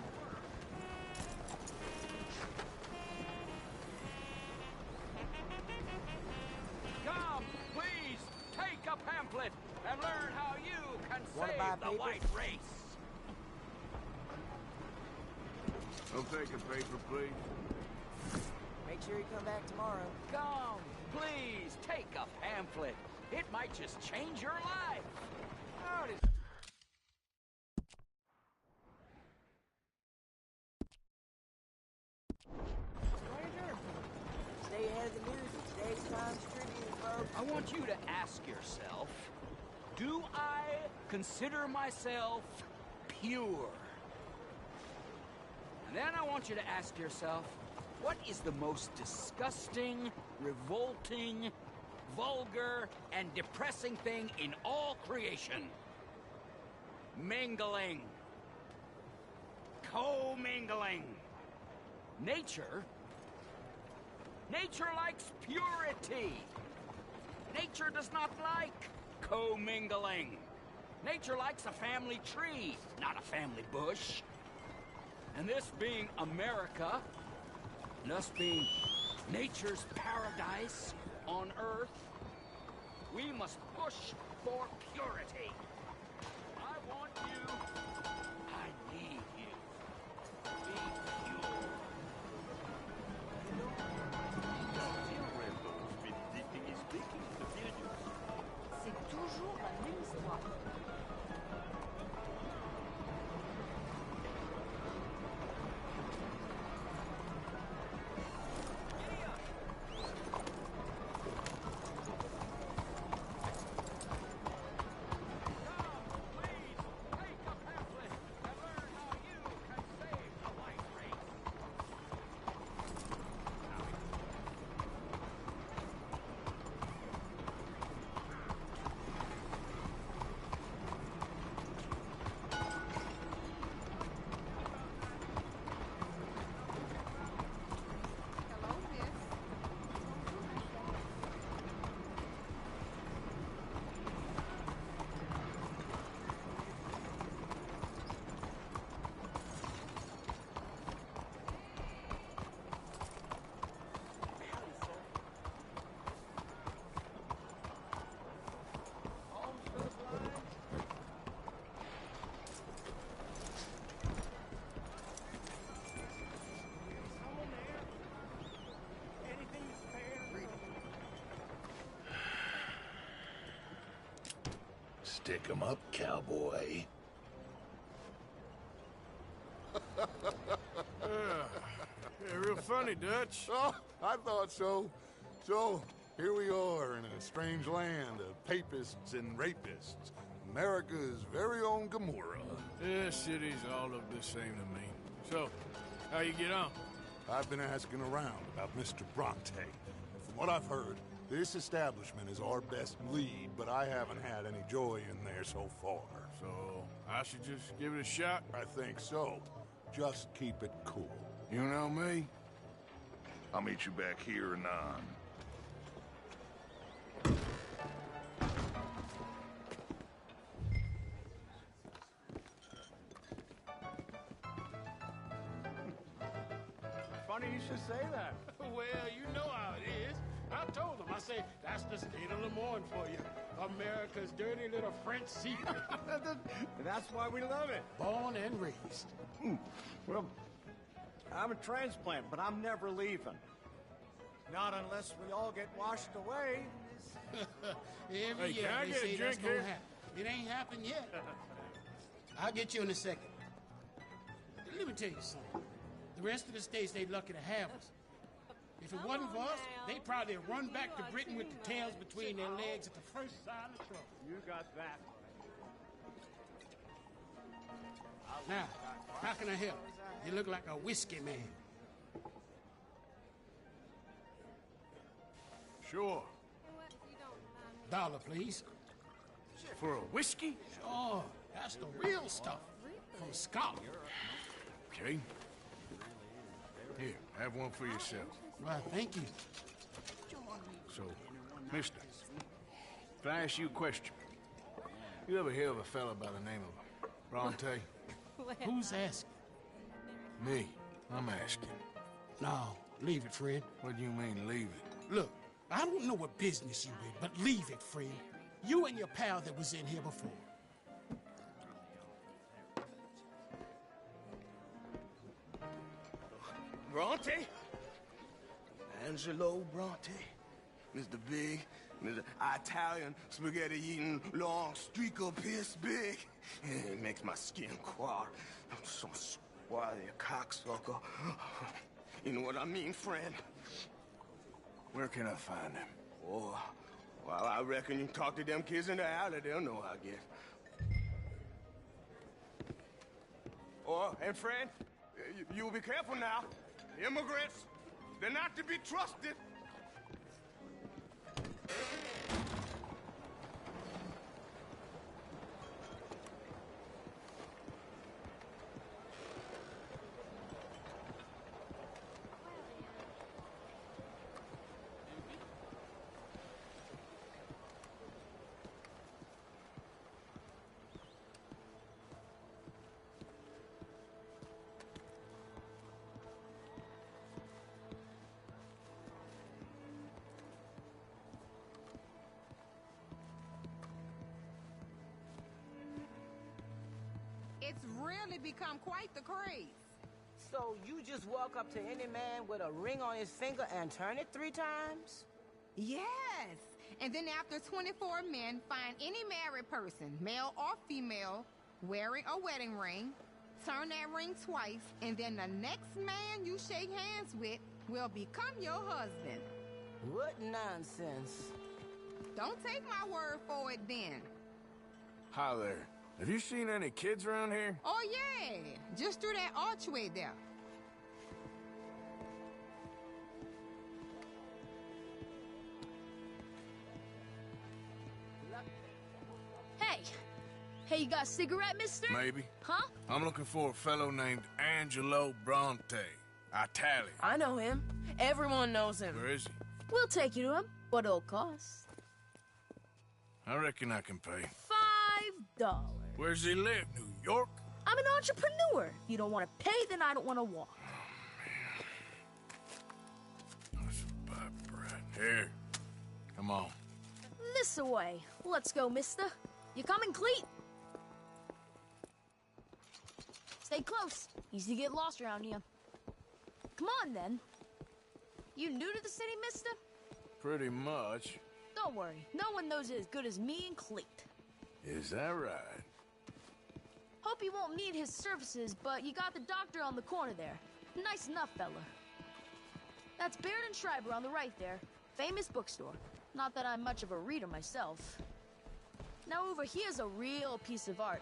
pamphlet and learn how you can Wanna buy save the paper? white race. I'll take a paper, please. Make sure you come back tomorrow. Come, please, take a pamphlet. It might just change your life. How does... Stranger, stay ahead of the news with today's Times Tribune, folks. I want you to ask yourself, do I consider myself pure? And then I want you to ask yourself, what is the most disgusting, revolting, vulgar, and depressing thing in all creation? Mingling. Co-mingling. Nature likes purity. Nature does not like co-mingling. Nature likes a family tree, not a family bush. And this being America, and us being nature's paradise on Earth, we must push for purity. I want you, I need you. Be pure. C'est toujours la même histoire. Stick 'em up, cowboy. Yeah, real funny, Dutch. Oh, I thought so. So, here we are in a strange land of papists and rapists. America's very own Gomorrah. This city's all look the same to me. So, how you get on? I've been asking around about Mr. Bronte. And from what I've heard, this establishment is our best lead, but I haven't had any joy in there so far. So, I should just give it a shot? I think so. Just keep it cool. You know me? I'll meet you back here anon. Funny you should say that. Well, you know how it is. I told them. I say, that's the state of Lemoyne for you. America's dirty little French secret. That's why we love it. Born and raised. Well, I'm a transplant, but I'm never leaving. Not unless we all get washed away. Every Hey, year can I they get a say that's drink gonna here? happen. It ain't happened yet. I'll get you in a second. Let me tell you something. The rest of the states, they lucky to have us. If it wasn't for us, they'd probably run back to Britain with the tails between their legs at the first sign of trouble. You got that. Now, how can I help? You look like a whiskey man. Sure. $1, please. For a whiskey? Sure. That's the real stuff. From Scotland. Okay. Here, have one for yourself. Well, thank you. So, mister, if I ask you a question, you ever hear of a fella by the name of Bronte? Who's asking? Me. I'm asking. No, leave it, friend. What do you mean, leave it? Look, I don't know what business you in, but leave it, friend. You and your pal that was in here before. Bronte? Angelo Bronte. Mr. Big, Mr. Italian spaghetti-eating long streak of piss big. It makes my skin crawl. I'm so swarthy, a cocksucker. You know what I mean, friend? Where can I find him? Oh, well, I reckon you can talk to them kids in the alley. They'll know, I guess. Oh, and friend, you'll be careful now. Immigrants, they're not to be trusted. It's really become quite the craze. So you just walk up to any man with a ring on his finger and turn it 3 times? Yes. And then after 24 men find any married person, male or female, wearing a wedding ring, turn that ring twice, and then the next man you shake hands with will become your husband. What nonsense. Don't take my word for it then. Hi there. Have you seen any kids around here? Oh yeah, just through that archway there. Hey, you got a cigarette, mister? Maybe. Huh? I'm looking for a fellow named Angelo Bronte. Italian. I know him. Everyone knows him. Where is he? We'll take you to him. What it'll cost? I reckon I can pay. $5. Where's he live? New York? I'm an entrepreneur. If you don't want to pay, then I don't want to walk. That's a bad bread. Here. Come on. This away. Let's go, mister. You coming, Cleet? Stay close. Easy to get lost around here. Come on, then. You new to the city, mister? Pretty much. Don't worry. No one knows it as good as me and Cleet. Is that right? Hope you won't need his services, but you got the doctor on the corner there. Nice enough, fella. That's Baird and Schreiber on the right there. Famous bookstore. Not that I'm much of a reader myself. Now over here's a real piece of art.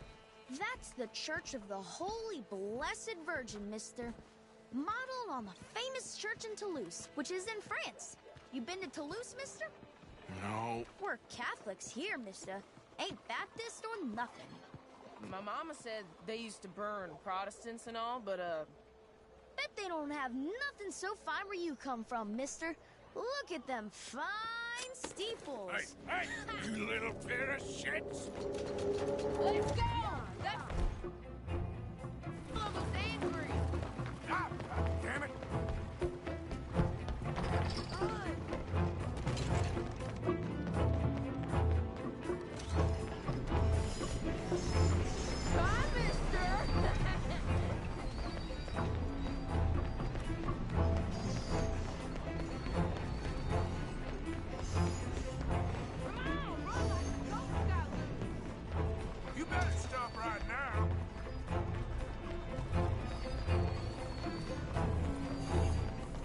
That's the Church of the Holy Blessed Virgin, mister. Modeled on the famous church in Toulouse, which is in France. You been to Toulouse, mister? No. We're Catholics here, mister. Ain't Baptist or nothing. My mama said they used to burn Protestants and all, but, Bet they don't have nothing so fine where you come from, mister. Look at them fine steeples. Hey, you little pair of shits! Let's go! That's... Almost angry. Ah, damn it! Bye, mister! You better stop right now.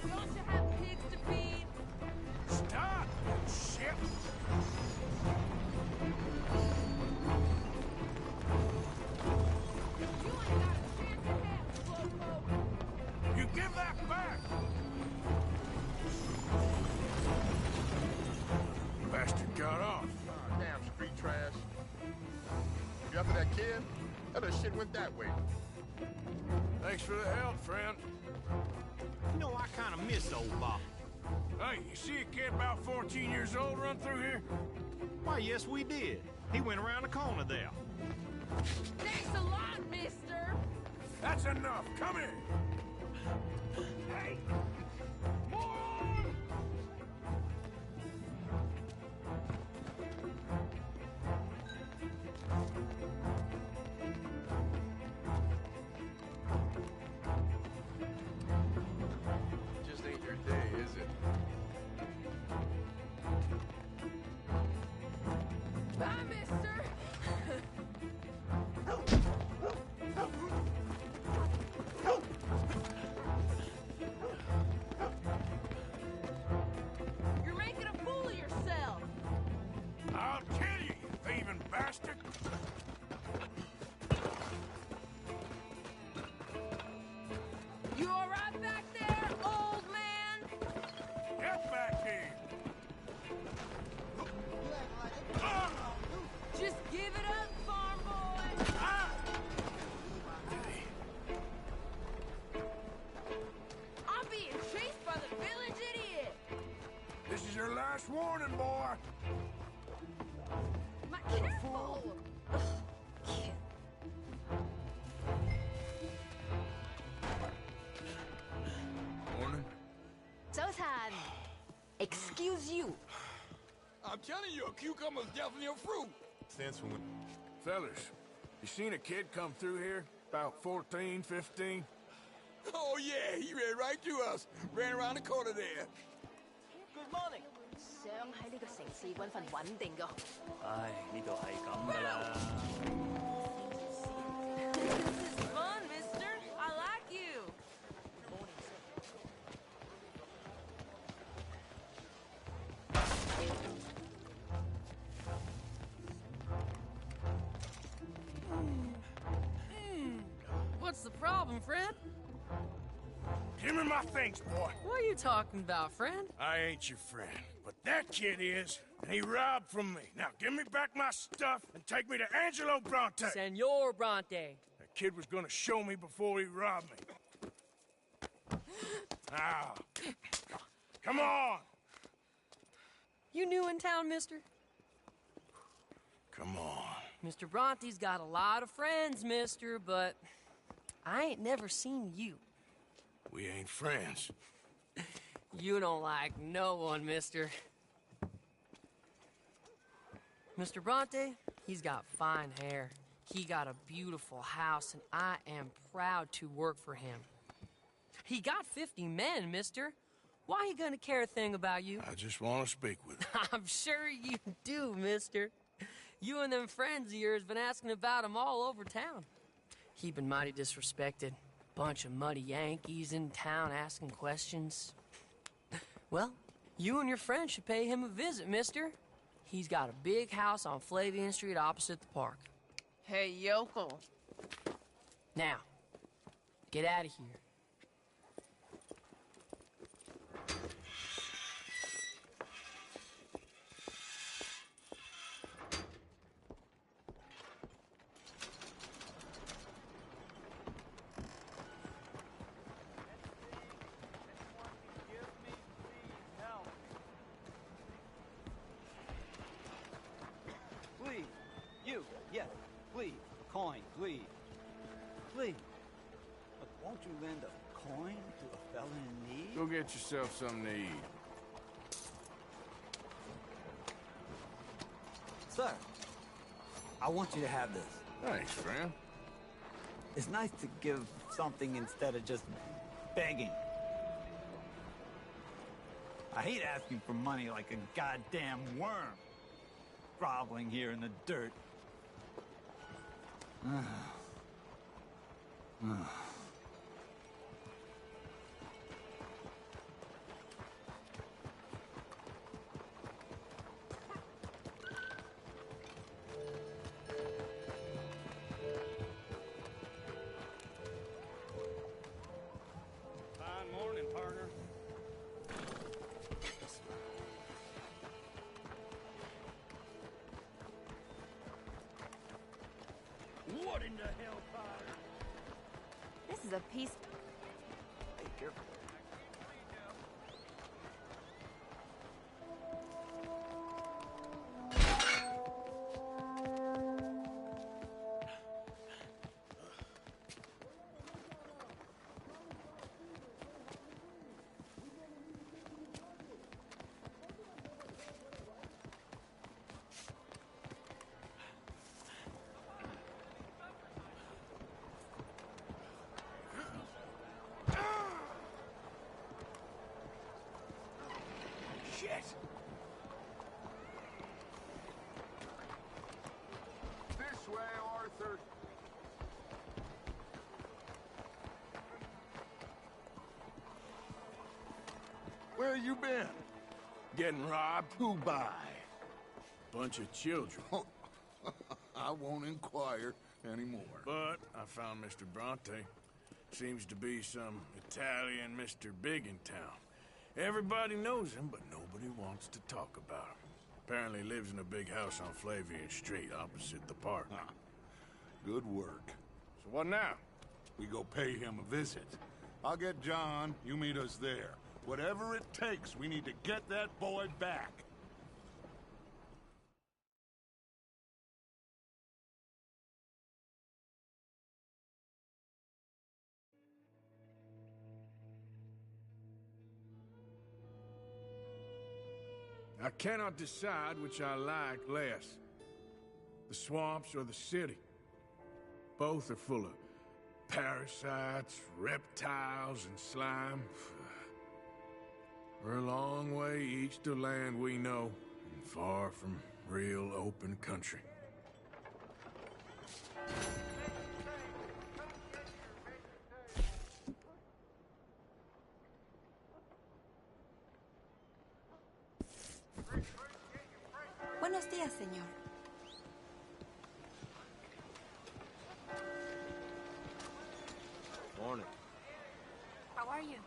Don't you have pigs to feed? Stop, shit! You give that back! Bastard got off. Damn street trash. You after that kid? That other shit went that way. Thanks for the help, friend. You know, I kind of miss old Bob. Hey, you see a kid about 14 years old run through here? Why, yes, we did. He went around the corner there. Thanks a lot, mister! That's enough. Come here. Hey! Moron! warning, boy. Careful! Morning. 早餐 Excuse you. I'm telling you, a cucumber's definitely a fruit. Stands for when... Fellas, you seen a kid come through here? About 14, 15? Oh, yeah, he ran right to us. Ran around the corner there. Good morning. 想喺呢個城市揾份穩定嘅。唉，呢度係咁噶啦。This is fun, mister. I like you. What's the problem, friend? Give me my things, boy. What are you talking about, friend? I ain't your friend, but that kid is, and he robbed from me. Now give me back my stuff and take me to Angelo Bronte. Senor Bronte. That kid was gonna show me before he robbed me. Now, come on. You new in town, mister? Come on. Mr. Bronte's got a lot of friends, mister, but I ain't never seen you. We ain't friends. You don't like no one, mister. Mr. Bronte, he's got fine hair. He got a beautiful house, and I am proud to work for him. He got 50 men, mister. Why he gonna care a thing about you? I just want to speak with him. I'm sure you do, mister. You and them friends of yours been asking about him all over town. He been mighty disrespected. Bunch of muddy Yankees in town asking questions. Well, you and your friend should pay him a visit, mister. He's got a big house on Flavian Street opposite the park. Hey, yokel. Now, get out of here. Please. You. Yes. Please. A coin. Please. Please. But won't you lend a coin to a felon in need? Go get yourself something to eat. Sir, I want you to have this. Thanks, friend. It's nice to give something instead of just begging. I hate asking for money like a goddamn worm, groveling here in the dirt. Fine morning, partner. What in the hell, Potter? This is a piece. Hey, careful. Shit! This way, Arthur. Where you been? Getting robbed? Who by? Bunch of children. I won't inquire anymore. But I found Mr. Bronte. Seems to be some Italian Mr. Big in town. Everybody knows him, but nobody wants to talk about him. Apparently lives in a big house on Flavian Street opposite the park. Good work. So what now? We go pay him a visit. I'll get John, you meet us there. Whatever it takes, we need to get that boy back. I cannot decide which I like less. The swamps or the city. Both are full of parasites, reptiles, and slime. We're a long way east of land we know, and far from real open country. Buenos días, señor. Morning. How are you?